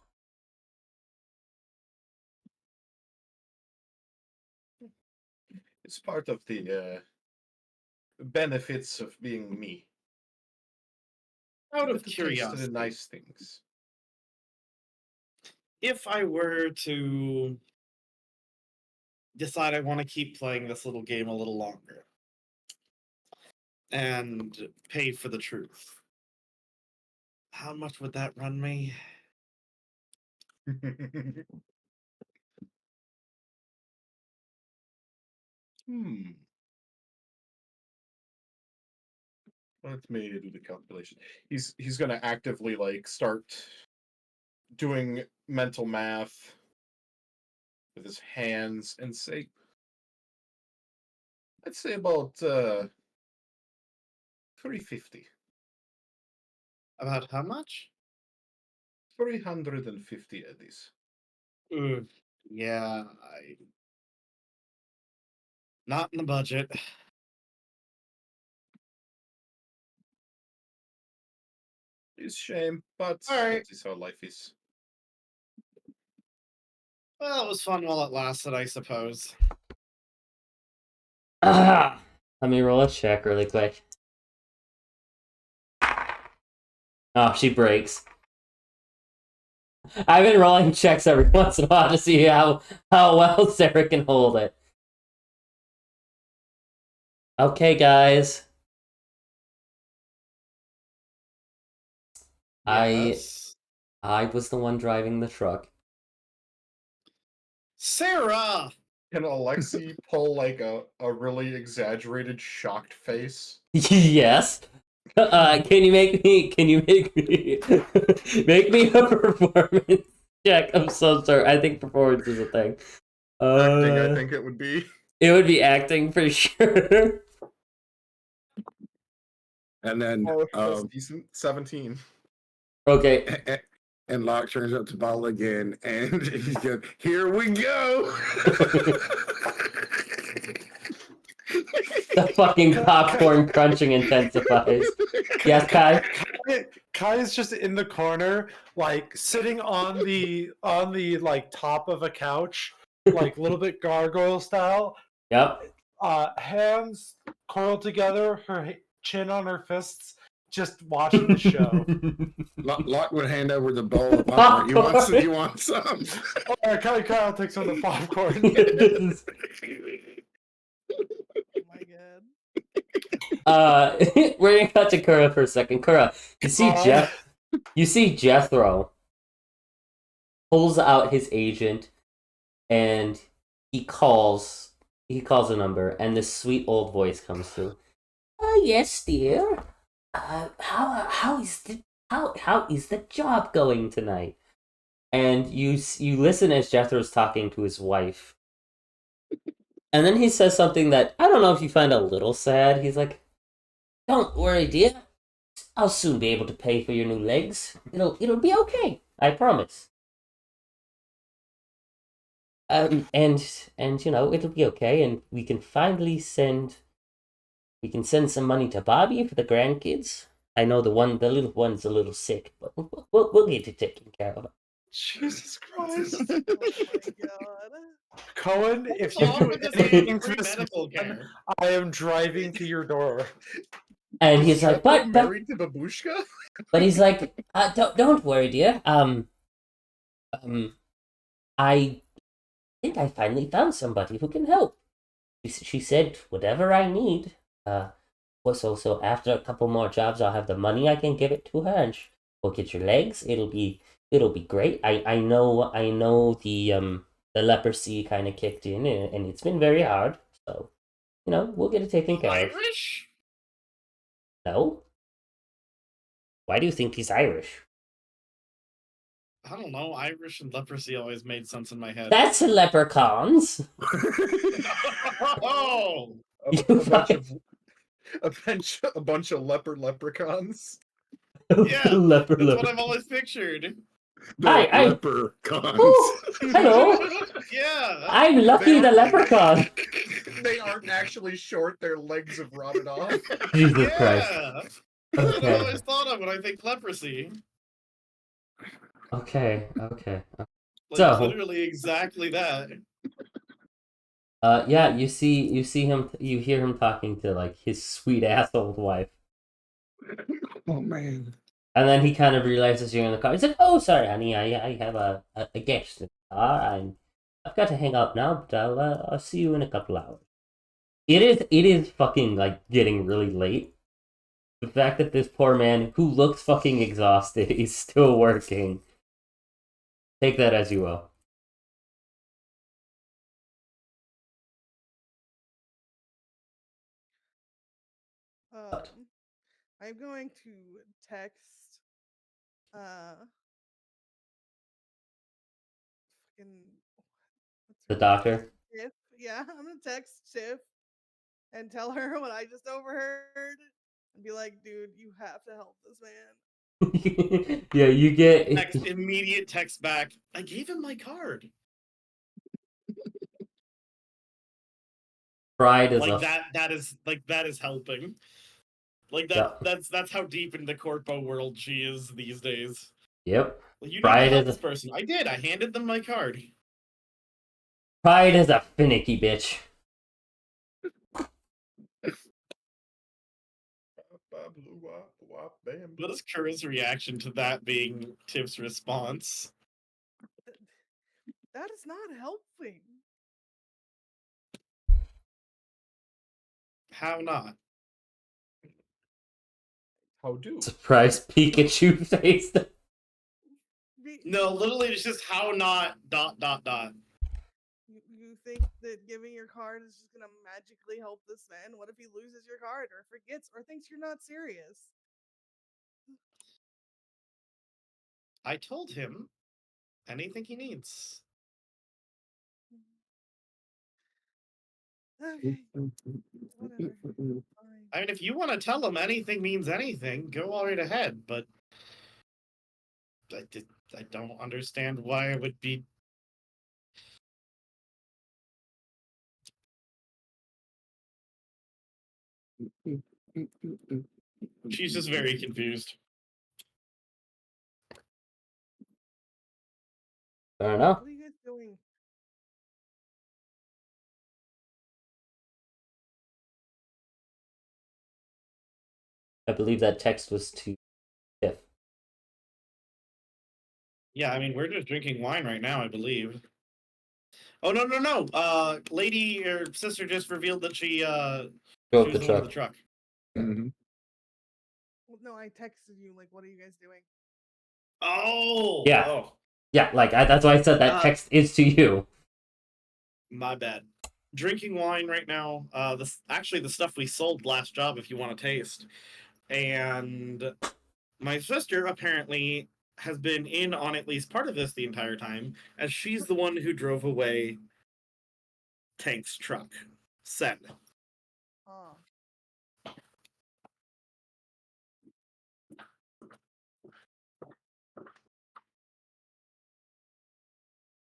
It's part of the benefits of being me. Out You of get to taste the curiosity, nice things. if I were to decide I want to keep playing this little game a little longer and pay for the truth, how much would that run me? Hmm. Let me do the calculation. He's gonna actively like start doing mental math with his hands and say, I'd say about 350. About how much? 350 eddies. Yeah, not in the budget. It's shame, but All right. that is how life is. Well, it was fun while it lasted, I suppose. Let me roll a check really quick. Oh, she breaks. I've been rolling checks every once in a while to see how well Sarah can hold it. Okay, guys. Yes. I was the one driving the truck. Sarah! Can Alexi pull like a really exaggerated shocked face? Yes. Can you make me make me a performance check of some sort? I think performance is a thing. Acting, I think it would be. It would be acting for sure. And then Oh, that's decent. 17. Okay. and Locke turns up to bottle again, and he's good. Here we go. The fucking popcorn crunching intensifies. Yes, Kai? Kai is just in the corner, like sitting on the like top of a couch, like a little bit gargoyle style. Yep. Hands coiled together, her chin on her fists, just watching the show. Locke would hand over the bowl of popcorn. You want some? You want some? Oh, Kyle takes on the popcorn. Oh my god. We're gonna cut to Kura for a second. Kura, you see Jethro pulls out his agent and he calls a number, and this sweet old voice comes through. Yes, dear. How is the job going tonight? And you listen as Jethro's talking to his wife. And then he says something that I don't know if you find a little sad. He's like, "Don't worry, dear. I'll soon be able to pay for your new legs. It'll be okay. I promise." And you know, it'll be okay, and we can finally send some money to Bobby for the grandkids. I know the little one's a little sick, but we'll get it taken care of. Jesus Christ. Oh my god. Cohen, if What's you wrong do with this anything man? to Free this medical man, care. I am driving to your door. And he's like, Jethro but married to Babushka? but he's like, don't worry, dear. I think I finally found somebody who can help. She said whatever I need. So after a couple more jobs, I'll have the money. I can give it to her, and we'll get your legs. It'll be great. I know the leprosy kind of kicked in, and it's been very hard. So, you know, we'll get it taken care of. Irish? No. Why do you think he's Irish? I don't know. Irish and leprosy always made sense in my head. That's leprechauns. Oh! A bunch of leprechauns. Yeah, Leper. that's what I've always pictured. Hi, Leprechauns. Oh, hello. Yeah. I'm Lucky the leprechaun. They aren't actually short, their legs have rotted off. Jesus Christ. Yeah. That's what I Okay. always thought of when I think leprosy. Okay. Like So- literally exactly that. Yeah, you see him, you hear him talking to like his sweet ass old wife, Oh man. and then he kind of realizes you're in the car. He's like, "Oh, sorry, honey, I have a guest in the car. I've got to hang out now, but I'll see you in a couple hours." It is fucking like getting really late. The fact that this poor man who looks fucking exhausted is still working. Take that as you will. I'm going to text fucking what's The her name? doctor. Tiff. Yeah, I'm gonna text Tiff and tell her what I just overheard and be like, dude, you have to help this man. Yeah, you get Immediate text back. I gave him my card. pride is Like a that is helping. Like Yeah. that's how deep in the corpo world she is these days. Yep. Like, you need Pride to help is this person. I did. I handed them my card. Pride is a finicky bitch. What is Kura's reaction to that being Tiff's response? That is not helping. How not? How do? Surprise Pikachu face. No, literally, it's just how not. ... You think that giving your card is just gonna magically help this man? What if he loses your card or forgets or thinks you're not serious? I told him anything he needs. Okay, whatever. Fine. I mean, if you want to tell him anything means anything, go all right ahead. But I don't understand why it would be. She's just very confused. I don't know. What are you guys doing? I believe that text was to Tiff. Yeah, I mean, we're just drinking wine right now, I believe. Oh no! Lady or sister just revealed that she Drove was the the one in the truck. truck. Mhm. Well, no, I texted you. Like, what are you guys doing? Oh Yeah. Oh, Yeah, like that's why I said that text is to you. my bad. Drinking wine right now. Actually the stuff we sold last job. If you want to taste, and my sister apparently has been in on at least part of this the entire time, as she's the one who drove away Tank's truck. Send. Oh.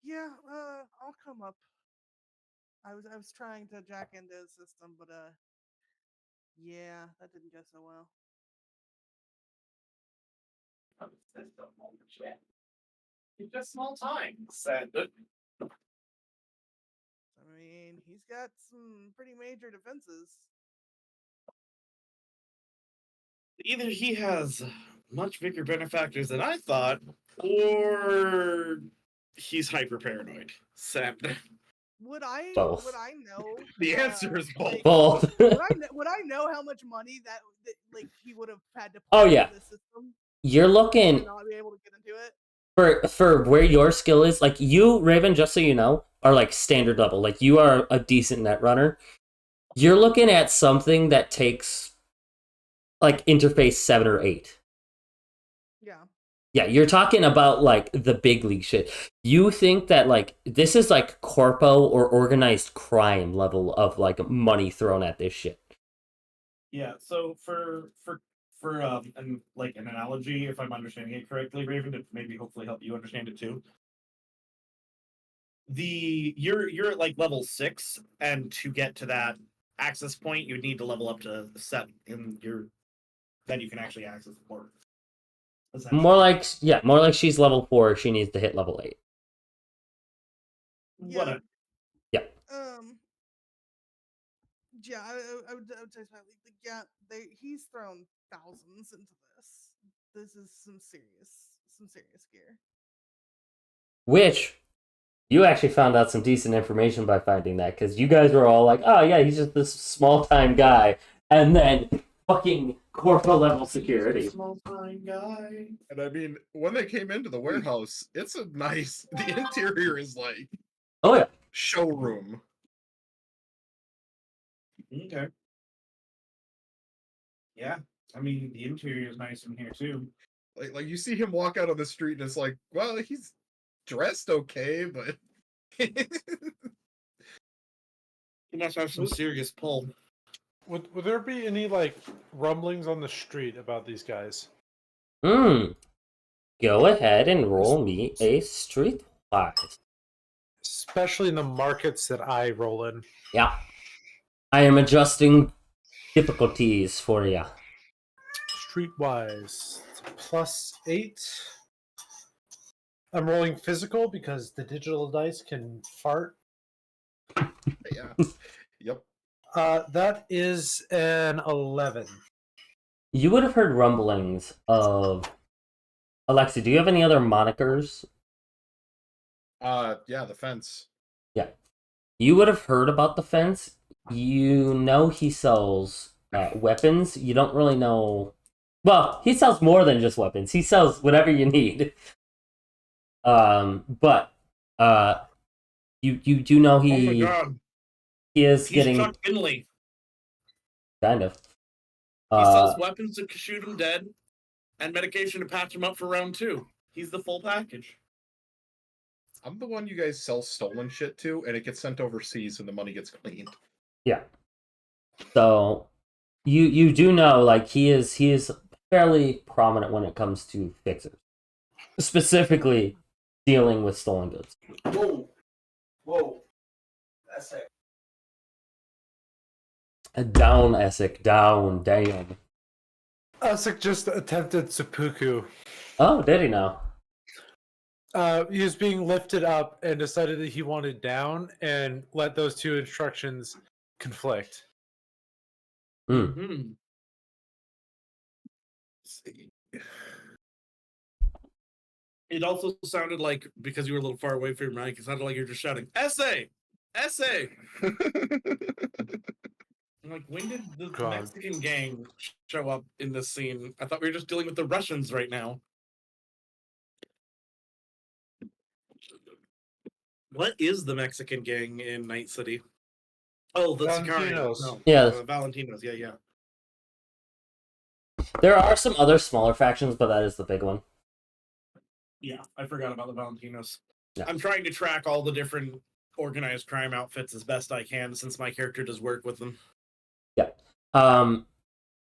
Yeah, I'll come up. I was trying to jack into his system, but yeah, that didn't go so well. It's just small time. Send. I mean, he's got some pretty major defenses. Either he has much bigger benefactors than I thought, or he's hyper paranoid. Send. Would I Both. know? The answer is both. like, Both. would I know how much money that like he would have had to put Oh, into yeah. this system You're to looking not be able to get into it? for where your skill is. Like you, Raven, just so you know, are like standard level. Like you are a decent net runner. You're looking at something that takes like interface 7 or 8. Yeah. Yeah, you're talking about like the big league shit. You think that like this is like corpo or organized crime level of like money thrown at this shit. Yeah. So for and like an analogy, if I'm understanding it correctly, Raven, to maybe hopefully help you understand it too. You're at like level 6, and to get to that access point, you would need to level up to 7 in your then you can actually access the port. More like more like she's level 4. She needs to hit level 8. Yeah. Whatever. Yeah. Yeah, I would say like yeah, he's thrown thousands into this. This is some serious gear. Which you actually found out some decent information by finding that, because you guys were all like, "Oh yeah, he's just this small time guy," and then fucking corpo level security. Small time guy. And I mean, when they came into the warehouse, it's a nice. The interior is like Oh yeah. showroom. Okay. Yeah, I mean the interior is nice in here too. Like you see him walk out on the street, and it's like, well, he's dressed okay, but He must have some serious pull. Would there be any like rumblings on the street about these guys? Go ahead and roll me a streetwise. Especially in the markets that I roll in. Yeah. I am adjusting difficulties for you. Streetwise, +8. I'm rolling physical because the digital dice can fart Yep. That is an 11. You would have heard rumblings of Alexi. Do you have any other monikers? Yeah, the fence. Yeah. You would have heard about the fence. You know he sells weapons. You don't really know. Well, he sells more than just weapons. He sells whatever you need. But you do know Oh my he god. is He's getting Chuck Finley. kind of. He sells weapons to shoot him dead and medication to patch him up for round 2. He's the full package. I'm the one you guys sell stolen shit to, and it gets sent overseas, and the money gets cleaned. Yeah. So you do know like he is fairly prominent when it comes to fixers, specifically dealing with stolen goods. Whoa. That's it. Down, Essek, down, damn. Asik just attempted seppuku. Oh, did he now? He was being lifted up and decided that he wanted down and let those two instructions conflict. Hmm. It also sounded like, because you were a little far away from your mic, it sounded like you were just shouting, "Essay! Essay!" I'm like, when did the God. Mexican gang show up in this scene? I thought we were just dealing with the Russians right now. What is the Mexican gang in Night City? Oh, the Sicarios. Valentinos. No, Yeah. Valentinos. Yeah. There are some other smaller factions, but that is the big one. Yeah, I forgot about the Valentinos. Yeah. I'm trying to track all the different organized crime outfits as best I can since my character does work with them. Yeah.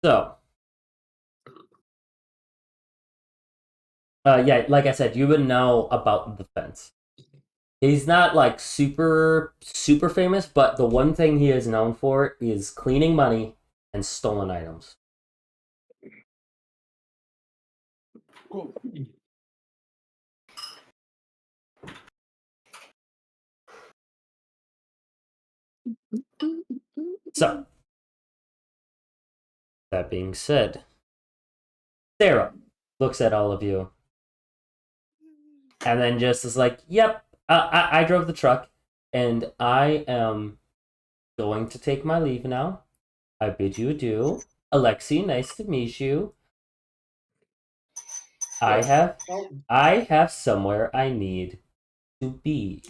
So. Yeah, like I said, you would know about the fence. He's not like super famous, but the one thing he is known for is cleaning money and stolen items. Cool. So, that being said, Sarah looks at all of you and then just is like, "Yep, I drove the truck, and I am going to take my leave now. I bid you adieu. Alexi, nice to meet you. I have somewhere I need to be."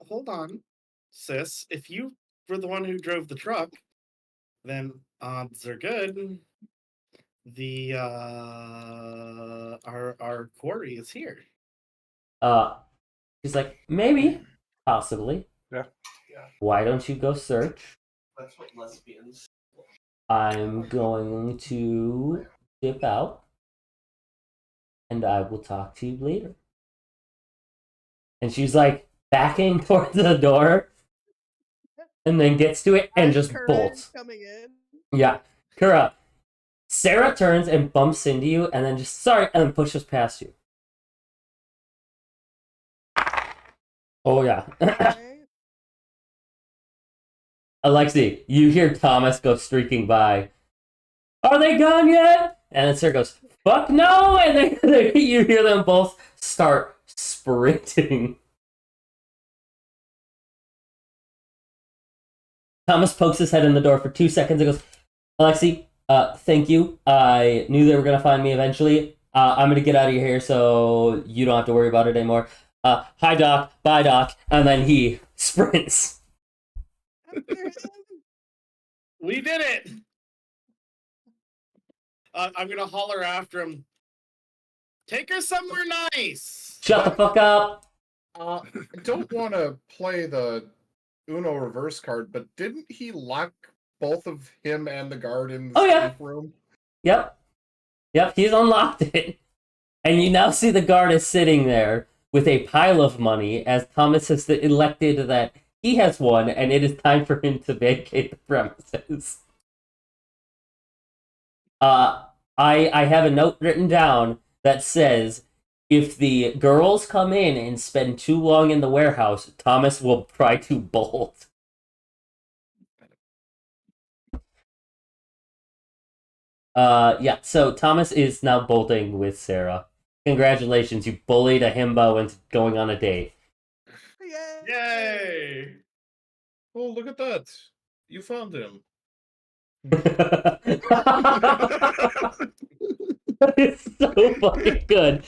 Hold on, sis. If you were the one who drove the truck, then odds are good. The our quarry is here. He's like, maybe, possibly. Yeah. Why don't you go search? That's what lesbians. I'm going to dip out, and I will talk to you later. And she's like backing towards the door, and then gets to it and just Curran bolts. coming in. Yeah, Kura. Sarah turns and bumps into you, and then just sorry, and then pushes past you. Oh yeah. Okay. Alexi, you hear Thomas go streaking by. Are they gone yet? And then Sarah goes, fuck no! And then you hear them both start sprinting. Thomas pokes his head in the door for 2 seconds and goes, Alexi, thank you. I knew they were going to find me eventually. I'm going to get out of your hair so you don't have to worry about it anymore. Hi, Doc. Bye, Doc. And then he sprints. After him. We did it! I'm gonna holler after him. Take her somewhere nice! Shut the fuck up. I don't want to play the Uno reverse card, but didn't he lock both of him and the guard in the safe room? Yep, he's unlocked it. And you now see the guard is sitting there with a pile of money as Thomas has elected that he has won and it is time for him to vacate the premises. I have a note written down that says, if the girls come in and spend too long in the warehouse, Thomas will try to bolt. Yeah, so Thomas is now bolting with Sarah. Congratulations, you bullied a himbo into going on a date. Yay! Yay! Oh, look at that! You found him. It's so fucking good.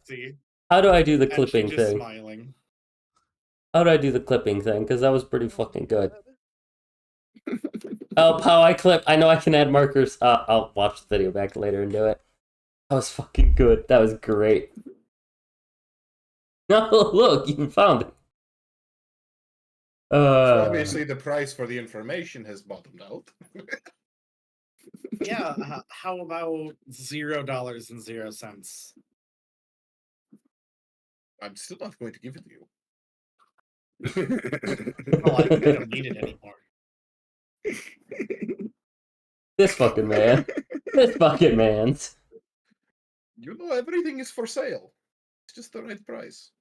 See, How do I do the and she clipping just thing? smiling. How do I do the clipping thing? Because that was pretty fucking good. Oh, how I clip. I know I can add markers. I'll watch the video back later and do it. That was fucking good. That was great. No, look, you found it. So obviously, the price for the information has bottomed out. Yeah, how about $0.00? I'm still not going to give it to you. Oh, I don't need it anymore. This fucking man. This fucking man's. You know, everything is for sale. It's just the right price.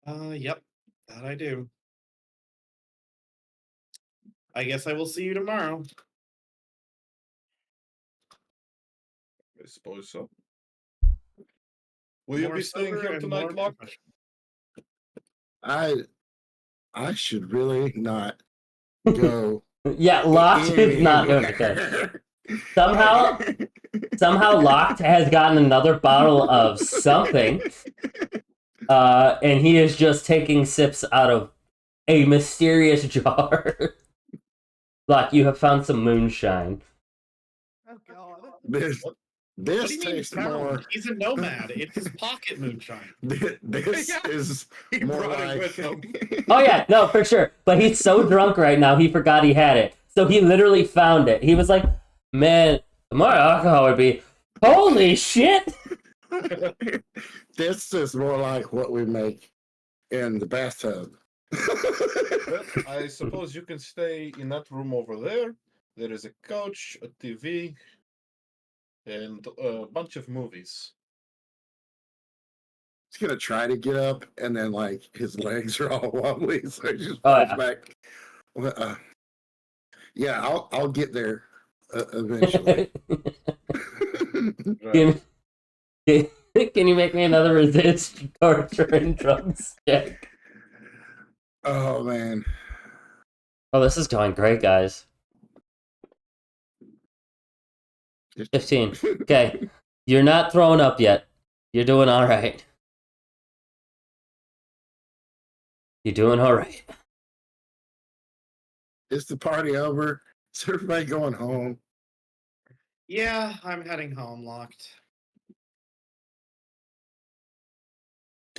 Yep, that I do. I guess I will see you tomorrow. I suppose so. Will you More be staying sober here and tonight, more Locke? professional. I should really not go. Yeah, Locked is not doing it. Okay. Somehow Locked has gotten another bottle of something. And he is just taking sips out of a mysterious jar. Like, you have found some moonshine. Oh god. This What do this you mean tastes found? more. He's a nomad. It's his pocket moonshine. This Yeah, is he more brought it like. with him. Oh yeah, no, for sure. But he's so drunk right now, he forgot he had it. So he literally found it. He was like, man, my alcohol would be, holy shit! This is more like what we make in the bathtub. Well, I suppose you can stay in that room over there. There is a couch, a TV, and a bunch of movies. He's gonna try to get up, and then like his legs are all wobbly, so he just Oh, falls yeah. back. Well, yeah, I'll get there eventually. Can, can you make me another resist torture and drugs check? Oh man, Oh, this is going great, guys. 15. Okay. You're not throwing up yet. You're doing all right. You're doing all right. Is the party over? Is everybody going home? Yeah, I'm heading home, Locked.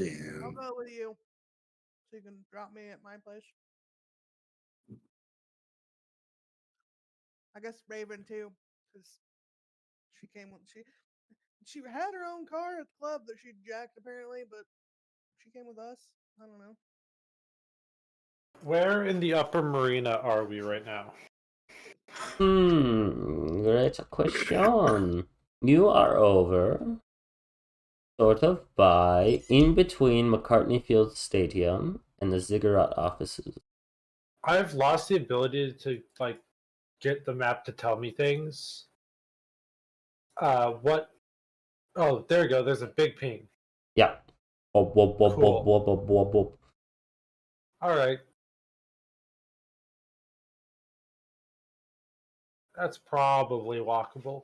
I'll Damn. go with you. So you can drop me at my place. I guess Raven too, because she came with she had her own car at the club that she jacked apparently, but she came with us. I don't know. Where in the upper marina are we right now? Great question. You are over, sort of by, in between McCartney Field Stadium and the Ziggurat offices. I've lost the ability to like get the map to tell me things. What? Oh, there you go. There's a big ping. Yeah. Whoop, whoop, whoop, Cool. whoop, whoop, whoop, whoop. All right. That's probably walkable.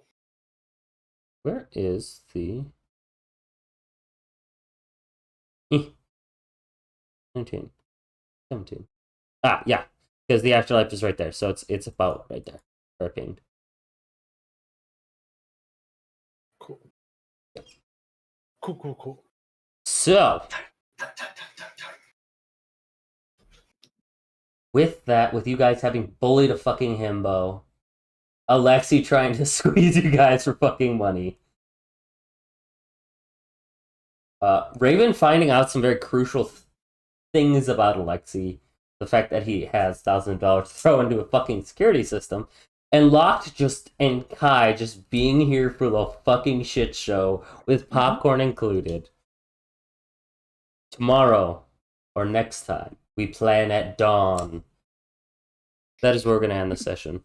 Where is the 19, 17? Ah, yeah, because the afterlife is right there, so it's about right there. Where I pinged. Cool. Cool. So, with that, with you guys having bullied a fucking himbo, Alexi trying to squeeze you guys for fucking money, Raven finding out some very crucial things about Alexi, the fact that he has $1,000 to throw into a fucking security system, and Locked and Kai just being here for the fucking shit show with popcorn included. Tomorrow, or next time we plan at dawn. That is where we're gonna end the session.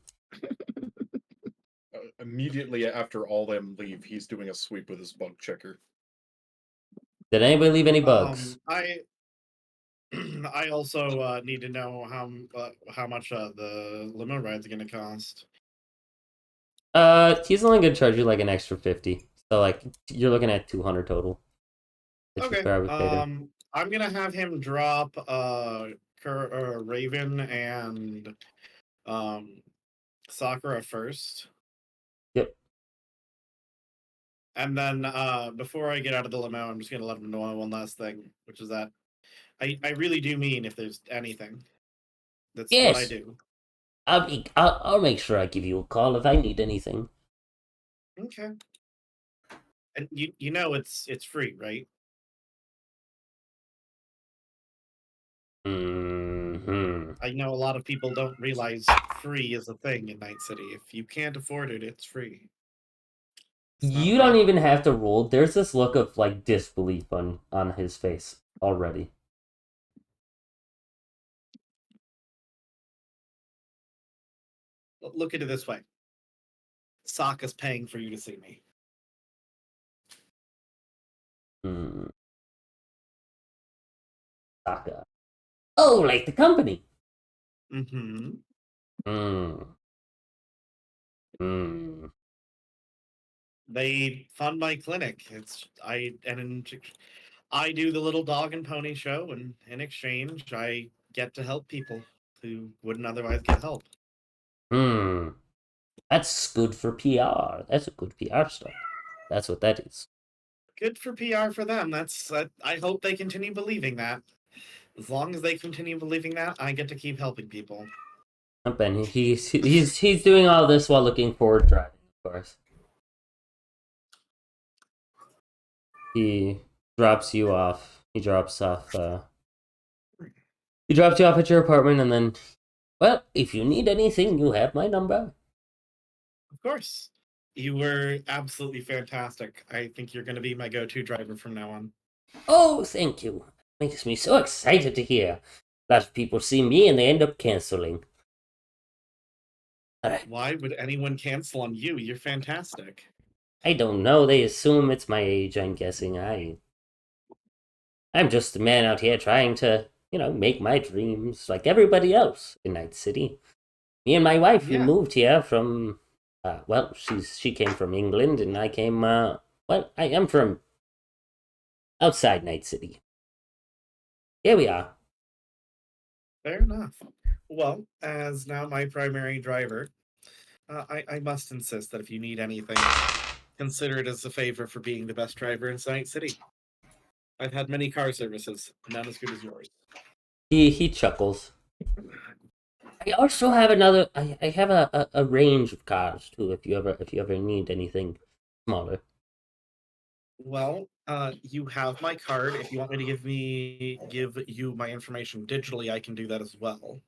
Immediately after all them leave, he's doing a sweep with his bug checker. Did anybody leave any bugs? I also need to know how much the limo ride's gonna cost. He's only gonna charge you like an extra 50. So like you're looking at 200 total. Which is Okay. where I would pay them. I'm gonna have him drop Raven and Sakura first. Yep. And then before I get out of the limo, I'm just gonna let him know one last thing, which is that I really do mean if there's anything. That's what I Yes. do. I'll make sure I give you a call if I need anything. Okay. And you know it's free, right? Hmm. I know a lot of people don't realize free is a thing in Night City. If you can't afford it, it's free. It's not a You don't problem. even have to roll. There's this look of like disbelief on his face already. Look at it this way. Sokka's paying for you to see me. Hmm. Sokka. Oh, like the company. Mm-hmm. Hmm. Hmm. They fund my clinic. I do the little dog and pony show, and in exchange, I get to help people who wouldn't otherwise get help. Hmm. That's good for PR. That's a good PR stunt. That's what that is. Good for PR for them. I hope they continue believing that. As long as they continue believing that, I get to keep helping people. And he's doing all this while looking forward driving, of course. He drops you off. He drops off. He drops you off at your apartment, and then, well, if you need anything, you have my number. Of course. You were absolutely fantastic. I think you're going to be my go-to driver from now on. Oh, thank you. Makes me so excited to hear. A lot of people see me and they end up canceling. Why would anyone cancel on you? You're fantastic. I don't know. They assume it's my age. I'm guessing. I'm just a man out here trying to, make my dreams like everybody else in Night City. Me and my wife, we Yeah. moved here from. Well, she came from England, and I came. I am from outside Night City. Here we are. Fair enough. Well, as now my primary driver, I must insist that if you need anything, consider it as a favor for being the best driver in Night City. I've had many car services, none as good as yours. He chuckles. I also have another. I have a range of cars too. If you ever need anything smaller. Well, you have my card. If you want me to give you my information digitally, I can do that as well.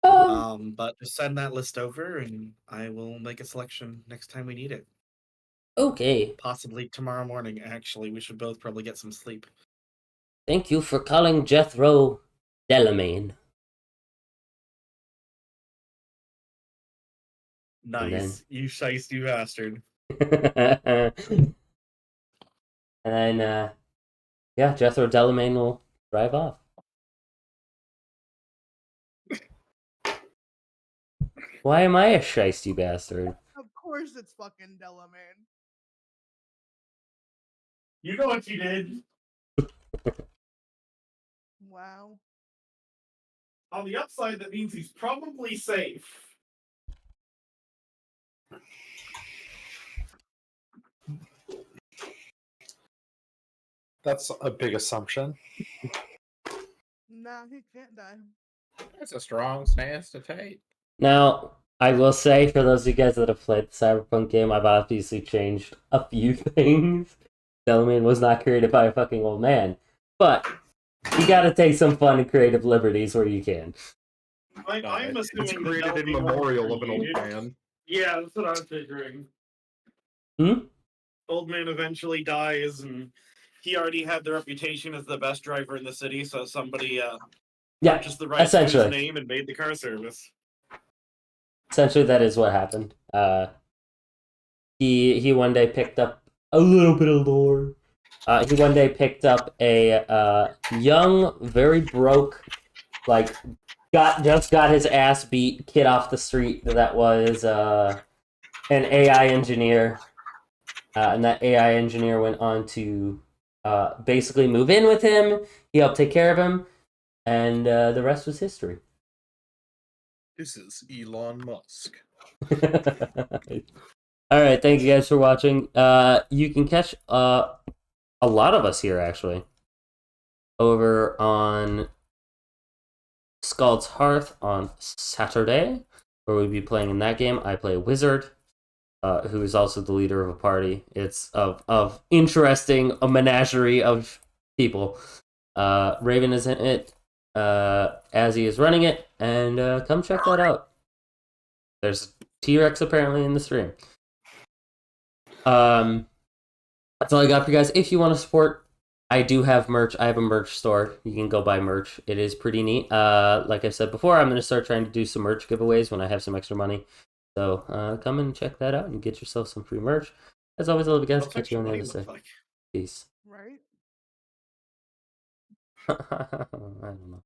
But just send that list over, and I will make a selection next time we need it. Okay. Possibly tomorrow morning. Actually, we should both probably get some sleep. Thank you for calling Jethro Delamain. Nice, you shiesty bastard. And then, yeah, Jethro Delamain will drive off. Why am I a shiesty bastard? Of course it's fucking Delamain. You know what you did? Wow. On the upside, that means he's probably safe. That's a big assumption. Nah, he can't die. That's a strong stance to take. Now, I will say, for those of you guys that have played the Cyberpunk game, I've obviously changed a few things. Delamain was not created by a fucking old man. But you gotta take some fun and creative liberties where you can. I'm It's assuming created in memorial of an old man. Yeah, that's what I'm figuring. Hmm? Old man eventually dies, and he already had the reputation as the best driver in the city, so somebody Yeah, purchased the rights to his essentially. name and made the car service. Essentially, that is what happened. He one day picked up a little bit of lore. He one day picked up a young, very broke, like just got his ass beat kid off the street that was an AI engineer, and that AI engineer went on to basically move in with him. He helped take care of him, and the rest was history. This is Elon Musk. All right, thank you guys for watching. You can catch a lot of us here actually over on Scald's Hearth on Saturday, where we'll be playing in that game. I play a wizard, who is also the leader of a party. It's of interesting, a menagerie of people. Raven is in it, as he is running it, and come check that out. There's T-Rex apparently in the stream. That's all I got for you guys. If you want to support, I do have merch. I have a merch store. You can go buy merch. It is pretty neat. Like I said before, I'm going to start trying to do some merch giveaways when I have some extra money. So come and check that out and get yourself some free merch. As always, I love you guys. What's Catch you extra on the money other look side. like? Peace. Right? I don't know.